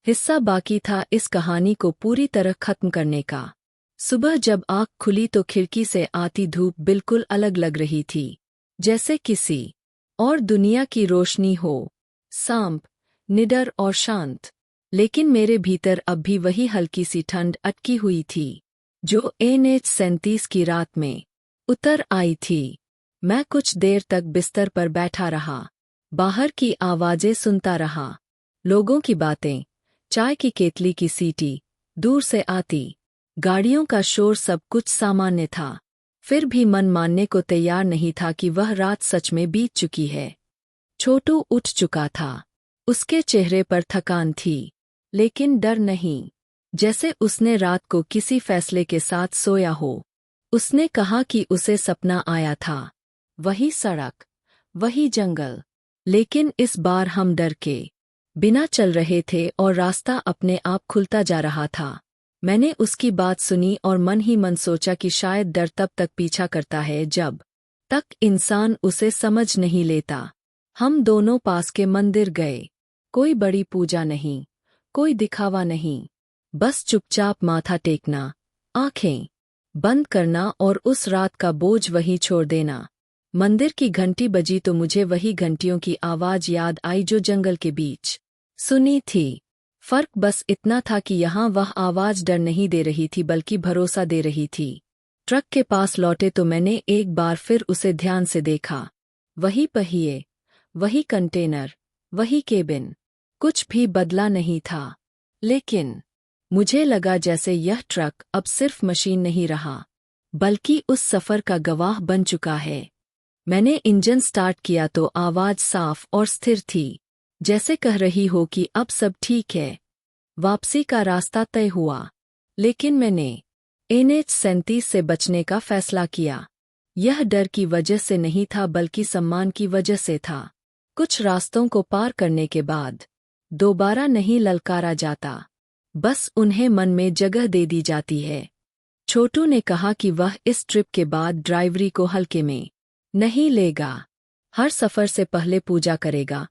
हिस्सा बाकी था इस कहानी को पूरी तरह खत्म करने का। सुबह जब आँख खुली तो खिड़की से आती धूप बिल्कुल अलग लग रही थी, जैसे किसी और दुनिया की रोशनी हो, शांत, निडर और शांत। लेकिन मेरे भीतर अब भी वही हल्की सी ठंड अटकी हुई थी, जो NH-37 की रात में उतर आई थी। मैं कुछ देर तक बिस्तर पर बैठा रहा, बाहर की आवाजें सुनता रहा, लोगों की बातें, चाय की केतली की सीटी दूर से आती, गाड़ियों का शोर, सब कुछ सामान्य था। फिर भी मन मानने को तैयार नहीं था कि वह रात सच में बीत चुकी है। छोटू उठ चुका था। उसके चेहरे पर थकान थी, लेकिन डर नहीं, जैसे उसने रात को किसी फैसले के साथ सोया हो। उसने कहा कि उसे सपना आया था, वही सड़क, वही जंगल, लेकिन इस बार हम डर के बिना चल रहे थे और रास्ता अपने आप खुलता जा रहा था। मैंने उसकी बात सुनी और मन ही मन सोचा कि शायद डर तब तक पीछा करता है जब तक इंसान उसे समझ नहीं लेता। हम दोनों पास के मंदिर गए। कोई बड़ी पूजा नहीं, कोई दिखावा नहीं, बस चुपचाप माथा टेकना, आंखें बंद करना और उस रात का बोझ वहीं छोड़ देना। मंदिर की घंटी बजी तो मुझे वही घंटियों की आवाज याद आई जो जंगल के बीच सुनी थी। फर्क बस इतना था कि यहाँ वह आवाज डर नहीं दे रही थी बल्कि भरोसा दे रही थी। ट्रक के पास लौटे तो मैंने एक बार फिर उसे ध्यान से देखा। वही पहिए, वही कंटेनर, वही केबिन, कुछ भी बदला नहीं था। लेकिन मुझे लगा जैसे यह ट्रक अब सिर्फ मशीन नहीं रहा, बल्कि उस सफर का गवाह बन चुका है। मैंने इंजन स्टार्ट किया तो आवाज साफ और स्थिर थी, जैसे कह रही हो कि अब सब ठीक है, वापसी का रास्ता तय हुआ। लेकिन मैंने NH-37 से बचने का फैसला किया। यह डर की वजह से नहीं था बल्कि सम्मान की वजह से था। कुछ रास्तों को पार करने के बाद दोबारा नहीं ललकारा जाता, बस उन्हें मन में जगह दे दी जाती है। छोटू ने कहा कि वह इस ट्रिप के बाद ड्राइवरी को हल्के में नहीं लेगा। हर सफर से पहले पूजा करेगा,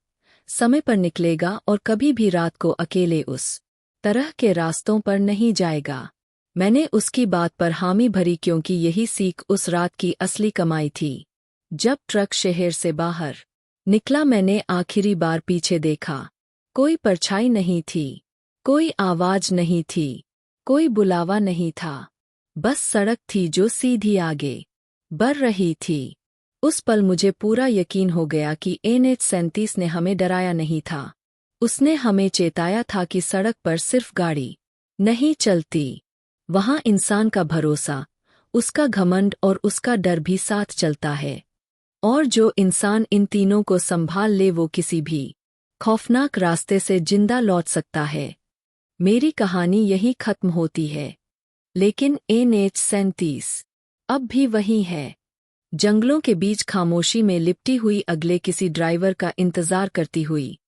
समय पर निकलेगा और कभी भी रात को अकेले उस तरह के रास्तों पर नहीं जाएगा। मैंने उसकी बात पर हामी भरी क्योंकि यही सीख उस रात की असली कमाई थी। जब ट्रक शहर से बाहर निकला मैंने आखिरी बार पीछे देखा। कोई परछाई नहीं थी, कोई आवाज नहीं थी, कोई बुलावा नहीं था, बस सड़क थी जो सीधी आगे बढ़ रही थी। उस पल मुझे पूरा यकीन हो गया कि NH-37 ने हमें डराया नहीं था, उसने हमें चेताया था कि सड़क पर सिर्फ गाड़ी नहीं चलती, वहां इंसान का भरोसा, उसका घमंड और उसका डर भी साथ चलता है। और जो इंसान इन तीनों को संभाल ले वो किसी भी खौफनाक रास्ते से जिंदा लौट सकता है। मेरी कहानी यही खत्म होती है, लेकिन NH-37 अब भी वही है, जंगलों के बीच खामोशी में लिपटी हुई, अगले किसी ड्राइवर का इंतजार करती हुई।